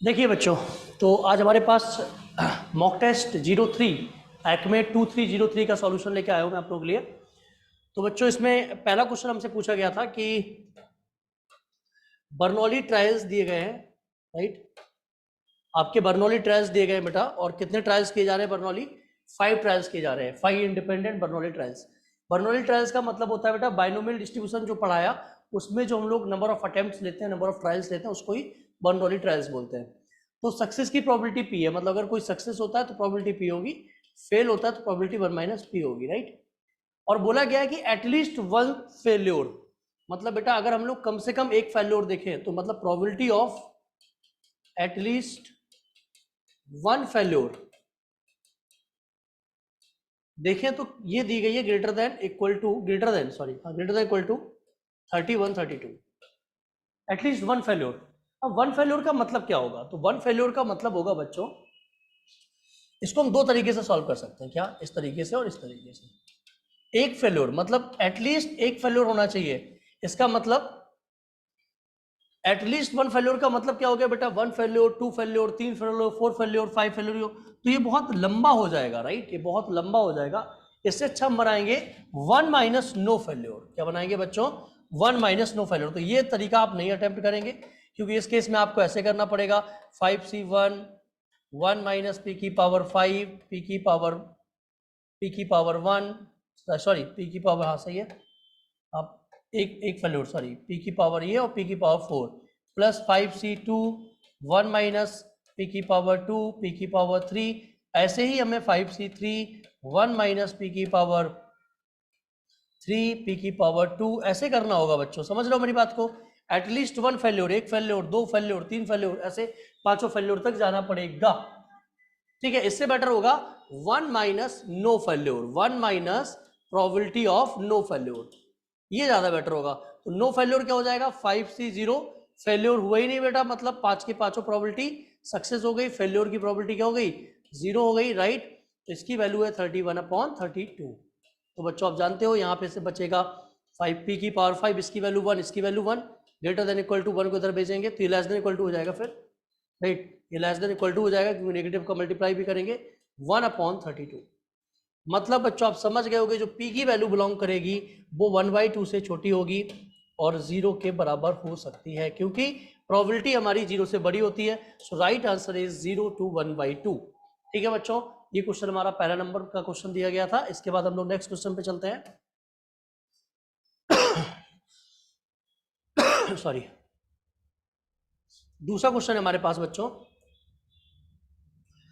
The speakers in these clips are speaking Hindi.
देखिए बच्चों, तो आज हमारे पास मॉक टेस्ट 03 एक्मे 2303 का सॉल्यूशन लेके आया हूँ मैं आप लोगों के लिए। तो बच्चों, इसमें पहला क्वेश्चन हमसे पूछा गया था कि बर्नौली ट्रायल्स दिए गए हैं, राइट। आपके बर्नौली ट्रायल्स दिए गए बेटा, और कितने ट्रायल्स किए जा रहे हैं बर्नौली? 5 ट्रायल्स किए जा रहे हैं, 5 independent Bernoulli trials. Bernoulli trials का मतलब होता है बेटा बाइनोमियल डिस्ट्रीब्यूशन जो पढ़ाया, उसमें जो हम लोग नंबर ऑफ अटेम्प्ट्स लेते हैं, नंबर ऑफ ट्रायल्स लेते हैं, उसको ही बर्नौली ट्रायल्स बोलते हैं। तो सक्सेस की प्रोबेबिलिटी पी है, मतलब अगर कोई सक्सेस होता है तो प्रोबेबिलिटी पी होगी, फेल होता है तो प्रोबेबिलिटी 1 माइनस पी होगी, राइट। और बोला गया है कि एटलीस्ट वन फेल्योर, मतलब बेटा अगर हम लोग कम से कम एक फेल्योर देखें तो मतलब probability of at least one failure देखें तो ये दी गई है greater than equal to, greater than equal to 31 32, at least one failure. अब वन फेल्योर का मतलब क्या होगा? तो वन फेल्योर का मतलब होगा बच्चों, इसको हम दो तरीके से सॉल्व कर सकते हैं। क्या? इस तरीके से और इस तरीके से। एक फेल्योर मतलब एटलीस्ट एक फेल्योर होना चाहिए, इसका मतलब एटलीस्ट वन फेल्योर का मतलब क्या हो गया बेटा? वन फेल्योर, टू फेल्योर, तीन failure, four failure, five failure. तो ये बहुत लंबा हो जाएगा, राइट, ये बहुत लंबा हो जाएगा। इससे अच्छा हम बनाएंगे वन माइनस नो फेल्योर। क्या बनाएंगे बच्चों? One minus no failure. तो ये तरीका आप नहीं अटेम्प्ट करेंगे, क्योंकि इस केस में आपको ऐसे करना पड़ेगा 5c1 1 माइनस पी की पावर 5 पी की पावर 1, सॉरी पी की पावर, हाँ सही है। आप एक फेल्योर, सॉरी पी की पावर ये और पी की power 4 plus 5c2 1 minus P की पावर 2 पी की पावर 3। ऐसे ही हमें 5c3 1 माइनस पी की पावर 3 पी की पावर 2 ऐसे करना होगा बच्चों। समझ लो मेरी बात को। एटलीस्ट वन फेल्योर, एक फेल्योर, दो फेल्योर, तीन फेल्योर, ऐसे पांचों फेल्योर तक जाना पड़ेगा, ठीक है। इससे बेटर होगा one minus no failure, one minus probability of no failure, ये ज्यादा बेटर होगा। तो नो फेल्योर क्या हो जाएगा? 5c0 फेल्योर हुआ ही नहीं बेटा, मतलब पांच के पांचों प्रोबेबिलिटी सक्सेस हो गई, फेल्योर की प्रोबेबिलिटी क्या हो गई? 0 हो गई, राइट। तो इसकी वैल्यू है 31/32। तो बच्चों आप जानते हो यहाँ पे से बचेगा 5p की पावर 5, इसकी वैल्यू 1, इसकी value 1, greater than equal to 1 को इधर भेजेंगे तो ये लेस देन इक्वल टू हो जाएगा फिर, राइट। ये लेस देन इक्वल टू हो जाएगा क्योंकि नेगेटिव का मल्टीप्लाई भी करेंगे 1/32। मतलब बच्चों आप समझ गए होंगे, जो p की वैल्यू बिलोंग करेगी वो 1/2 से छोटी होगी और 0 के बराबर हो सकती है, क्योंकि प्रोबेबिलिटी हमारी 0 से बड़ी होती है। सो राइट आंसर इज 0 to 1/2। ठीक है बच्चों, ये क्वेश्चन हमारा पहला नंबर का क्वेश्चन दिया गया था। इसके बाद हम लोग नेक्स्ट क्वेश्चन पे चलते हैं। सॉरी, दूसरा क्वेश्चन है हमारे पास बच्चों।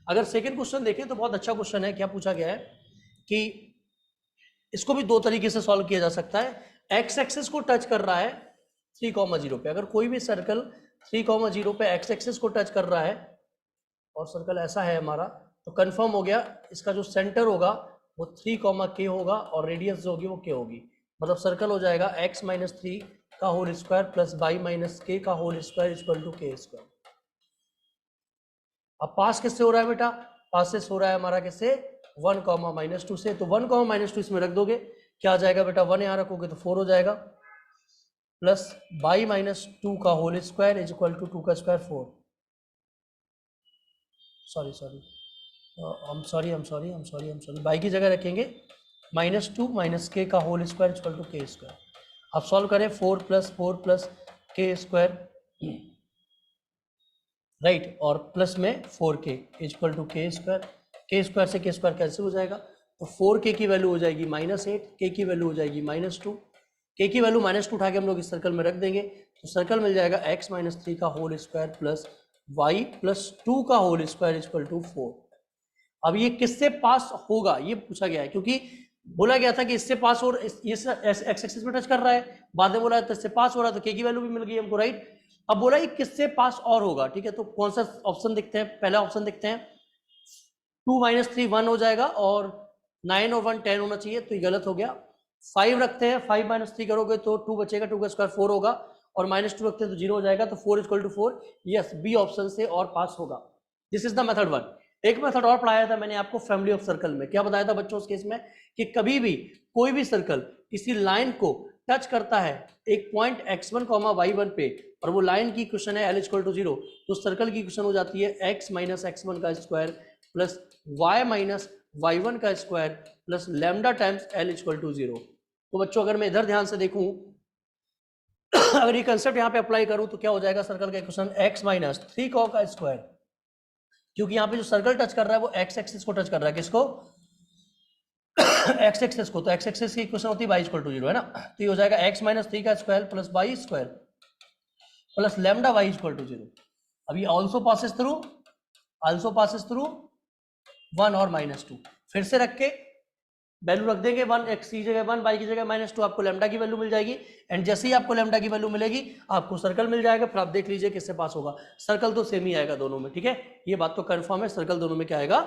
अगर सेकंड क्वेश्चन देखें तो बहुत अच्छा क्वेश्चन है। क्या पूछा गया है कि इसको भी दो तरीके से सॉल्व किया जा सकता है। एक्स एक्सिस को टच कर रहा है 3,0 पे, अगर कोई भी सर्कल 3,0 पे एक्स एक्सिस को टच कर रहा है और सर्कल ऐसा है हमारा, तो कंफर्म हो गया इसका जो सेंटर होगा वो 3, k होगा और रेडियस जो होगी वो k होगी। मतलब सर्कल हो जाएगा x माइनस 3 का whole square plus y minus k का whole square equal to k square. अब पास किससे हो रहा है बेटा? पास से हो रहा है हमारा किससे? 1, -2 से। तो 1, -2 इसमें रख दोगे, क्या आ जाएगा बेटा? 1 यहाँ रखोगे तो 4 हो जाएगा, प्लस बाई माइनस 2 का whole square is equal to 2 का स्क्वायर 4। सॉरी बाई की जगह रखेंगे -2 माइनस के का होल स्क्वायर इक्वल टू के स्क्वायर। अब सॉल्व करें 4 प्लस के स्क्वायर, राइट, और प्लस में 4k इक्वल टू के स्क्वायर से के स्क्वायर कैंसिल हो जाएगा। तो 4k की वैल्यू हो जाएगी -8, k की वैल्यू हो जाएगी -2, k की वैल्यू -2 उठा के हम लोग इस सर्कल में रख देंगे तो सर्कल मिल जाएगा x माइनस 3 का whole square plus y plus 2 का होल स्क्वायर इक्वल टू 4। अब ये किससे पास होगा ये पूछा गया है, क्योंकि बोला गया था कि इससे पास और ये एक्स एक्सिस में टच कर रहा है, बाद में बोला तो इससे पास हो रहा है, तो के की वैल्यू भी मिल गई हमको, राइट। अब बोला ये किससे पास और होगा, ठीक है। तो कौन सा ऑप्शन देखते हैं? पहला ऑप्शन देखते हैं। 2 माइनस 3 1 हो जाएगा और 9 और 1 10 होना चाहिए, तो ये गलत हो गया। 5 रखते हैं, 5 माइनस 3 करोगे तो 2 बचेगा, 2 का स्क्वायर 4 होगा, और -2 रखते हैं तो 0 हो जाएगा, तो 4 equal to 4। Yes, B option से और पास होगा। This is the method 1। एक मेथड और पढ़ाया था मैंने आपको फैमिली ऑफ सर्कल में। क्या बताया था बच्चों उस केस में? कि कभी भी कोई भी सर्कल किसी लाइन को टच करता है एक पॉइंट x1, y1 पे और वो लाइन की इक्वेशन है l इक्वल टू 0, तो सर्कल की इक्वेशन हो जाती है x माइनस x1 का square plus y minus y1 का square plus lambda times l equal to 0। तो बच्चों अगर मैं इधर ध्यान से देखूं अगर ये कंसेप्ट यहाँ पे अप्लाई करूं तो क्या हो जाएगा, सर्कल का इक्वेशन x माइनस 3 cos का स्क्वायर, क्योंकि यहाँ पे जो सर्कल टच कर रहा है वो x एक्सिस को टच कर रहा है, किसको, x एक्सिस को। तो x एक्सिस की इक्वेशन होती है y इक्वल टू 0 है ना, तो ये हो जाएगा x माइनस 3 का square plus y square plus lambda y equal to 0। अब ये ऑल्सो पासेस थ्रू 1 और -2, फिर से रख के वैल्यू रख देंगे, 1 x की जगह 1, y की जगह -2, आपको लैम्डा की वैल्यू मिल जाएगी। एंड जैसे ही आपको लैम्डा की वैल्यू मिलेगी आपको सर्कल मिल जाएगा, फिर आप देख लीजिए किससे पास होगा। सर्कल तो सेम ही आएगा दोनों में, ठीक है, ये बात तो कंफर्म है, सर्कल दोनों में क्या आएगा,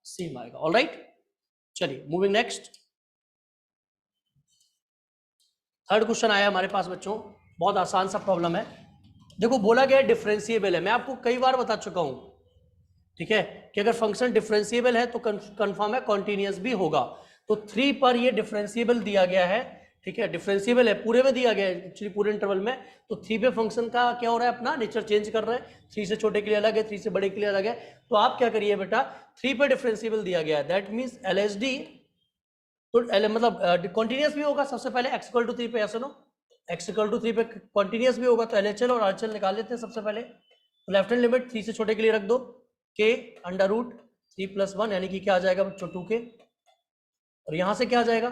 सेम आएगा। ऑलराइट, चलिए मूविंग नेक्स्ट। थर्ड क्वेश्चन आया हमारे पास बच्चों, बहुत आसान सा प्रॉब्लम है। देखो बोला गया डिफरेंशिएबल है, मैं आपको कई बार बता चुका हूं, ठीक है, कि अगर फंक्शन डिफरेंशिएबल है तो कंफर्म है कॉन्टिन्यूअस भी होगा। तो 3 पर ये डिफरेंशिएबल दिया गया है, ठीक है, डिफरेंशिएबल है, पूरे में दिया गया है एक्चुअली, पूरे इंटरवल में। तो 3 पे फंक्शन का क्या हो रहा है, अपना नेचर चेंज कर रहा है, 3 से छोटे के लिए अलग है, 3 से बड़े के लिए अलग है। तो आप क्या करिए बेटा, 3 पे डिफरेंशिएबल दिया गया है, दैट मीन्स LHD तो मतलब कॉन्टिन्यूअस भी होगा। सबसे पहले x इक्वल टू 3 पे ऐसे नो, x इक्वल टू 3 पे कॉन्टिन्यूअस भी होगा, तो LHL और RHL निकाल लेते हैं सबसे पहले। तो लेफ्ट हैंड लिमिट 3 से छोटे के लिए रख दो, k अंडर रूट 3 + 1 यानी कि क्या आ जाएगा बच्चों 2k, और यहाँ से क्या आ जाएगा,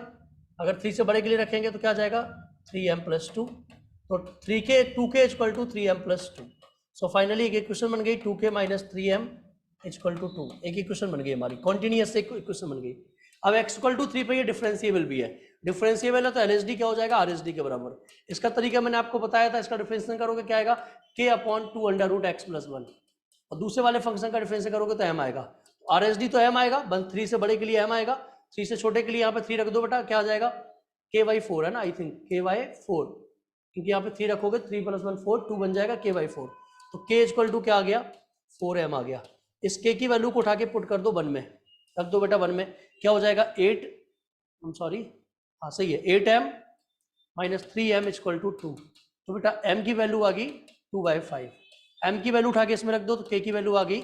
अगर 3 से बड़े के लिए रखेंगे तो क्या आ जाएगा 3m + 2, तो 2k equal to 3m + 2। So finally एक इक्वेशन बन गई 2k - 3m इक्वल टू 2, एक इक्वेशन बन गई हमारी, कॉन्टिन्यूअस एक इक्वेशन बन गई। अब x इक्वल टू 3 पे ये डिफरेंशिएबल भी है, डिफरेंशिएबल है तो LHD क्या हो जाएगा, RHD के बराबर। इसका तरीका मैंने आपको बताया था, इसका डिफरेंशिएशन करोगे क्या आएगा, k/2 अंडर रूट x + 1, और दूसरे वाले फंक्शन का डिफरेंशिएशन करोगे तो m आएगा, RHD तो m आएगा, 3 से बड़े के लिए m आएगा, 3 से छोटे के लिए यहाँ पे 3 रख दो बेटा, क्या आ जाएगा k/4 है ना, आई थिंक k/4, क्योंकि यहाँ पे 3 रखोगे 3 + 1 4, 2 बन जाएगा k/4। तो k इक्वल टू क्या आ गया 4m आ गया। इस k की वैल्यू को उठा के पुट कर दो 1 में, रख दो बेटा 1 में, क्या हो जाएगा 8, सॉरी हाँ सही है, 8m - 3m इक्वल टू 2। तो बेटा m की वैल्यू आ गई 2/5, m की वैल्यू उठा के इसमें रख दो तो k की वैल्यू आ गई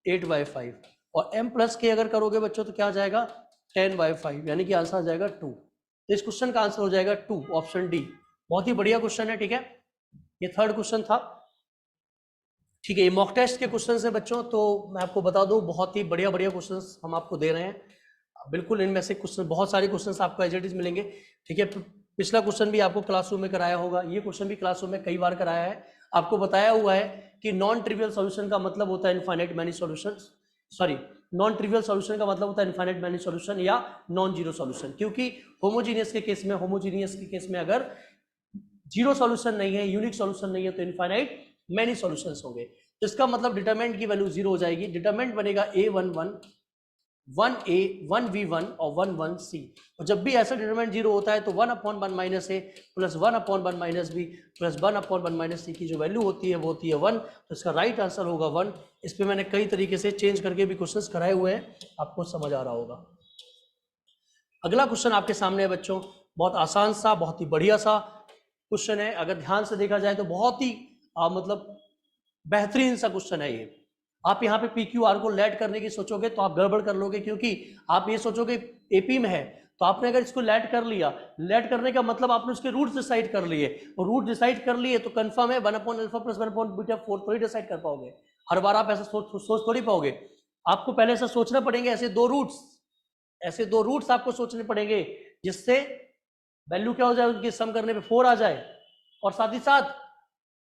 8/5, और m + k अगर करोगे बच्चों तो क्या आ जाएगा 10/5, यानी कि आंसर आ जाएगा 2। तो इस क्वेश्चन का आंसर हो जाएगा 2, ऑप्शन डी। बहुत ही बढ़िया क्वेश्चन है, ठीक है, ये थर्ड क्वेश्चन था, ठीक है। ये मॉक टेस्ट के क्वेश्चन है बच्चों, तो मैं आपको बता दूं बहुत ही बढ़िया क्वेश्चन हम आपको दे रहे हैं, बिल्कुल इनमें से क्वेश्चन, बहुत सारे क्वेश्चन आपको एज इट इज मिलेंगे, ठीक है। पिछला क्वेश्चन भी आपको क्लासरूम में कराया होगा, ये क्वेश्चन भी क्लासरूम में कई बार कराया है, आपको बताया हुआ है कि नॉन ट्रिवियल सॉल्यूशन का मतलब होता है infinite many solution, sorry non trivial solution का मतलब होता है इनफाइनाइट मैनी सॉल्यूशन या नॉन जीरो सॉल्यूशन, क्योंकि होमोजीनियस के केस में अगर जीरो सॉल्यूशन नहीं है, यूनिक सॉल्यूशन नहीं है, तो इनफाइनाइट मैनी सॉल्यूशंस होंगे। तो इसका मतलब डिटरमिनेंट की वैल्यू 0 हो जाएगी, डिटरमिनेंट बनेगा a11 1a 1v1 और 1c, और जब भी ऐसा डिटरमिनेंट 0 होता है तो 1/1 - a plus 1/1 - b plus 1/1 - c की जो वैल्यू होती है वो होती है 1। तो इसका राइट आंसर होगा 1। इस पे मैंने कई तरीके से चेंज करके भी क्वेश्चंस कराए हुए हैं, आपको समझ आ रहा होगा। अगला क्वेश्चन आपके सामने है बच्चों, बहुत आसान सा, बहुत ही बढ़िया सा क्वेश्चन है, अगर ध्यान से देखा जाए तो बहुत ही मतलब बेहतरीन सा क्वेश्चन है ये। आप यहाँ पे PQR को लेट करने की सोचोगे तो आप गड़बड़ कर लोगे, क्योंकि आप ये सोचोगे एपी में है, तो आपने अगर इसको लेट कर लिया, लेट करने का मतलब आपने उसके रूट डिसाइड कर लिए, और रूट डिसाइड कर लिए तो कंफर्म है 1/α + 1/β 4 थोड़ी डिसाइड कर पाओगे, हर बार आप ऐसा सोच थोड़ी पाओगे, आपको पहले ऐसा सोचना पड़ेंगे, ऐसे दो रूट्स आपको सोचने पड़ेंगे जिससे वैल्यू क्या हो जाए, उनकी सम करने पे 4 आ जाए, और साथ ही साथ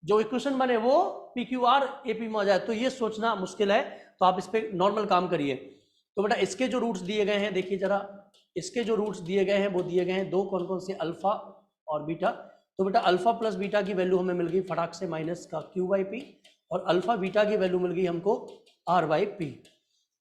जो इक्वेशन बने वो PQR AP में आ जाए, तो ये सोचना मुश्किल है, तो आप इस पे नॉर्मल काम करिए। तो बेटा इसके जो रूट्स दिए गए हैं, देखिए जरा, इसके जो रूट्स दिए गए हैं वो दिए गए हैं दो, कौन कौन से, अल्फा और बीटा। तो बेटा अल्फा प्लस बीटा की वैल्यू हमें मिल गई फटाक से माइनस का q/p, और अल्फा बीटा की वैल्यू मिल गई हमको r/p।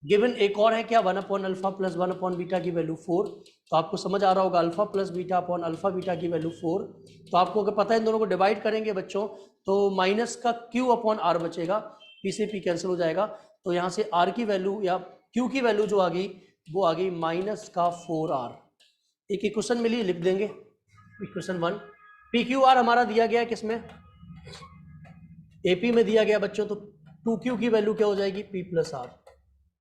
गिवन एक और है क्या, 1/α + 1/β की वैल्यू 4, तो आपको समझ आ रहा होगा alpha plus beta upon alpha beta की वैल्यू 4। तो आपको अगर पता है इन दोनों को डिवाइड करेंगे बच्चों तो माइनस का q/r बचेगा, p से p कैंसिल हो जाएगा, तो यहाँ से r की वैल्यू या q की वैल्यू जो आ गई वो आ गई माइनस का 4r। एक इक्वेशन मिली, लिख देंगे इक्वेशन 1, पी क्यू आर हमारा दिया गया है किसमें, एपी में दिया गया बच्चों। तो 2Q की वैल्यू क्या हो जाएगी, P प्लस आर।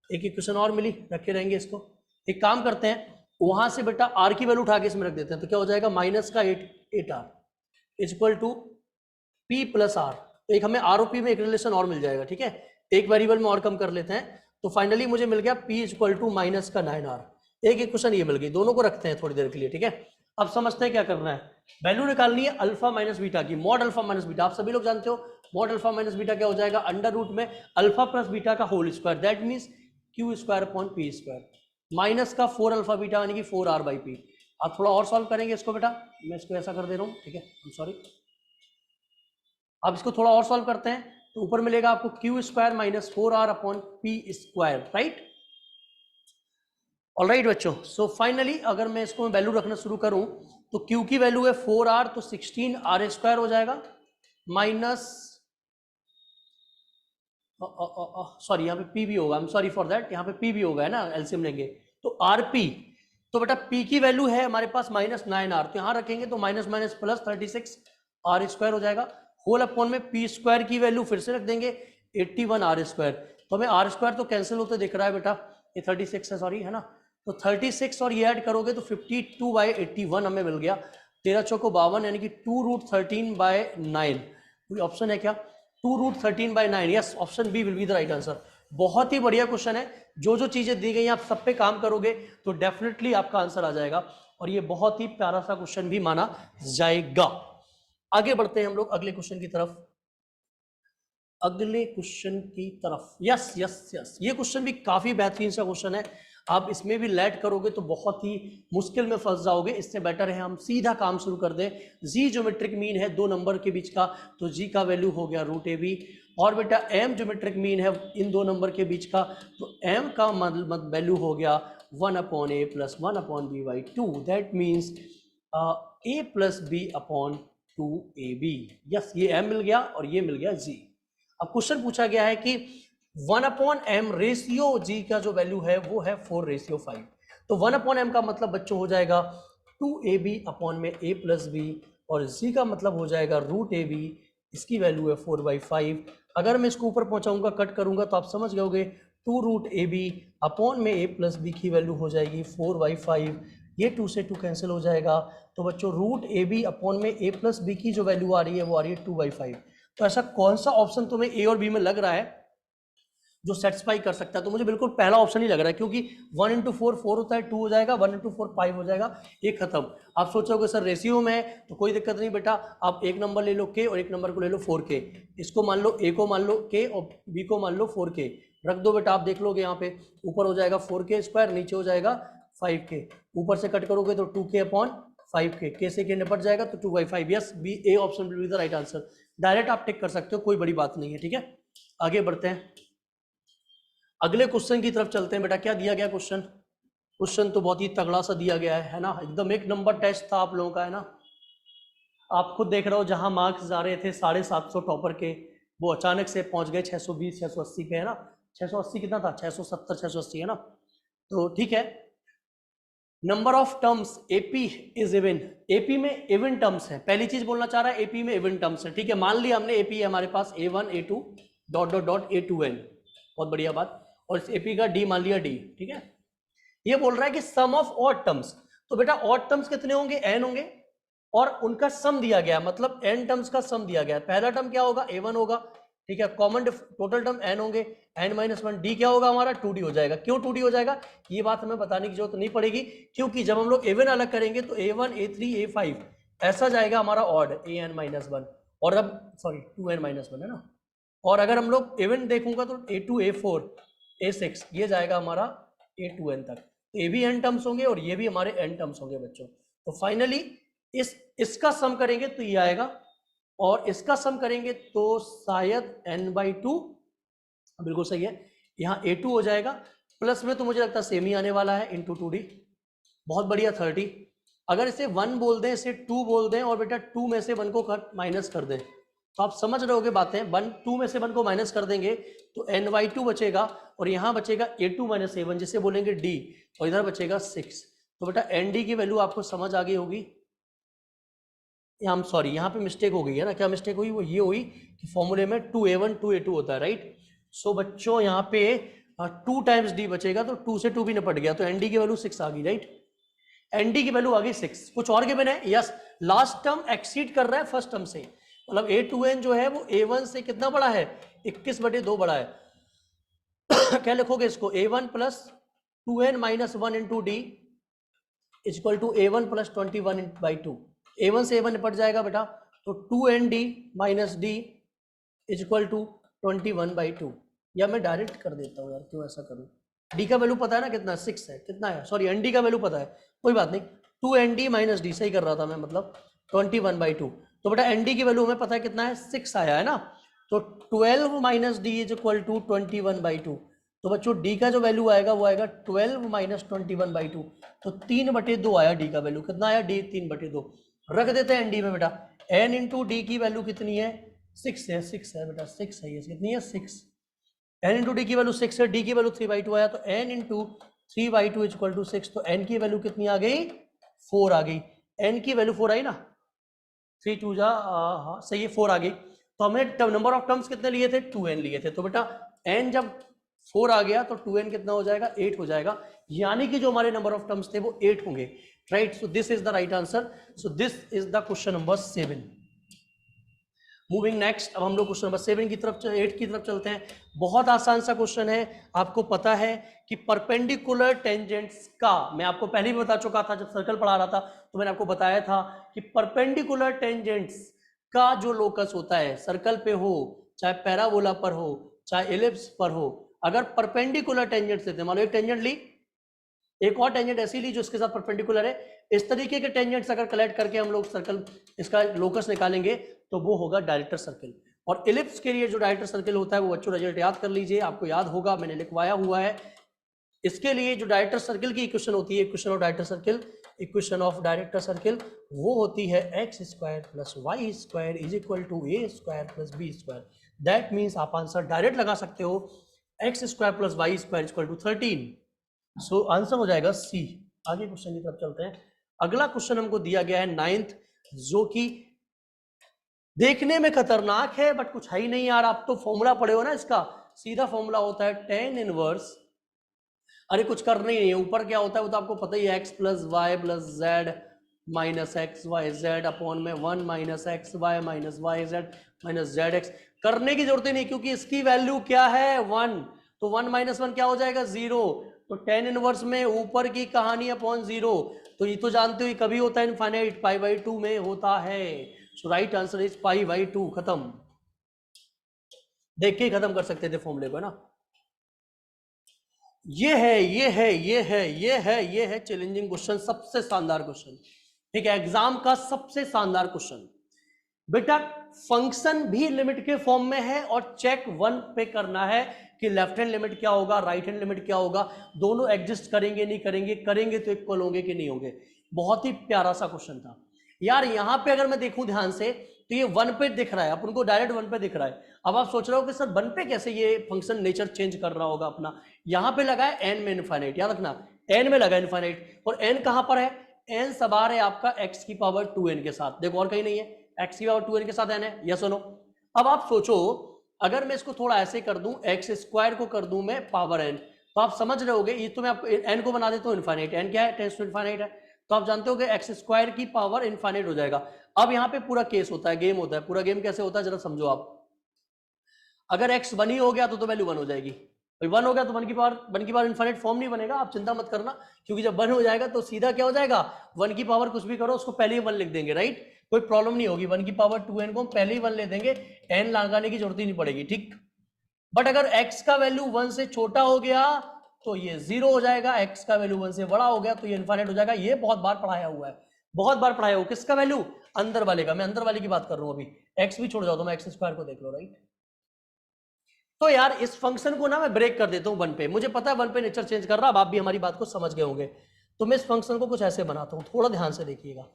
एक इक्वेशन और मिली, रखे रहेंगे इसको। एक काम करते हैं, वहां से बेटा आर की वैल्यू उठा के इसमें रख देते हैं, तो क्या हो जाएगा माइनस का 8 R is equal to P plus R. एक हमें आर ओ पी में एक रिलेशन और मिल जाएगा, ठीक है, एक वेरिएबल में और कम कर लेते हैं। तो फाइनली मुझे मिल गया P is equal to minus का 9R। एक इक्वेशन ये मिल गई, दोनों को रखते हैं थोड़ी देर के लिए, ठीक है। अब समझते हैं क्या करना है, वैल्यू निकालनी है अल्फा माइनस बीटा की, मॉड अल्फा माइनस बीटा। आप सभी लोग जानते हो मॉड अल्फा माइनस बीटा क्या हो जाएगा, अंडर रूट में अल्फा प्लस बीटा का whole square, that means Q square upon P square, minus का 4 अल्फा बीटा यानी कि 4R बाई पी। आप थोड़ा और सॉल्व करेंगे इसको बेटा, मैं इसको ऐसा कर दे रहा हूँ, ठीक है, सॉरी। अब इसको थोड़ा और सॉल्व करते हैं, तो ऊपर मिलेगा आपको Q square minus 4R upon P square, right. Alright बच्चों, सो फाइनली अगर मैं इसको वैल्यू रखना शुरू करूं, तो क्यू की वैल्यू है 4R, तो 16R स्क्वायर हो जाएगा, माइनस सॉरी यहाँ पे पी भी होगा, आई एम सॉरी फॉर दैट, यहाँ पे पी भी होगा है ना, एलसीएम लेंगे तो आर पी। तो बेटा पी की वैल्यू है हमारे पास माइनस 9R, तो यहाँ रखेंगे तो minus minus plus 36R square हो जाएगा, होल अपॉन में पी स्क्वायर की वैल्यू फिर से रख देंगे 81R स्क्वायर। तो हमें आर स्क्वायर तो कैंसिल होते दिख रहा है बेटा, ये 36 है सॉरी, है ना, तो 36 और ये ऐड करोगे तो 52/81 हमें मिल गया, 13 चौको 52 यानी कि 2√13/9। कोई ऑप्शन है क्या, 2√13/9, yes, option B will be the right answer. बहुत ही बढ़िया क्वेश्चन है, जो जो चीजें दी गई आप सब पे काम करोगे तो डेफिनेटली आपका आंसर आ जाएगा, और ये बहुत ही प्यारा सा क्वेश्चन भी माना जाएगा। आगे बढ़ते हैं हम लोग अगले क्वेश्चन की तरफ, अगले क्वेश्चन की तरफ। यस यस यस, ये क्वेश्चन भी काफी बेहतरीन सा क्वेश्चन है, आप इसमें भी लेट करोगे तो बहुत ही मुश्किल में फंस जाओगे, इससे बेटर है हम सीधा काम शुरू कर दें। जी ज्योमेट्रिक मीन है दो नंबर के बीच का, तो जी का वैल्यू हो गया √AB, और बेटा एम ज्योमेट्रिक मीन है इन दो नंबर के बीच का, तो एम का वैल्यू हो गया 1/a plus 1/b/2, that means a plus B upon 2ab। Yes, ये m मिल गया और ये मिल गया g। अब क्वेश्चन पूछा गया है कि 1/m रेशियो g का जो वैल्यू है वो है 4:5, तो 1/m का मतलब बच्चों हो जाएगा 2ab अपॉन में a प्लस बी, और g का मतलब हो जाएगा √ab, इसकी वैल्यू है 4/5। अगर मैं इसको ऊपर पहुंचाऊंगा कट करूंगा तो आप समझ गए 2√ab अपॉन में a प्लस बी की वैल्यू हो जाएगी 4/5, ये 2 से 2 कैंसिल हो जाएगा, तो बच्चों √ab अपॉन में a प्लस बी की जो वैल्यू आ रही है वो आ रही है 2/5। तो ऐसा कौन सा ऑप्शन तुम्हें ए और बी में लग रहा है जो सेटिस्फाई कर सकता है, तो मुझे बिल्कुल पहला ऑप्शन ही लग रहा है, क्योंकि 1 × 4 4 होता है, 2 हो जाएगा, 1 × 4 5 हो जाएगा, एक खत्म। आप सोचोगे सर रेशियो में है तो कोई दिक्कत नहीं बेटा, आप एक नंबर ले लो k और एक नंबर को ले लो 4k, इसको मान लो a को मान लो k और b को मान लो 4k, रख दो बेटा, आप देख लोगे यहाँ पे ऊपर हो जाएगा 4k स्क्वायर, नीचे हो जाएगा 5k, ऊपर से कट करोगे तो 2k अपॉन 5k, k से k निपट जाएगा तो 2/5। Yes, B A option will be the right answer, direct आप टिक कर सकते हो, कोई बड़ी बात नहीं है, ठीक है। आगे बढ़ते हैं, अगले क्वेश्चन की तरफ चलते हैं। बेटा क्या दिया गया क्वेश्चन, क्वेश्चन तो बहुत ही तगड़ा सा दिया गया है ना, एकदम एक नंबर टेस्ट था आप लोगों का, है ना। आप खुद देख रहे हो, जहां मार्क्स जा रहे थे 750 टॉपर के, वो अचानक से पहुंच गए 620 680 पे, है ना। 680 कितना था, 670 680, है ना। तो ठीक है, number of terms AP is even, AP में इवन टर्म्स है, पहली चीज बोलना चाह रहा है एपी में इवन टर्म्स है, ठीक है। मान लिया हमने एपी है हमारे पास a1 a2 ... a2n, बहुत बढ़िया बात, और इस एपी का डी मान लिया डी, ठीक है। ये बोल रहा है कि सम ऑफ ऑड टर्म्स, तो बेटा ऑड टर्म्स कितने होंगे, n होंगे, और उनका सम दिया गया, मतलब n टर्म्स का सम दिया गया। पहला टर्म क्या होगा, a1 होगा, ठीक है, कॉमन टोटल टर्म n होंगे, n-1, d क्या होगा हमारा 2d हो जाएगा। क्यों 2d हो जाएगा, ये बात हमें बताने की जरूरत नहीं पड़ेगी, क्योंकि जब हम लोग a1 अलग करेंगे तो a1 a3 a5 ऐसा जाएगा हमारा ऑड, an-1, और अब सॉरी 2n-1, है ना। और अगर हम लोग इवन देखूंगा तो a2 a4 a6 ये जाएगा हमारा a2n तक, तो ये भी n टर्म्स होंगे और ये भी हमारे n टर्म्स होंगे बच्चों। तो फाइनली इसका सम करेंगे तो ये आएगा, और इसका सम करेंगे तो शायद n/2, बिल्कुल सही है, यहाँ a2 हो जाएगा, प्लस में तो मुझे लगता है सेम ही आने वाला है इंटू 2d, बहुत बढ़िया 30। अगर इसे 1 बोल दें, इसे 2 बोल दें, और बेटा 2 में से 1 को माइनस कर दें, तो आप समझ रहे होगे बातें, 2 में से 1 को माइनस कर देंगे तो n/2 बचेगा, और यहाँ बचेगा a2 - a1 जिसे बोलेंगे d, और इधर बचेगा 6। तो बेटा nd की वैल्यू आपको समझ आ गई होगी, हम सॉरी यहाँ पे मिस्टेक हो गई है ना, क्या मिस्टेक हुई? वो ये हुई कि फॉर्मूले में 2a1 2a2 होता है, राइट। सो बच्चों यहाँ पे 2 टाइम्स डी बचेगा, तो 2 से 2 भी निपट गया, तो एनडी की वैल्यू 6 आ गई, राइट। एनडी की वैल्यू आ गई 6। कुछ और गिवन है? यस, लास्ट टर्म एक्सीड कर रहा है फर्स्ट टर्म से, मतलब a2n जो है वो a1 से कितना बड़ा है? 21/2 बड़ा है। क्या लिखोगे इसको? a1 plus 2n minus 1 into D is equal to a1 plus 21/2। a1 से a1 निपट जाएगा बेटा, तो 2nd minus D is equal to 21/2। या मैं डायरेक्ट कर देता हूँ यार, क्यों ऐसा करूँ? डी का वैल्यू पता है ना कितना? 6 है। कितना है? सॉरी, एनडी का वैल्यू पता है, कोई बात नहीं। 2nd माइनस डी, सही कर रहा था मैं, मतलब 21/2। तो बेटा एनडी की वैल्यू हमें पता है कितना है? 6 आया है ना। तो 12 minus D is equal to 21/2। तो बच्चों डी का जो वैल्यू आएगा वो आएगा 12 माइनस 21/2। तो 3/2 आया डी का वैल्यू। कितना आया? डी 3/2। रख देते हैं एनडी में बेटा। एन इंटू डी की वैल्यू कितनी है? 6 है। 6 है बेटा, 6 है। ये कितनी है? 6। एन इंटू डी की वैल्यू 6 है, डी की वैल्यू 3/2 आया, तो N into 3/2 is equal to 6। तो एन की वैल्यू कितनी आ गई? 4 आ गई। एन की वैल्यू 4 आई ना, 3 2 जा, हाँ सही है, 4 आ गई। तो हमने नंबर ऑफ टर्म्स कितने लिए थे? 2n लिए थे। तो बेटा n जब 4 आ गया तो 2n कितना हो जाएगा? 8 हो जाएगा। यानी कि जो हमारे नंबर ऑफ टर्म्स थे वो 8 होंगे, right. So this is the right answer. So this is the question number 7। Moving next, अब हम लोग क्वेश्चन नंबर 7 की तरफ 8 की तरफ चलते हैं। बहुत आसान सा क्वेश्चन है। आपको पता है कि परपेंडिकुलर टेंजेंट्स का, मैं आपको पहले भी बता चुका था जब सर्कल पढ़ा रहा था, तो मैंने आपको बताया था कि परपेंडिकुलर टेंजेंट्स का जो लोकस होता है, सर्कल पे हो, चाहे पैराबोला पर हो, चाहे एलिप्स पर हो, अगर परपेंडिकुलर टेंजेंट्स लेते हैं, मान लो एक टेंजेंट ली, एक और टेंजेंट ऐसी ली जो इसके साथ परपेंडिकुलर है, इस तरीके के टेंजेंट्स अगर कलेक्ट करके हम लोग सर्कल इसका लोकस निकालेंगे तो वो होगा डायरेक्टर सर्कल। और इलिप्स के लिए जो डायरेक्टर सर्कल होता है वो बच्चों रिजल्ट याद कर लीजिए, आपको याद होगा, मैंने लिखवाया हुआ है। इसके लिए जो डायरेक्टर सर्कल की इक्वेशन होती है, equation of director circle, equation of director circle, वो होती है x² + y² is equal to a² + b²। That means आप आंसर डायरेक्ट लगा सकते हो, x² + y² is equal to 13। So answer हो जाएगा सी। आगे क्वेश्चन की तरफ चलते हैं। अगला क्वेश्चन हमको दिया गया है 9th, जो कि देखने में खतरनाक है बट कुछ है ही नहीं यार। आप तो फॉर्मूला पढ़े हो ना इसका, सीधा फॉर्मूला होता है tan इनवर्स, अरे कुछ करना ही नहीं है, ऊपर क्या होता है वो तो आपको पता ही है, x + y + z minus xyz upon में 1 - xy - yz - zx। करने की जरूरत ही नहीं, क्योंकि इसकी वैल्यू क्या है? 1। तो 1 - 1 क्या हो जाएगा? 0। तो tan इनवर्स में ऊपर की कहानी अपॉन 0, तो ये तो जानते हो ये कभी होता है? इनफाइनाइट, π/2 में होता है। सो राइट आंसर इज π/2। खत्म, देख के ही खत्म कर सकते थे फॉर्मूले को, है ना। ये है चैलेंजिंग क्वेश्चन, सबसे शानदार क्वेश्चन, ठीक है, एग्जाम का सबसे शानदार क्वेश्चन। बेटा फंक्शन भी लिमिट के फॉर्म में है और चेक 1 पे करना है कि लेफ्ट हैंड लिमिट क्या होगा, राइट हैंड लिमिट क्या होगा, दोनों एग्जिस्ट करेंगे नहीं करेंगे, करेंगे तो इक्वल होंगे कि नहीं होंगे। बहुत ही प्यारा सा क्वेश्चन था यार। यहां पे अगर मैं देखूं ध्यान से तो ये 1 पे दिख रहा है, अपन को डायरेक्ट 1 पे दिख रहा है। अब आप सोच रहे हो कि सर 1 पे कैसे ये फंक्शन नेचर चेंज कर रहा होगा अपना। यहां पे लगा है n में इनफाइनाइट, याद रखना n में लगा इनफाइनाइट, और n कहां पर है? n सवार है आपका x⁻2n के साथ, देखो और कहीं नहीं है, x⁻2n के साथ n है, यस और नो। अब आप सोचो अगर मैं इसको थोड़ा ऐसे कर दूं, x² को कर दूं मैं पावर n, तो आप समझ रहे होगे, ये तो मैं आपको n को बना देता हूं इनफाइनाइट, n क्या है? टेंस टू इनफाइनाइट है, तो आप जानते हो कि x² की पावर इनफाइनाइट हो जाएगा। अब यहाँ पे पूरा केस होता है, गेम होता है, पूरा गेम कैसे होता है जरा समझो आप। अगर x 1 ही हो गया तो वैल्यू 1 हो जाएगी, 1 हो गया तो 1 की पावर इनफाइनाइट फॉर्म नहीं बनेगा, आप चिंता मत करना, क्योंकि जब 1 हो जाएगा तो सीधा क्या हो जाएगा, 1 की पावर कुछ भी करो उसको पहले ही 1 लिख देंगे, राइट। कोई प्रॉब्लम नहीं होगी, 1 की पावर 2n को हम पहले ही 1 ले देंगे, n लगाने की जरूरत ही नहीं पड़ेगी, ठीक। बट अगर x का वैल्यू 1 से छोटा हो गया तो ये 0 हो जाएगा, x का वैल्यू 1 से बड़ा हो गया तो ये इनफाइनाइट हो जाएगा। ये बहुत बार पढ़ाया हुआ है, बहुत बार पढ़ाया हुआ। किसका वैल्यू? अंदर वाले का, मैं अंदर वाले की बात कर रहा हूं अभी, x भी छोड़ जाओ तो मैं x² को देख लो, राइट। तो यार इस फंक्शन को ना मैं ब्रेक कर देता हूं 1 पे, मुझे पता है 1 पे नेचर चेंज कर रहा, अब आप भी हमारी बात को समझ गए होंगे। तो मैं इस फंक्शन को कुछ ऐसे बनाता हूं, थोड़ा ध्यान से देखिएगा।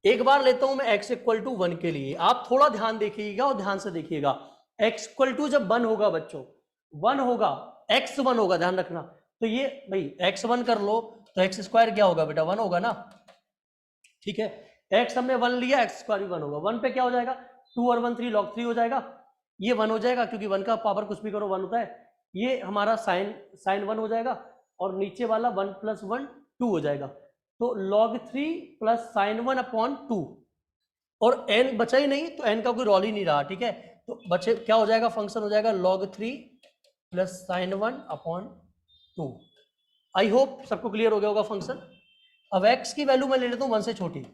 एक बार लेता हूं मैं x = 1 के लिए, आप थोड़ा ध्यान देखिएगा और ध्यान से देखिएगा। x = जब 1 होगा बच्चों, 1 होगा, x 1 होगा, ध्यान रखना। तो ये भाई x 1 कर लो तो x² क्या होगा बेटा? 1 होगा ना, ठीक है। एक्स हमने 1 लिया, एक्स स्क्वायर भी 1 होगा। 1 पे क्या हो जाएगा, 2 और 1 3 log 3 हो जाएगा, ये 1 हो जाएगा क्योंकि 1 का पावर कुछ भी करो 1 होता है। ये हमारा साइन 1 हो जाएगा और नीचे वाला 1 + 1 2 हो जाएगा। तो log 3 + sin 1 अपॉन 2, और n बचा ही नहीं तो n का कोई रोल ही नहीं रहा, ठीक है। तो बचे क्या हो जाएगा, फंक्शन हो जाएगा log 3 + sin 1 upon 2। I hope सबको क्लियर हो गया होगा फंक्शन। अब x की वैल्यू मैं ले लेता हूँ 1 से छोटी।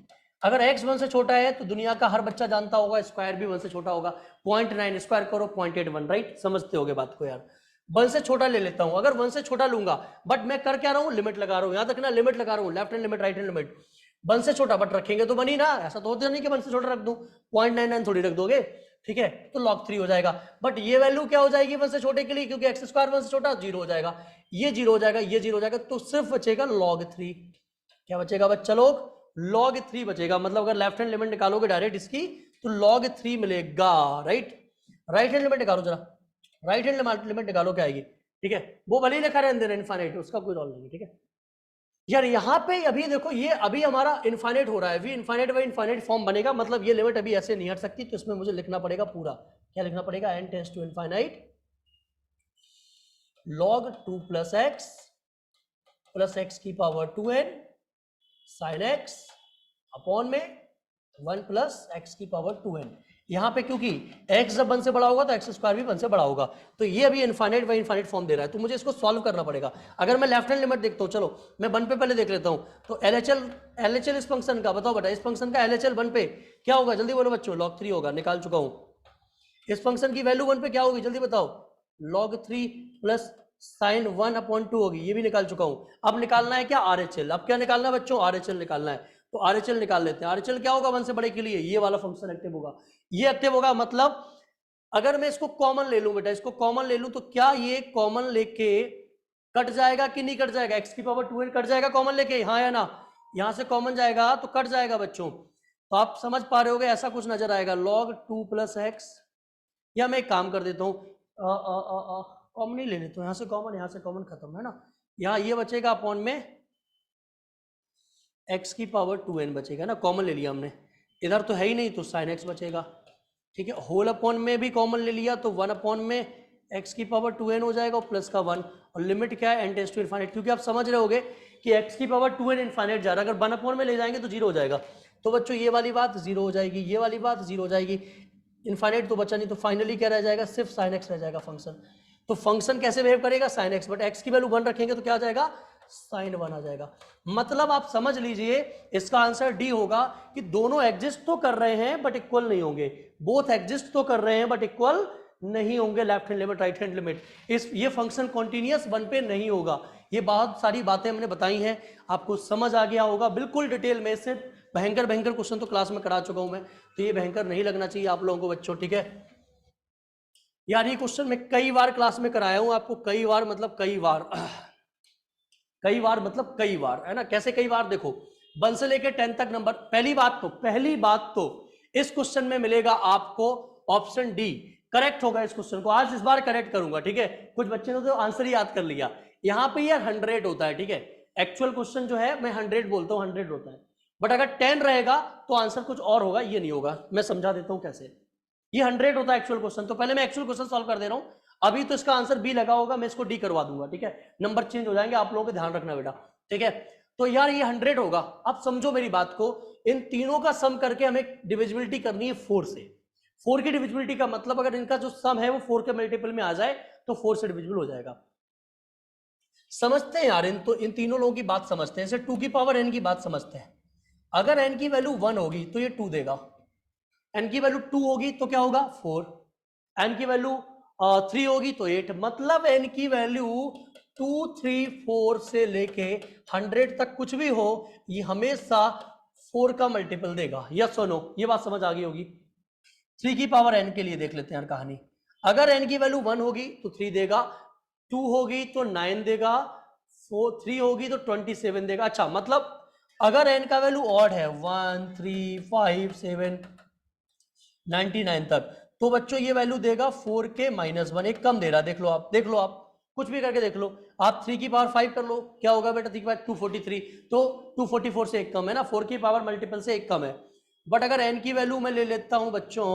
अगर x 1 से छोटा है तो दुनिया का हर बच्चा जानता होगा स्क्वायर भी 1 से छोटा होगा। 0.9 स्क्वायर करो 0.81, राइट, समझते होगे बात को यार। 1 से छोटा ले लेता हूं, अगर 1 से छोटा लूंगा, बट मैं कर क्या रहा हूं, लिमिट लगा रहा हूं, याद रखना लिमिट लगा रहा हूं, left hand limit right hand limit. 1 से छोटा बट रखेंगे तो बनी ना, ऐसा तो होता नहीं कि 1 से छोटा रख दूं, 0.99 थोड़ी रख दोगे, ठीक है। तो log 3 हो जाएगा, बट ये वैल्यू क्या हो जाएगी 1 से छोटे के लिए, क्योंकि एक्स स्क्वायर 1 से छोटा 0 हो जाएगा, ये 0 हो जाएगा, ये 0 हो जाएगा, तो सिर्फ बचेगा log 3। क्या बचेगा बच्चा लोग, log 3 बचेगा। मतलब अगर लेफ्ट हैंड लिमिट निकालोगे डायरेक्ट इसकी तो log 3 मिलेगा, राइट। राइट हैंड लिमिट निकालो जरा, राइट हैंड लिमिट निकालो क्या आएगी, ठीक है। वो भले ही लिखा रहने इनफाइनाइट, उसका कोई रोल नहीं है, ठीक है यार। यहाँ पे अभी देखो, ये अभी हमारा इनफाइनाइट हो रहा है, we infinite by infinite form बनेगा, मतलब ये लिमिट अभी ऐसे नहीं हट सकती, तो इसमें मुझे लिखना पड़ेगा पूरा। क्या लिखना पड़ेगा, n tends to infinite log 2 + x की power 2n sin x upon में 1 + x की पावर 2n। यहाँ पे क्योंकि x जब 1 से बड़ा होगा तो x स्क्वायर भी 1 से बड़ा होगा, तो ये अभी इनफाइनाइट बाई इनफाइनाइट फॉर्म दे रहा है, तो मुझे इसको सॉल्व करना पड़ेगा। अगर मैं लेफ्ट हैंड लिमिट देखता हूँ, चलो मैं 1 पे पहले देख लेता हूँ, तो LHL इस फंक्शन का बताओ बेटा, इस फंक्शन का LHL 1 पे क्या होगा, जल्दी बोलो बच्चों, log 3 होगा, निकाल चुका हूँ। इस फंक्शन की वैल्यू 1 पे क्या होगी, जल्दी बताओ, log 3 + sin 1 अपॉन 2 होगी, ये भी निकाल चुका हूँ। अब निकालना है क्या, RHL। अब क्या निकालना है बच्चों, RHL निकालना है, तो RHL निकाल लेते हैं। RHL क्या होगा 1 से बड़े के लिए, ये वाला फंक्शन एक्टिव होगा, ये एक्टिव होगा। मतलब अगर मैं इसको कॉमन ले लूं बेटा, इसको कॉमन ले लूं, तो क्या ये कॉमन लेके कट जाएगा कि नहीं कट जाएगा, x की पावर 2n कट जाएगा कॉमन लेके, हाँ या ना। यहां से कॉमन जाएगा तो कट जाएगा बच्चों, तो आप समझ पा रहे होगे ऐसा कुछ नजर आएगा, log 2 + x। या मैं एक काम कर देता हूँ, कॉमन ही ले लेता हूँ, यहाँ से कॉमन खत्म है ना, यहाँ ये बचेगा अपॉन में x की पावर 2n बचेगा ना, कॉमन ले लिया हमने, इधर तो है ही नहीं तो sin x बचेगा, ठीक है। होल अपॉन में भी कॉमन ले लिया तो 1 अपॉन में x की पावर 2n हो जाएगा और प्लस का 1, और लिमिट क्या है, n टेंड्स टू इनफाइनाइट, क्योंकि आप समझ रहे होगे कि x की पावर 2n इनफाइनाइट जा रहा है, अगर 1 अपॉन में ले जाएंगे तो 0 हो जाएगा, तो बच्चों ये वाली बात 0 हो जाएगी, ये वाली बात 0 हो जाएगी, इनफाइनाइट तो बचा नहीं, तो फाइनली क्या रह जाएगा, सिर्फ sin x रह जाएगा फंक्शन। तो फंक्शन कैसे बिहेव करेगा, sin x, बट x की वैल्यू 1 रखेंगे तो क्या आ जाएगा, sin 1 आ जाएगा। मतलब आप समझ लीजिए इसका आंसर डी होगा कि दोनों एग्जिस्ट तो कर रहे हैं बट इक्वल नहीं होंगे, बोथ एग्जिस्ट तो कर रहे हैं बट इक्वल नहीं होंगे, left hand limit right hand limit, ये फंक्शन कॉन्टिन्यूअस 1 पे नहीं होगा। ये बहुत सारी बातें हमने बताई हैं, आपको समझ आ गया होगा बिल्कुल डिटेल में, इससे भयंकर भयंकर क्वेश्चन तो क्लास में करा चुका हूं मैं, तो ये भयंकर नहीं लगना चाहिए आप लोगों को बच्चों, ठीक है यार। ये क्वेश्चन मैं कई बार क्लास में कराया हूं आपको, कई बार मतलब कई बार मतलब कई बार, है ना। कैसे कई बार, देखो 1 से लेकर 10 तक नंबर, पहली बात तो इस क्वेश्चन में मिलेगा आपको ऑप्शन डी, करेक्ट होगा इस क्वेश्चन को, आज इस बार करेक्ट करूंगा, ठीक है। कुछ बच्चे ने तो आंसर ही याद कर लिया, यहाँ पे यार 100 होता है, ठीक है। एक्चुअल क्वेश्चन जो है मैं 100 बोलता हूँ, 100 होता है, बट अगर 10 रहेगा तो आंसर कुछ और होगा, ये नहीं होगा, मैं समझा देता हूँ कैसे। ये 100 होता है एक्चुअल क्वेश्चन, तो पहले मैं एक्चुअल क्वेश्चन सॉल्व कर दे रहा हूँ। अभी तो इसका आंसर बी लगा होगा, मैं इसको डी करवा दूंगा, ठीक है, नंबर चेंज हो जाएंगे, आप लोगों को ध्यान रखना बेटा, ठीक है। तो यार ये 100 होगा, अब समझो मेरी बात को, इन तीनों का सम करके हमें डिविजिबिलिटी करनी है 4 से। 4 की डिविजिबिलिटी का मतलब अगर इनका जो सम है वो 4 के मल्टीपल में आ जाए तो 4 से डिविजिबल हो जाएगा। समझते हैं यार, इन तीनों लोगों की बात समझते हैं, जैसे 2 की पावर n की बात समझते हैं। अगर n की वैल्यू 1 होगी तो ये 2 देगा, n की वैल्यू 2 होगी तो क्या होगा 4, n की वैल्यू 3 होगी तो 8, मतलब n की वैल्यू 2 3 4 से लेके 100 तक कुछ भी हो, ये हमेशा 4 का मल्टीपल देगा, यस और नो, ये बात समझ आ गई होगी। 3 की पावर n के लिए देख लेते हैं यार कहानी, अगर n की वैल्यू 1 होगी तो 3 देगा, 2 होगी तो 9 देगा, 3 होगी तो 27 देगा। अच्छा, मतलब अगर n का वैल्यू ऑड है 1 3 5 7 99 तक, तो बच्चों ये वैल्यू देगा 4 के -1, एक कम दे रहा, देख लो आप, कुछ भी करके देख लो। आप 3 की पावर 5 कर लो, क्या होगा बेटा 3 की पावर 243, तो 244 से एक कम है ना, 4 की पावर मल्टीपल से एक कम है। बट अगर n की वैल्यू मैं ले लेता हूं बच्चों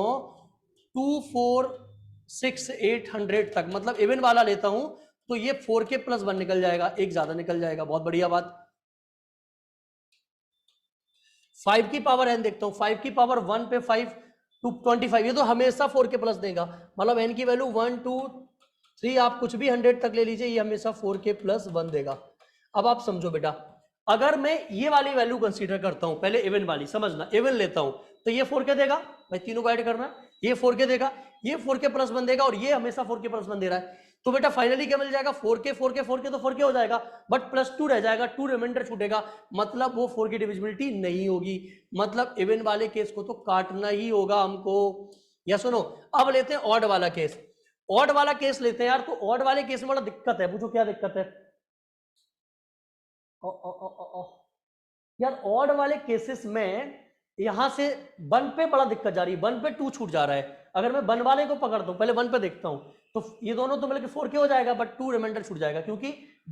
246 800 तक, मतलब इवन वाला लेता हूं, तो ये 4k प्लस 1 निकल जाएगा, एक ज्यादा निकल जाएगा। बहुत बढ़िया बात। 5 की पावर n देखता हूं, 5 की पावर 1 पे 5 225, ये तो हमेशा 4k प्लस देगा, मतलब n की वैल्यू 1 2 3 आप कुछ भी 100 तक ले लीजिए, ये हमेशा 4k प्लस 1 देगा। अब आप समझो बेटा, अगर मैं ये वाली वैल्यू कंसीडर करता हूं, पहले इवन वाली समझना, इवन लेता हूं, तो ये 4k देगा, भाई तीनों को ऐड करना, ये 4k देगा, ये 4k प्लस 1 देगा, और ये हमेशा 4k प्लस 1 दे रहा है। तो बेटा फाइनली क्या मिल जाएगा, 4k 4k 4k तो 4k हो जाएगा, बट प्लस 2 रह जाएगा, 2 रिमाइंडर छूटेगा, मतलब वो 4 की डिविजिबिलिटी नहीं होगी, मतलब इवन वाले केस को तो काटना ही होगा हमको। या सुनो, अब लेते हैं ऑड वाला केस। ऑड वाला केस लेते हैं यार, तो ऑड वाले केस में बड़ा दिक्कत है, पूछो क्या दिक्कत है। ओ, ओ, ओ, ओ, ओ। यार ऑड वाले केसेस में यहां से 1 पे बड़ा दिक्कत जा रही है, 1 पे 2 छूट जा रहा है। अगर मैं 1 वाले को पकड़ता हूं, पहले 1 पे देखता हूं, तो ये दोनों तो मिलकर 4k हो जाएगा, बट 2 रिमाइंडर छूट जाएगा, क्योंकि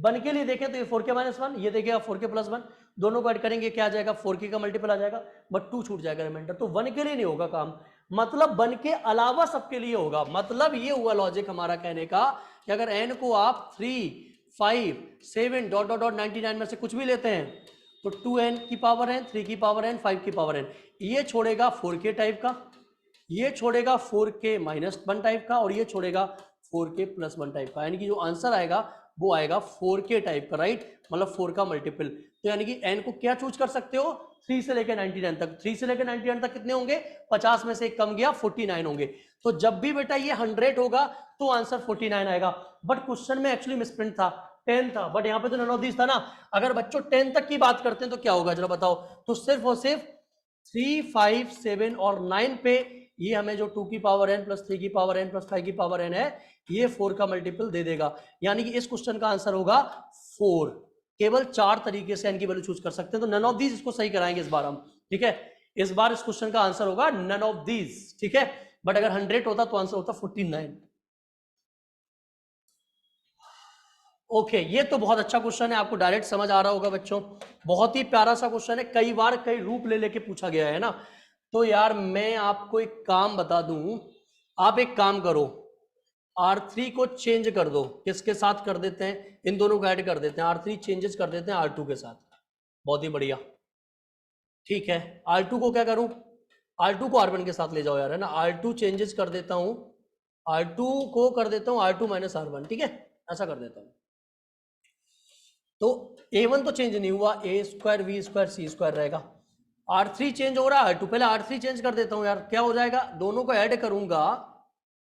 1 के लिए देखें तो ये 4k माइनस 1, ये देखेगा 4k प्लस 1, दोनों को ऐड करेंगे क्या आ जाएगा, 4k का मल्टीपल आ जाएगा, बट 2 छूट जाएगा रिमाइंडर, तो 1 के लिए नहीं होगा काम, मतलब 1 के अलावा सबके लिए होगा। मतलब ये हुआ लॉजिक हमारा कहने का कि अगर n को आप 3 5 7 डॉट डॉट डॉट 99 में से कुछ भी लेते हैं, तो 2n की पावर n, 3 की पावर n, 5 की पावर n, ये छोड़ेगा 4k टाइप का, ये छोड़ेगा 4k माइनस 1 टाइप का, और ये छोड़ेगा 4k प्लस 1 टाइप का, यानी कि जो आंसर आएगा वो आएगा 4k टाइप का, राइट, मतलब 4 का मल्टीपल। तो यानी कि n को क्या चूज कर सकते हो, 3 से लेकर 99 तक, 3 से लेकर 99 तक कितने होंगे, 50 में से एक कम गया 49 होंगे। तो जब भी बेटा ये 100 होगा तो आंसर 49 आएगा, बट क्वेश्चन में एक्चुअली मिसप्रिंट था, 10 था, बट यहाँ पे तो नन ऑफ दिस था ना। अगर बच्चों 10 तक की बात करते हैं तो क्या होगा जरा बताओ, तो सिर्फ और सिर्फ 3 5 7 और 9 पे ये हमें जो 2 की पावर n प्लस 3 की पावर n प्लस 5 की पावर n है, ये 4 का मल्टीपल दे देगा, यानी कि इस क्वेश्चन का आंसर होगा 4। केवल 4 तरीके से n की वैल्यू चूज कर सकते हैं, तो नन ऑफ दीज इसको सही कराएंगे इस बार हम, ठीक है। इस बार इस क्वेश्चन का आंसर होगा नन ऑफ दीज, ठीक है, बट अगर 100 होता तो आंसर होता 49। ओके ये तो बहुत अच्छा क्वेश्चन है, आपको डायरेक्ट समझ आ रहा होगा बच्चों, बहुत ही प्यारा सा क्वेश्चन है, कई बार कई रूप ले लेके पूछा गया है ना। तो यार मैं आपको एक काम बता दूं, आप एक काम करो, R3 को चेंज कर दो, किसके साथ कर देते हैं, इन दोनों को ऐड कर देते हैं, R3 चेंजेस कर देते हैं R2 के साथ, बहुत ही बढ़िया, ठीक है। R2 को क्या करूं, R2 को R1 के साथ ले जाओ यार, है ना, R2 चेंजेस कर देता हूं, R2 को कर देता हूं R2 माइनस R1, ठीक है, ऐसा कर देता हूं। तो A1 तो चेंज नहीं हुआ, A square B square C square रहेगा, R3 चेंज हो रहा है, R2 पहले R3 चेंज कर देता हूं यार, क्या हो जाएगा, दोनों को ऐड करूंगा,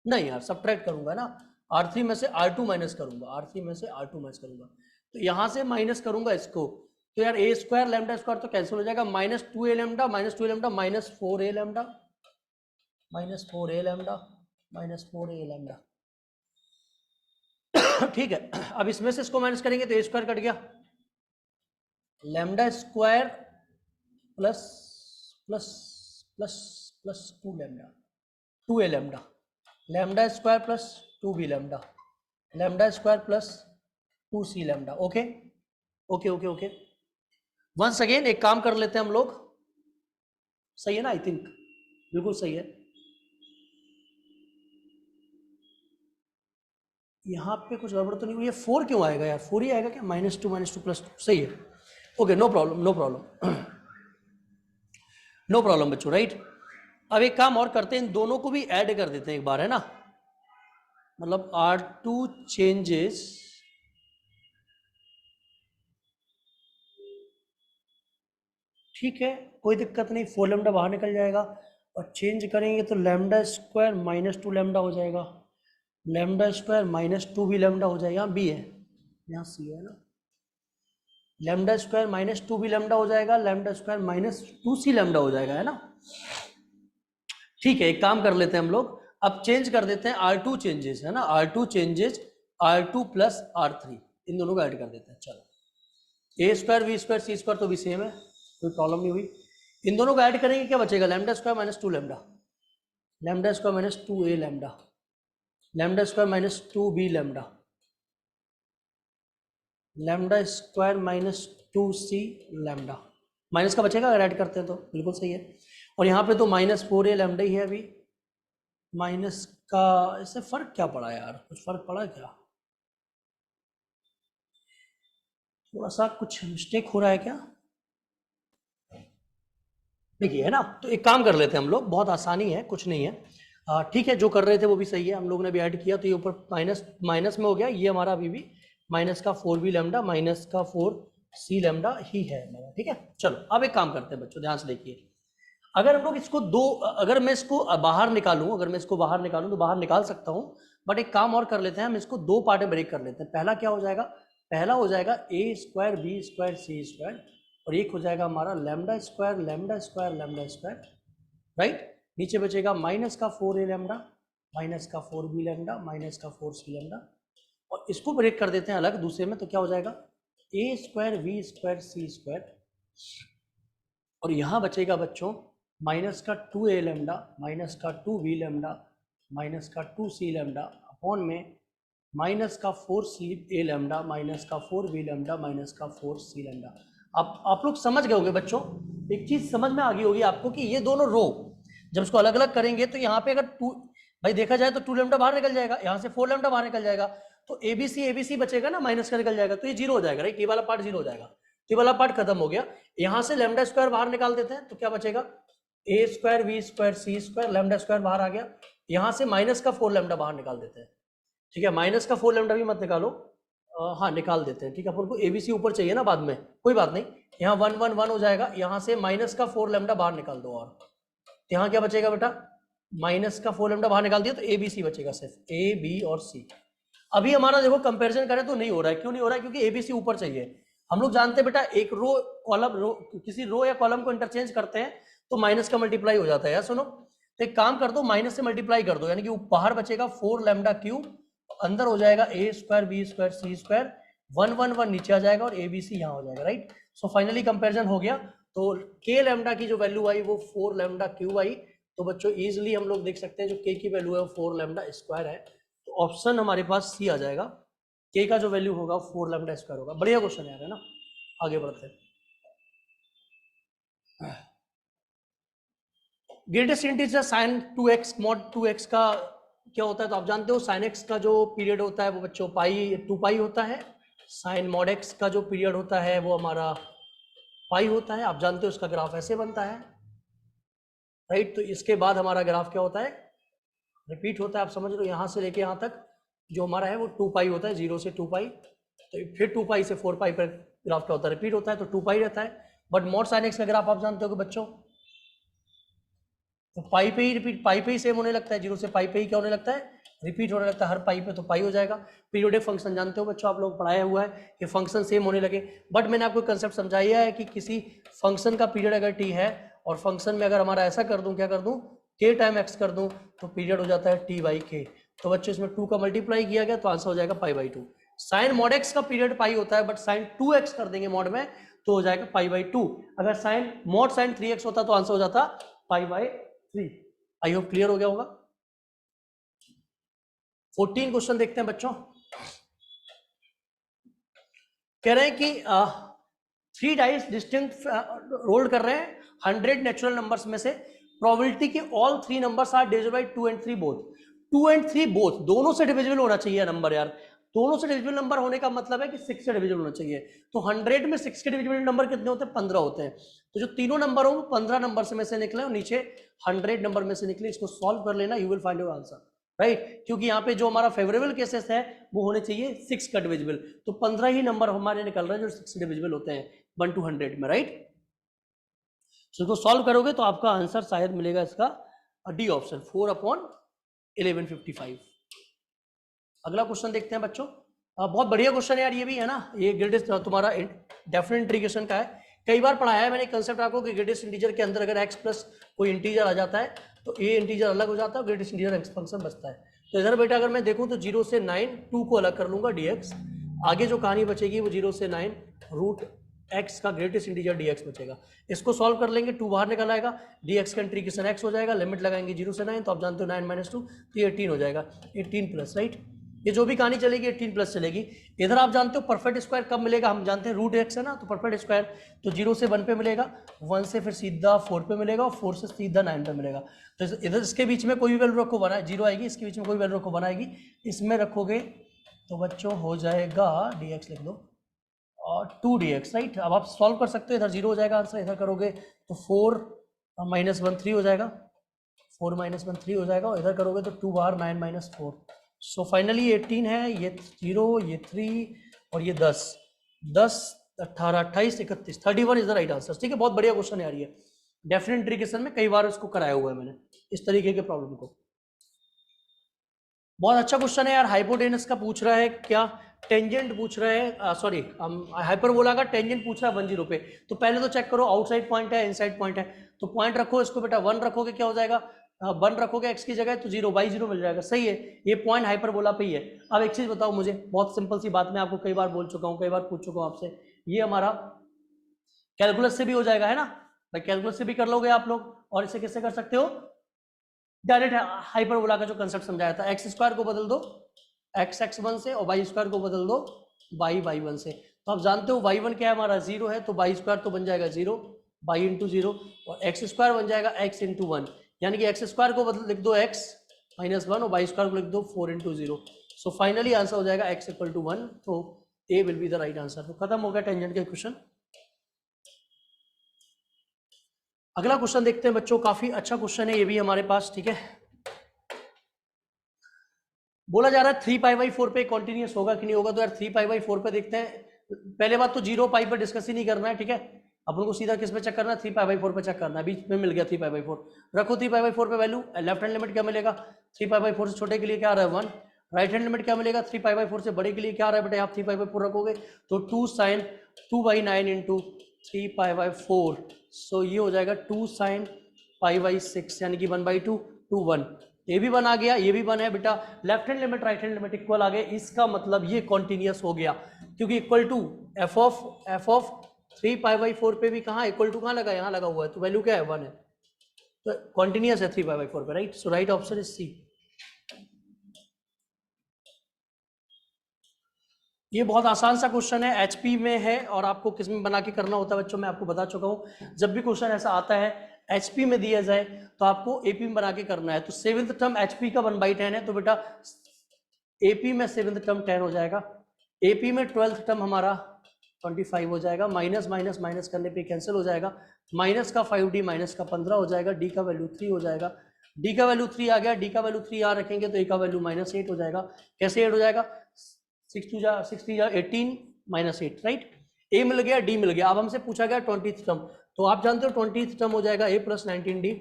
नहीं यार सब्ट्रैक्ट करूंगा ना, R3 में से R2 माइनस करूंगा, R3 में से R2 माइनस करूंगा, तो यहां से माइनस करूंगा इसको, तो यार ए स्क्वायर लैम्डा स्क्वायर तो कैंसिल हो जाएगा, minus 2a lambda minus 2a lambda minus 4a lambda minus 4a lambda minus 4a lambda ठीक है। अब इसमें से इसको माइनस करेंगे तो ए स्क्वायर कट गया, lambda square plus plus plus plus 2 lambda 2a lambda, lambda square plus 2b lambda, lambda square plus 2c lambda. Okay okay okay okay, once again एक काम कर लेते हैं हम लोग, सही है ना, आई थिंक बिल्कुल सही है। यहाँ पे कुछ गड़बड़ तो नहीं हुई है, 4 क्यों आएगा यार, 4 ही आएगा क्या, -2 प्लस 2, सही है, okay no problem no problem no problem बच्चों, राइट। अब एक काम और करते हैं, इन दोनों को भी ऐड कर देते हैं एक बार, है ना, मतलब R2 चेंजेस ठीक है, कोई दिक्कत नहीं, 4 लैम्डा बाहर निकल जाएगा, और चेंज करेंगे तो लैम्डा स्क्वायर माइनस 2 लैम्डा हो जाएगा, lambda square minus 2b lambda हो जाएगा, यहाँ b है यहाँ c है ना, lambda square minus 2b lambda हो जाएगा, lambda square minus 2c lambda हो जाएगा, है ना। ठीक है एक काम कर लेते हैं हम लोग, अब चेंज कर देते हैं R2 चेंजेस, है ना, R2 changes R2 plus R3, इन दोनों को ऐड कर देते हैं, चलो A square B square C square तो भी सेम है, कोई प्रॉब्लम नहीं हुई, इन दोनों को ऐड करेंगे क्या बचेगा, lambda square minus 2 lambda, lambda square minus 2a lambda, lambda square minus 2b lambda, lambda square minus 2c lambda, minus का बचेगा अगर ऐड करते हैं तो, बिल्कुल सही है। और यहाँ पे तो -4a लैम्डा ही है अभी, माइनस का इससे फर्क क्या पड़ा यार, कुछ फर्क पड़ा क्या, थोड़ा सा कुछ मिस्टेक हो रहा है क्या, देखिए है ना। तो एक काम कर लेते हैं हम लोग, बहुत आसानी है, कुछ नहीं है, ठीक है, जो कर रहे थे वो भी सही है, हम लोग ने भी ऐड किया तो ये ऊपर माइनस माइनस में हो गया, ये हमारा अभी भी माइनस का 4b लैम्डा माइनस का 4c लैम्डा ही है हमारा, ठीक है। चलो अब एक काम करते हैं बच्चों, ध्यान से देखिए, अगर हम लोग इसको दो, अगर मैं इसको बाहर निकालूं, अगर मैं इसको बाहर निकालूं तो बाहर निकाल सकता हूं, बट एक काम और कर लेते हैं, हम इसको दो पार्ट में ब्रेक कर लेते हैं। पहला क्या हो जाएगा, पहला हो जाएगा a square b square c square, और एक हो जाएगा हमारा lambda square lambda square lambda square, right. नीचे बचेगा माइनस का 4a लैम्डा माइनस का 4b लैम्डा माइनस का 4c लैम्डा, और इसको ब्रेक कर देते हैं अलग दूसरे में, तो क्या हो जाएगा a square b square c square, और यहाँ बचेगा बच्चों माइनस का 2a लैम्डा माइनस का 2b लैम्डा माइनस का 2c लैम्डा अपॉन में माइनस का 4c a लैम्डा माइनस का 4b लैम्डा माइनस का 4c लैम्डा। अब आप लोग समझ गए होंगे बच्चों, एक चीज समझ में आ गई होगी आपको कि ये दोनों रो जब इसको अलग अलग करेंगे तो यहाँ पे अगर टू, भाई देखा जाए तो 2 लैम्डा बाहर निकल जाएगा, यहाँ से 4 लैम्डा बाहर निकल जाएगा, तो ABC बचेगा ना, माइनस का निकल जाएगा, तो ये जीरो हो जाएगा, राइट, ये वाला पार्ट जीरो हो जाएगा, ये वाला पार्ट खत्म हो गया। यहाँ से लैम्डा स्क्वायर बाहर निकाल देते हैं तो क्या बचेगा, a square b square c square, lambda square बाहर आ गया, यहाँ से माइनस का 4 लैम्डा बाहर निकाल देते हैं, ठीक है, माइनस का 4 लैम्डा भी मत निकालो, हाँ निकाल देते हैं, ठीक है, अपन को ABC ऊपर चाहिए ना बाद में, कोई बात नहीं, यहाँ 1 1 1 हो जाएगा, यहाँ से माइनस का 4 लैम्डा बाहर निकाल दो, और यहाँ क्या बचेगा बेटा, माइनस का 4 लैम्डा बाहर निकाल दिया तो ABC बचेगा, सिर्फ A B और C। अभी हमारा देखो कंपैरिजन करें तो नहीं हो रहा है, क्यों नहीं हो रहा है, क्योंकि ABC ऊपर चाहिए। हम लोग जानते हैं बेटा, एक रो कॉलम, रो किसी रो या कॉलम को इंटरचेंज करते हैं तो माइनस का मल्टीप्लाई हो जाता है यार, सुनो, तो एक काम कर दो, माइनस से मल्टीप्लाई कर दो, यानी कि बाहर बचेगा 4 लैम्डा क्यूब, अंदर हो जाएगा a square b square c square, 1 1 1 नीचे आ जाएगा और ABC यहाँ हो जाएगा, राइट। सो फाइनली कंपैरिजन हो गया, तो k लैम्डा की जो वैल्यू आई वो 4 लैम्डा क्यूब आई, तो बच्चों इजीली हम लोग देख सकते हैं जो k की वैल्यू है वो 4 लैम्डा स्क्वायर है, तो ऑप्शन हमारे पास C आ जाएगा, k का जो वैल्यू होगा 4 लैम्डा स्क्वायर होगा। बढ़िया क्वेश्चन यार, है ना, आगे बढ़ते हैं। Greatest integer sign 2x mod 2x का क्या होता है, तो आप जानते हो साइन x का जो पीरियड होता है वो बच्चों पाई 2 पाई होता है, साइन मॉड x का जो पीरियड होता है वो हमारा पाई होता है, आप जानते हो इसका ग्राफ ऐसे बनता है, राइट। तो इसके बाद हमारा ग्राफ क्या होता है, रिपीट होता है, आप समझ लो, यहाँ से लेके यहाँ तक जो हमारा है वो 2 पाई होता है, 0 से 2 पाई, तो फिर 2 पाई से 4 पाई पर ग्राफ क्या होता है, रिपीट होता है, तो 2 पाई रहता है। बट मॉड साइन x का ग्राफ आप जानते हो कि बच्चों, तो पाई पे ही रिपीट, पाई पे ही सेम होने लगता है, 0 से पाई पे ही क्या होने लगता है, रिपीट होने लगता है हर पाई पे, तो पाई हो जाएगा। पीरियोडिक फंक्शन जानते हो बच्चों, आप लोग पढ़ाया हुआ है कि फंक्शन सेम होने लगे, बट मैंने आपको कंसेप्ट समझाया है कि किसी फंक्शन का पीरियड अगर t है और फंक्शन में अगर हमारा ऐसा कर दूं, क्या कर दूं, k टाइम x कर दूं, तो पीरियड हो जाता है t बाई k, तो बच्चों इसमें 2 का मल्टीप्लाई किया गया तो आंसर हो जाएगा pi by 2। Sine mod x का पीरियड पाई होता है, बट साइन 2x कर देंगे मॉड में तो हो जाएगा पाई बाई 2, अगर साइन मॉड साइन 3x होता तो आंसर हो जाता पाई बाई 3। आई होप क्लियर हो गया होगा। 14 क्वेश्चन देखते हैं बच्चों, कह रहे हैं कि 3 डाइस डिस्टिंक्ट रोल कर रहे हैं 100 नेचुरल नंबर्स में से, प्रोबेबिलिटी के all 3 numbers are divisible by 2 and 3 both, 2 and 3 both दोनों से डिविजिबल होना चाहिए नंबर यार, दोनों से डिविजिबल नंबर होने का मतलब है कि 6 से डिविजिबल होना चाहिए, तो 100 में 6 के डिविजिबल नंबर कितने होते हैं, 15 होते हैं, तो जो तीनों नंबर हो वो 15 नंबर में से निकले और नीचे 100 नंबर में से निकले, इसको सॉल्व कर लेना, you will find your answer, right. क्योंकि यहाँ पे जो हमारा फेवरेबल केसेस है वो होने चाहिए 6 का डिविजिबल, तो 15 ही नंबर हमारे निकल रहे हैं जो 6 डिविजिबल होते हैं 1 to 100 में, राइट। इसको सॉल्व करोगे तो आपका आंसर शायद मिलेगा इसका डी ऑप्शन 4/1155। अगला क्वेश्चन देखते हैं बच्चों, बहुत बढ़िया क्वेश्चन है यार ये भी, है ना, ये ग्रेटेस्ट तुम्हारा डेफिनेट इंटीग्रेशन का है, कई बार पढ़ाया है मैंने कंसेप्ट आपको कि ग्रेटेस्ट इंटीजर के अंदर अगर x प्लस कोई इंटीजर आ जाता है तो a इंटीजर अलग हो जाता है, ग्रेटेस्ट इंटीजर x फंक्शन बचता है। तो इधर बेटा अगर मैं देखूं तो 0 से 9 2 को अलग कर लूंगा dx, आगे जो कहानी बचेगी वो 0 से 9 रूट x का ग्रेटेस्ट इंटीजर dx बचेगा, इसको सॉल्व कर लेंगे, 2 बाहर निकल आएगा, dx का इंटीग्रेशन x हो जाएगा, लिमिट लगाएंगे 0 से 9, तो आप जानते हो 9 - 2 तो ये 18 हो जाएगा, 18 प्लस, राइट। ये जो भी कहानी चलेगी 18 प्लस चलेगी। इधर आप जानते हो परफेक्ट स्क्वायर कब मिलेगा, हम जानते हैं रूट एक्स है ना, तो परफेक्ट स्क्वायर तो 0 से 1 पे मिलेगा, 1 से फिर सीधा 4 पे मिलेगा, और 4 से सीधा 9 पे मिलेगा। तो इधर इसके बीच में कोई भी वैल्यू रखो 1 0 आएगी, इसके बीच में कोई वैल्यू रखो 1 आएगी, इसमें रखोगे तो बच्चों हो जाएगा dx लिख दो और 2 dx, राइट। अब आप सॉल्व कर सकते हो, इधर 0 हो जाएगा आंसर, इधर करोगे तो 4 - 1 3 हो जाएगा, 4 - 1 3 हो जाएगा, और इधर करोगे तो 2 बार 9 - 4। सो फाइनली 18 है, ये 0, ये 3 और ये 10, 18 28 31 31 इज द राइट आंसर। ठीक है, बहुत बढ़िया क्वेश्चन है यार ये, डेफिनेट इंटीग्रेशन में कई बार इसको कराया हुआ है मैंने इस तरीके के प्रॉब्लम को। बहुत अच्छा क्वेश्चन है यार। हाइपोटेनस का पूछ रहा है क्या, टेंजेंट पूछ रहा है, सॉरी हाइपरबोला का टेंजेंट पूछ रहा है 10 पे। तो पहले तो चेक करो आउटसाइड पॉइंट है इनसाइड पॉइंट है, तो पॉइंट रखो इसको बेटा 1 रखोगे क्या हो जाएगा, 1 रखोगे x की जगह तो 0 बाई 0 मिल जाएगा, सही है, ये पॉइंट हाइपरबोला पे ही है। अब एक चीज बताओ मुझे, बहुत सिंपल सी बात, मैं आपको कई बार बोल चुका हूँ, कई बार पूछ चुका हूँ आपसे, ये हमारा कैलकुलस से भी हो जाएगा है ना भाई, कैलकुलस से भी कर लोगे आप लोग, और इसे कैसे कर सकते हो, डायरेक्ट हाइपरबोला का जो कंसेप्ट समझाया था, एक्स स्क्वायर को बदल दो एक्स x1 से, और वाई स्क्वायर को बदल दो वाई y1 से। तो आप जानते हो y1 क्या है हमारा 0 है, तो वाई स्क्वायर तो बन जाएगा 0 बाई इंटू 0, और एक्स स्क्वायर बन जाएगा x इंटू 1, यानी कि एक्स स्क्वायर को लिख दो x -1 और वाई स्क्वायर को लिख दो 4 इंटू 0। सो फाइनली आंसर हो जाएगा x = 1, तो A will be the right answer. तो खत्म हो गया टेंजेंट के क्वेश्चन। अगला क्वेश्चन देखते हैं बच्चों, काफी अच्छा क्वेश्चन है ये भी हमारे पास, ठीक है। बोला जा रहा है 3π/4 पे कॉन्टिन्यूस होगा कि नहीं होगा, तो यार 3π/4 पे देखते हैं। पहले बात तो 0 पाई पर डिस्कस ही नहीं करना है, ठीक है, अपन को सीधा किस पे चेक करना है, 3π/4 पे चेक करना है, बीच में मिल गया 3π/4, रखो 3π/4 पे वैल्यू, लेफ्ट हैंड लिमिट क्या मिलेगा, 3π/4 से छोटे के लिए क्या आ रहा है 1, राइट हैंड लिमिट क्या मिलेगा, 3π/4 से बड़े के लिए क्या आ रहा है बेटा, आप 3π/4 रखोगे तो 2 sin 2/9 इंटू 3π/4, सो ये हो जाएगा 2 sin π/6, यानी कि 1/2 2 1, ये भी 1 आ गया, ये भी 1 है बेटा, left hand limit right hand limit equal आ गए, इसका मतलब ये कॉन्टिन्यूस हो गया, क्योंकि इक्वल टू एफ ऑफ 3π/4 पे भी कहाँ इक्वल टू कहाँ लगा, यहाँ लगा हुआ है, तो वैल्यू क्या है 1 है, तो कॉन्टिन्यूस है 3π/4 पे, right. So right option is C. ये बहुत आसान सा क्वेश्चन है, एचपी में है, और आपको किस में बना के करना होता है बच्चों, मैं आपको बता चुका हूँ। जब भी क्वेश्चन ऐसा आता है एचपी में दिया जाए तो आपको एपी में बना के करना है। तो 7th टर्म एचपी का 1/10 है, तो बेटा एपी में 7th टर्म 10 हो जाएगा, एपी में 12th टर्म हमारा 25 हो जाएगा, माइनस माइनस माइनस करने पे कैंसिल हो जाएगा, माइनस का 5d माइनस का 15 हो जाएगा, डी का वैल्यू 3 हो जाएगा, डी का वैल्यू 3 आ गया, डी का वैल्यू 3 यहाँ रखेंगे तो ए का वैल्यू -8 हो जाएगा। कैसे 8 हो जाएगा, 6 × 18 -8, राइट। ए मिल गया, डी मिल गया। अब हमसे पूछा गया 20th टर्म, तो आप जानते हो 20th टर्म हो जाएगा a + 19d,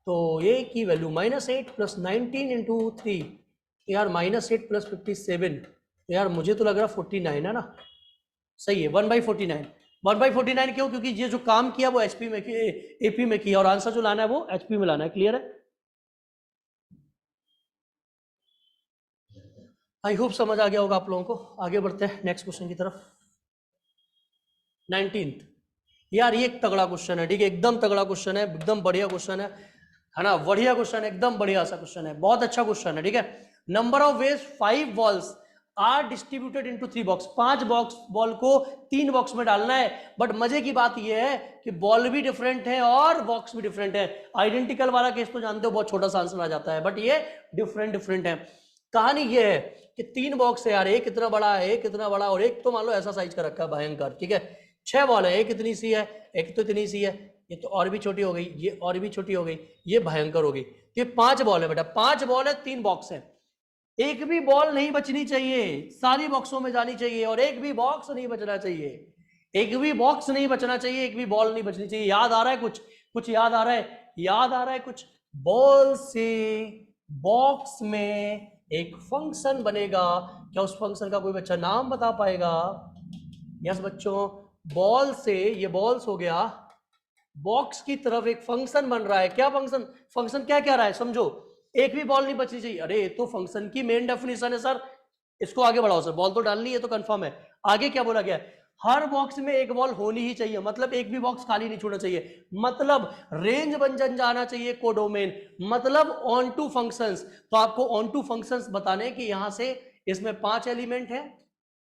तो a की वैल्यू -8 + 19 इंटू 3, यार -8 + 57, यार मुझे तो लग रहा 49 है ना, सही है, 1/49। 1/49 क्यों, क्योंकि ये जो काम किया वो एचपी में एपी में किया, और आंसर जो लाना है वो एचपी में लाना है। क्लियर है, आई होप समझ आ गया होगा आप लोगों को। आगे बढ़ते हैं नेक्स्ट क्वेश्चन की तरफ। 19th, यार ये एक तगड़ा क्वेश्चन है, ठीक है, एकदम तगड़ा क्वेश्चन है, एकदम बढ़िया क्वेश्चन है ना, बढ़िया क्वेश्चन है, एकदम बढ़िया सा क्वेश्चन है, बहुत अच्छा क्वेश्चन है, ठीक है। Number of ways 5 balls are distributed into 3 box, 5 box ball को 3 बॉक्स में डालना है, बट मजे की बात यह है कि बॉल भी डिफरेंट है और बॉक्स भी डिफरेंट है। आइडेंटिकल वाला केस तो जानते हो बहुत छोटा सा आंसर आ जाता है, बट ये डिफरेंट है। कहानी ये है कि 3 बॉक्स है यार, एक इतना बड़ा है, एक इतना बड़ा, और एक तो मान लो ऐसा साइज का रखा है भयंकर, ठीक है। 6 बॉल है, एक इतनी सी है, एक तो इतनी सी है, ये तो और भी छोटी हो गई, ये और भी छोटी हो गई, ये भयंकर हो गई। ये 5 बॉल है बेटा, 5 बॉल है, 3 बॉक्स है, एक भी बॉल नहीं बचनी चाहिए, सारी बॉक्सों में जानी चाहिए, और एक भी बॉक्स नहीं बचना चाहिए, एक भी बॉक्स नहीं बचना चाहिए, एक भी बॉल नहीं बचनी चाहिए। याद आ रहा है कुछ, कुछ याद आ रहा है, याद आ रहा है कुछ। बॉल से बॉक्स में एक फंक्शन बनेगा, क्या उस फंक्शन का कोई बच्चा नाम बता पाएगा? यस बच्चों, बॉल से, ये बॉल्स हो गया, बॉक्स की तरफ एक फंक्शन बन रहा है। क्या फंक्शन, फंक्शन क्या कह रहा है समझो, एक भी बॉल नहीं बचनी चाहिए। अरे ये तो फंक्शन की मेन डेफिनेशन है सर, इसको आगे बढ़ाओ सर, बॉल तो डालनी है तो कंफर्म है। आगे क्या बोला गया है, हर बॉक्स में एक बॉल होनी ही चाहिए, मतलब एक भी बॉक्स खाली नहीं छोड़ना चाहिए, मतलब रेंज बन जाना चाहिए कोडोमेन, मतलब ऑन टू फंक्शंस। तो आपको ऑन टू फंक्शंस बताने कि यहां से इसमें 5 एलिमेंट है,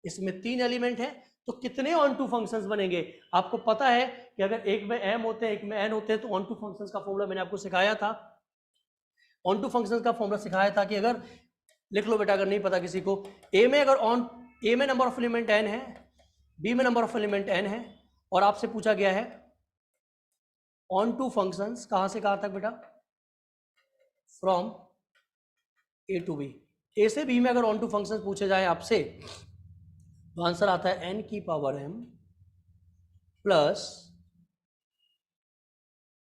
इसमें 3 एलिमेंट है, तो कितने ऑन टू फंक्शंस बनेंगे? आपको पता है कि अगर एक में m होते हैं, एक में n होते हैं, तो ऑन टू फंक्शंस का फॉर्मूला मैंने आपको सिखाया था। ऑन टू फंक्शंस का फॉर्मूला सिखाया था कि अगर लिख लो बेटा, अगर नहीं पता किसी को, ए में अगर ए में नंबर ऑफ एलिमेंट n है, बी में नंबर ऑफ एलिमेंट n है, और आपसे पूछा गया है ऑन टू फंक्शंस कहां से कहां तक बेटा? From A to B. A से बी में अगर ऑन टू फंक्शंस पूछे जाए आपसे, तो आंसर आता है n की power m plus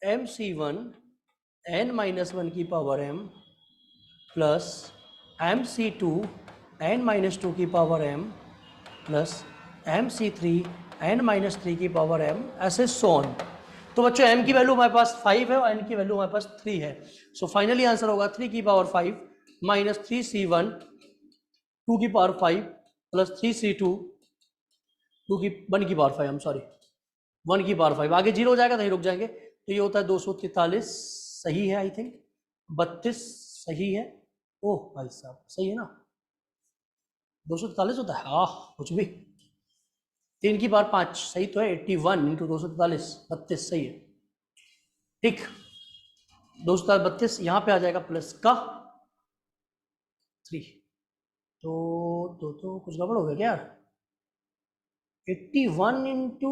mc1 n-1 की power m plus mc2 n-2 की power m plus mc3 n-3 की पावर m, ऐसे सोन। तो बच्चों m की वैल्यू हमारे पास 5 है और n की वैल्यू हमारे पास 3 है। सो फाइनली आंसर होगा 3 की पावर 5 माइनस 3c1 2 की पावर 5 प्लस 3c2 1 की पावर 5, हम सॉरी 1 की पावर 5। आगे जीरो हो जाएगा तो रुक जाएंगे। तो ये होता है 243, सही है आई थिंक। 32 सही है। ओह भाई साहब सही है ना, 243 होता है, हाँ कुछ भी। 3 की पावर 5 सही तो है, 81 इंटू 243, 32 सही है। ठीक, 232 यहाँ पे आ जाएगा प्लस का 3। तो कुछ गड़बड़ हो गया क्या यार? 81 इंटू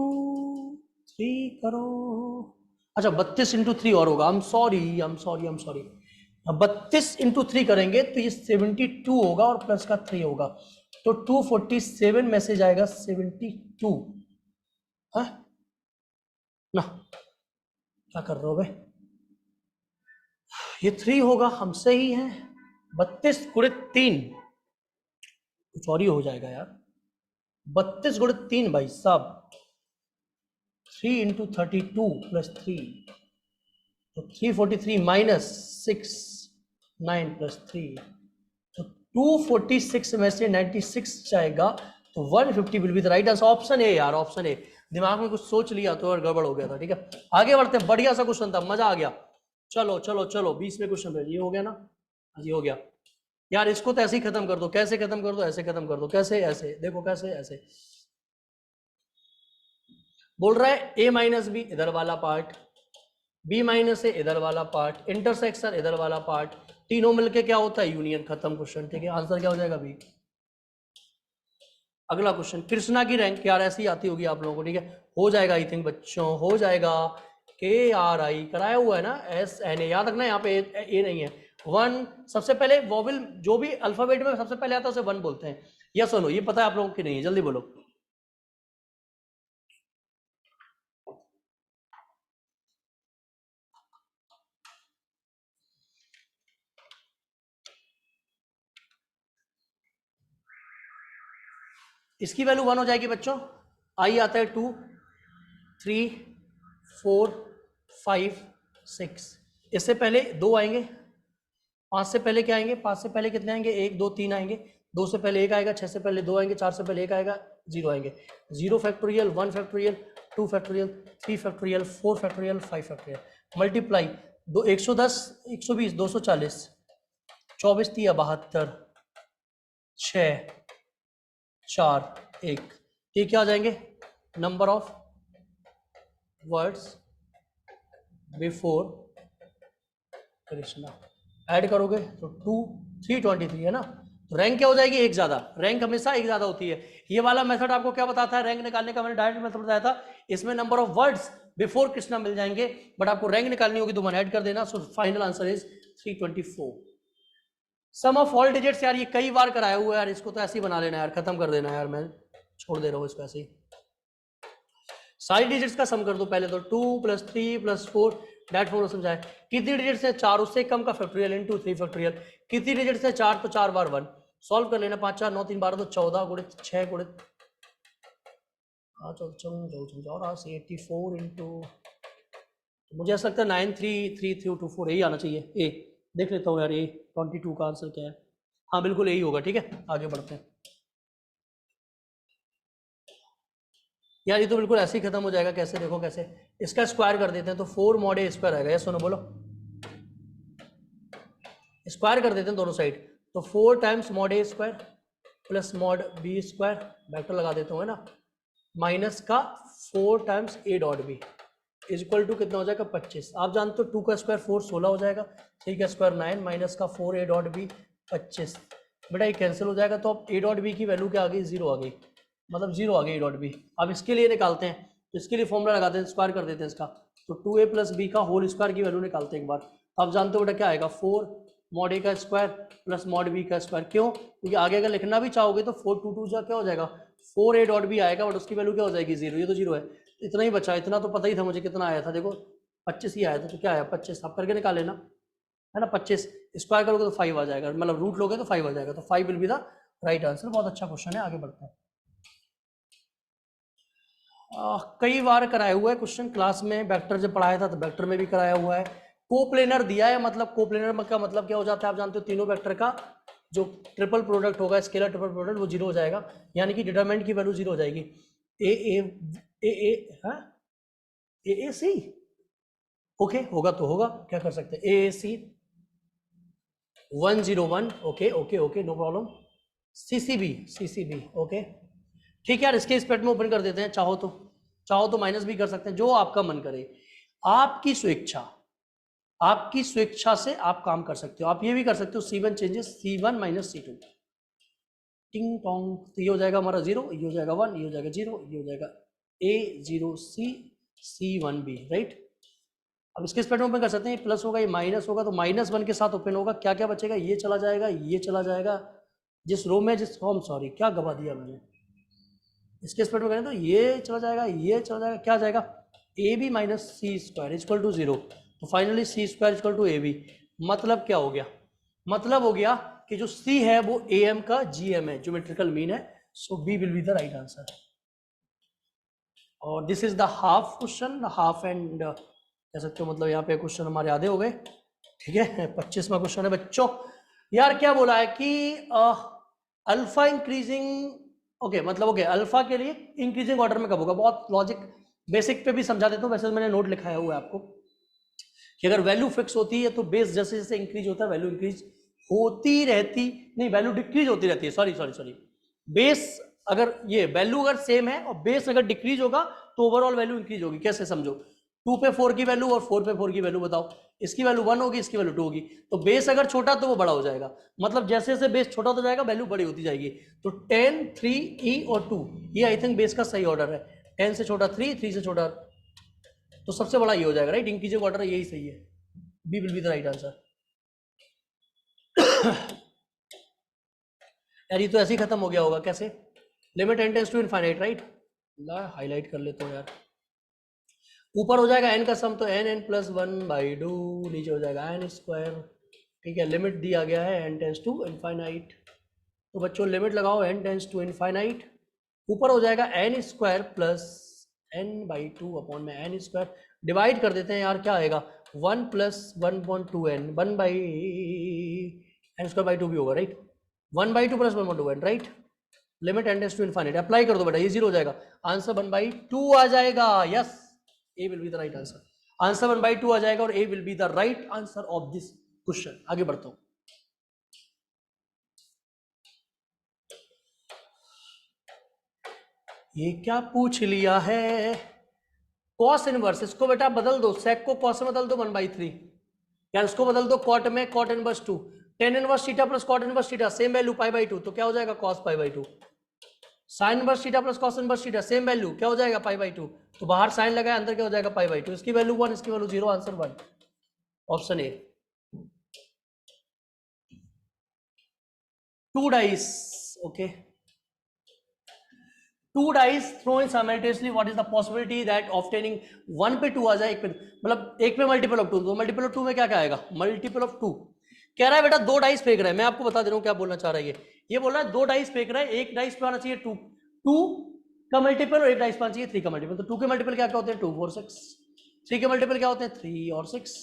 3 करो, अच्छा 32 इंटू 3 और होगा, आई एम सॉरी। 32 इंटू 3 करेंगे तो ये 72 होगा और प्लस का 3 होगा, तो 247 में से जाएगा 72 है ना। क्या कर रहे हो भाई, ये 3 होगा, हम सही है। 32 गुणे 3 कुछ और ही हो जाएगा यार, 32 गुणे 3 भाई साहब, 3 इंटू 32 प्लस 3, तो 343 माइनस 6 9 प्लस 3, तो 246 में से 96 जाएगा, तो 150 will be the right answer. Option A यार, ऑप्शन ए। दिमाग में कुछ सोच लिया तो और गड़बड़ हो गया था। ठीक है, आगे बढ़ते हैं। बढ़िया सा क्वेश्चन था, मजा आ गया। चलो 20 में क्वेश्चन है, ये हो गया ना, ये हो गया यार। इसको तो ऐसे ही खत्म कर दो। कैसे खत्म कर दो? ऐसे खत्म कर दो। कैसे? ऐसे देखो, कैसे? ऐसे बोल रहा है a माइनस बी इधर वाला पार्ट, b माइनस ए इधर वाला पार्ट, इंटरसेक्शन इधर वाला पार्ट, तीनों मिलके क्या होता है? यूनियन। खत्म क्वेश्चन। ठीक है, आंसर क्या हो जाएगा बी। अगला क्वेश्चन, कृष्णा की रैंक यार ऐसी आती होगी आप लोगों को। ठीक है, हो जाएगा आई थिंक बच्चों, हो जाएगा। KRI कराया हुआ है ना, SNA याद रखना, यहाँ पे ए नहीं है। 1 सबसे पहले वोवेल जो भी अल्फाबेट में सबसे पहले आता है उसे 1 बोलते हैं। यस और नो, ये पता है आप लोगों की नहीं है? जल्दी बोलो। इसकी वैल्यू 1 हो जाएगी बच्चों। आई आता है 2 3 4 5 6, इससे पहले 2 आएंगे। 5 से पहले क्या आएंगे? 5 से पहले कितने आएंगे? 1 2 3 आएंगे। 2 से पहले 1 आएगा, 6 से पहले 2 आएंगे, 4 से पहले 1 आएगा, 0 आएंगे। 0 factorial, 1 factorial, 2 factorial, 3 factorial, 4 factorial, 5 factorial. Multiply 110 120 240, 24 3 72, 6 4 1। ये क्या आ जाएंगे? Number of words before Krishna. Add करोगे तो 2 323 है ना। तो रैंक क्या हो जाएगी? एक ज्यादा। रैंक हमेशा एक ज्यादा होती है। ये वाला मेथड आपको क्या बताता है रैंक निकालने का? मैंने डायरेक्ट मेथड बताया था। इसमें number of words before Krishna मिल जाएंगे, बट आपको रैंक निकालनी होगी तो 1 ऐड कर देना। So final answer is 324। Sum of all digits यार ये कई बार कराया हुआ है यार, इसको तो ऐसे ही बना लेना यार, खत्म कर देना यार, मैं छोड़ दे रहा हूँ इसको ऐसे ही। सारी डिजिट्स का सम कर दो पहले तो। 2 + 3 + 4 डेट 4 समझाए। कितनी डिजिट्स है? 4, उससे कम का फैक्टोरियल इनटू 3 फैक्टोरियल। कितनी डिजिट्स है? 4, तो 4 बार 1 सॉल्व कर लेना। 5 4 9 3 12 तो 14 गुणे 6 गुणे 84 इंटू, मुझे ऐसा लगता है 933324 यही आना चाहिए। ए देख लेता हूँ यार, ए 22 का आंसर क्या है? हाँ बिल्कुल यही होगा। ठीक है, आगे बढ़ते हैं यार। ये तो बिल्कुल ऐसे ही खत्म हो जाएगा। कैसे? देखो कैसे, इसका स्क्वायर कर देते हैं तो 4 mod a स्क्वायर आएगा। ये सुनो, बोलो स्क्वायर कर देते हैं दोनों साइड, तो 4 times mod a square plus mod B square, vector लगा देता हूँ है ना, माइनस का 4 times A dot B is equal to कितना हो जाएगा 25। आप जानते हो 2 का स्क्वायर 4 16 हो जाएगा, 3 का स्क्वायर 9 माइनस का 4 ए डॉट बी 25। बेटा ये कैंसिल हो जाएगा तो अब ए डॉट बी की वैल्यू क्या आ गई 0 आ गई, मतलब 0 आ गई ए डॉट बी। अब इसके लिए निकालते हैं तो इसके लिए फॉर्मूला लगाते हैं, स्क्वायर कर देते हैं इसका, तो 2a प्लस बी का होल स्क्वायर की वैल्यू निकालते हैं एक बार। आप जानते हो बेटा क्या आएगा 4 मॉड ए का स्क्वायर प्लस मॉड बी का स्क्वायर। क्यों? क्योंकि आगे अगर लिखना भी चाहोगे तो 4 2 2 जा क्या हो जाएगा 4 ए डॉट बी आएगा, बट उसकी वैल्यू क्या हो जाएगी 0, ये तो 0 है। इतना ही बचा, इतना तो पता ही था मुझे कितना आया था, देखो 25 ही आया था, तो क्या आया 25, आप करके निकाल लेना है ना। 25 स्क्वायर करोगे तो 5 आ जाएगा, मतलब रूट लोगे तो 5 आ जाएगा, तो 5 will be the right answer. बहुत अच्छा क्वेश्चन है, आगे बढ़ते हैं। कई बार कराया हुआ है क्वेश्चन क्लास में, वेक्टर जब पढ़ाया था तो वेक्टर में भी कराया हुआ है। कोप्लेनर दिया है, मतलब कोप्लेनर का मतलब क्या हो जाता है आप जानते हो, तीनों वेक्टर का जो ट्रिपल प्रोडक्ट होगा, स्केलर ट्रिपल प्रोडक्ट, वो 0 हो जाएगा, यानी कि डिटरमिनेंट की वैल्यू 0 हो जाएगी। ए ए ए हाँ ए सी ओके, होगा तो होगा, क्या कर सकते हैं। A C 101 okay okay okay no problem. CCB okay ठीक है यार, इसके स्पेक्ट में ओपन कर देते हैं, चाहो तो माइनस भी कर सकते हैं, जो आपका मन करे, आपकी स्वेच्छा, आपकी स्वेच्छा से आप काम कर सकते हो। आप ये भी कर सकते हो C1 changes C1 minus C2 टिंग टोंग, तो ये हो जाएगा हमारा 0, ये हो जाएगा 1, ये हो जाएगा 0, ये हो जाएगा A0C C1B राइट। अब इसके स्पेक्ट में ओपन कर सकते हैं, प्लस होगा ये माइनस होगा, तो -1 के साथ ओपन होगा, क्या क्या बचेगा, ये चला जाएगा, ये चला जाएगा, जिस रो में जिस फॉर्म सॉरी क्या गवा दिया मैंने, इसके स्पेक्ट में करें तो ये चला जाएगा, ये चला जाएगा, क्या जाएगा A B minus C square equal to 0, तो finally C square equal to A B. मतलब क्या हो गया, मतलब हो गया कि जो सी है वो ए एम का जी एम है, ज्योमेट्रिकल मीन है, so B will be the right answer. और this is the half question, half end कह सकते हो, मतलब यहाँ पे क्वेश्चन हमारे आधे हो गए, ठीक है। 25वां क्वेश्चन है बच्चों। यार क्या बोला है कि अल्फा इंक्रीजिंग, ओके मतलब ओके अल्फा के लिए इंक्रीजिंग ऑर्डर में कब होगा, बहुत लॉजिक बेसिक पे भी समझा देता हूँ, वैसे मैंने नोट लिखाया हुआ है आपको कि अगर वैल्यू फिक्स होती है तो बेस जैसे जैसे इंक्रीज होता है वैल्यू इंक्रीज होती रहती, नहीं वैल्यू डिक्रीज होती रहती है, सॉरी बेस अगर ये वैल्यू अगर सेम है और बेस अगर डिक्रीज होगा तो ओवरऑल वैल्यू इंक्रीज होगी। कैसे समझो, 2 पे 4 की वैल्यू और 4 पे 4 की वैल्यू बताओ, इसकी वैल्यू 1 होगी, इसकी वैल्यू 2 होगी, तो बेस अगर छोटा तो वो बड़ा हो जाएगा, मतलब जैसे जैसे बेस छोटा होता जाएगा वैल्यू बड़ी होती जाएगी। तो 10 3 E और 2 ये आई थिंक बेस का सही ऑर्डर है, 10 से छोटा 3, 3 से छोटा, तो सबसे बड़ा ये हो जाएगा राइट, इंक्रीजिंग ऑर्डर यही सही है, B will be the right answer. यार ये तो ऐसे ही खत्म हो गया होगा, कैसे, limit n tends to infinite right, ला हाईलाइट कर लेता हूँ यार, ऊपर हो जाएगा n का सम तो n प्लस 1/2, नीचे हो जाएगा n स्क्वायर, ठीक है। लिमिट दिया गया है n टेंड्स टू इनफाइनाइट, तो बच्चों लिमिट लगाओ n टेंड्स टू इनफाइनाइट, ऊपर हो जाएगा n square plus n/2 upon में n स्क्वायर, डिवाइड कर देते हैं यार, क्या आएगा 1 प्लस 1/2n 1/n²/2 भी होगा right, 1/2 plus 1/2n right, limit n tends to infinite, apply कर दो बेटा, ये 0 हो जाएगा, आंसर 1/2 आ जाएगा, yes A will be the right answer, answer 1/2 आ जाएगा और A will be the right answer of this question. आगे बढ़ता हूं, ये क्या पूछ लिया है, कॉस इनवर्स, इसको बेटा बदल दो, सेक को कॉस में बदल दो 1/3, यार इसको बदल दो कॉट में, cot inverse 2, tan inverse theta plus cot inverse theta same value π/2, तो क्या हो जाएगा cos π/2, sine inverse theta plus cos inverse theta same value क्या हो जाएगा π/2, तो बाहर साइन लगाया अंदर क्या हो जाएगा π/2, इसकी वैल्यू 1, इसकी value 0, answer 1, option A. 2 dice okay, 2 dice throw in simultaneously, what is the possibility that obtaining 1 पे 2 आ जाए, एक पे, मतलब एक पे मल्टीपल ऑफ 2, तो मल्टीपल ऑफ 2 में क्या क्या आएगा, मल्टीपल ऑफ 2, कह रहा है बेटा 2 डाइस फेंक रहा है, मैं आपको बता दे रहा हूं क्या बोलना चाह रहा है, ये बोल रहा है 2 डाइस फेंक रहा है, एक डाइस पे आना चाहिए 2, 2 का मल्टीपल और एक डाइस पे आना चाहिए 3 का मल्टीपल, तो 2 के मल्टीपल क्या क्या होते हैं 2 4 6, 3 के मल्टीपल क्या होते हैं 3 और 6,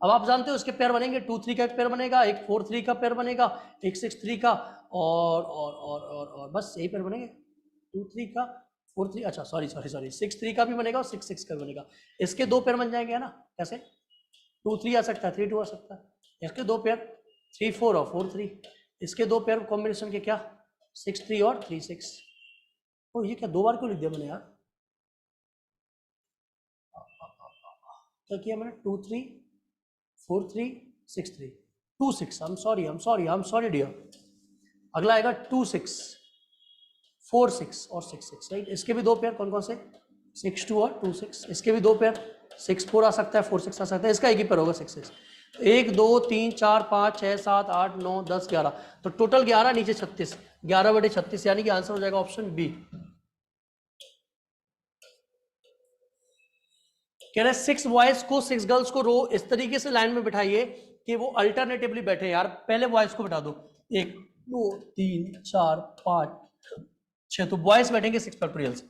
अब आप जानते हो इसके पेयर बनेंगे, 2 3 का एक पेयर बनेगा, एक 4 3 का पेयर बनेगा, एक 6 3 का, और बस यही पेयर बनेंगे, 2 3 का 4 3, अच्छा सॉरी 6 3 का भी बनेगा और 6 6 का भी बनेगा, इसके 2 पेयर बन जाएंगे है ना, कैसे 2 3 आ सकता है, 3 2 आ सकता है, इसके 2 पेयर 3 4 और 4 3, इसके 2 पेयर कॉम्बिनेशन के क्या 6 3 और 3 6। ओ ये क्या 2 बार क्यों लिख दिया मैंने यार? क्या किया मैंने? 2 3 4 3 6 3 2 6। I am sorry dear. अगला आएगा 2 6 4 6 और 6 6, राइट। इसके भी दो पेयर कौन कौन से? 6 2 और 2 6। इसके भी दो पेयर 6 4 आ सकता है, 4 6 आ सकता है। इसका एक ही पेयर होगा 6 6। 1 2 3 4 5 6 7 8 9 10 11, तो टोटल 11, नीचे 36, 11/36, यानी कि आंसर हो जाएगा ऑप्शन बी। कह रहे 6 बॉयज को 6 गर्ल्स को रो इस तरीके से लाइन में बिठाइए कि वो अल्टरनेटिवली बैठे। यार पहले बॉयज को बिठा दो, 1 2 3 4 5 6, तो बॉयज बैठेंगे 6 फैक्टोरियल्स।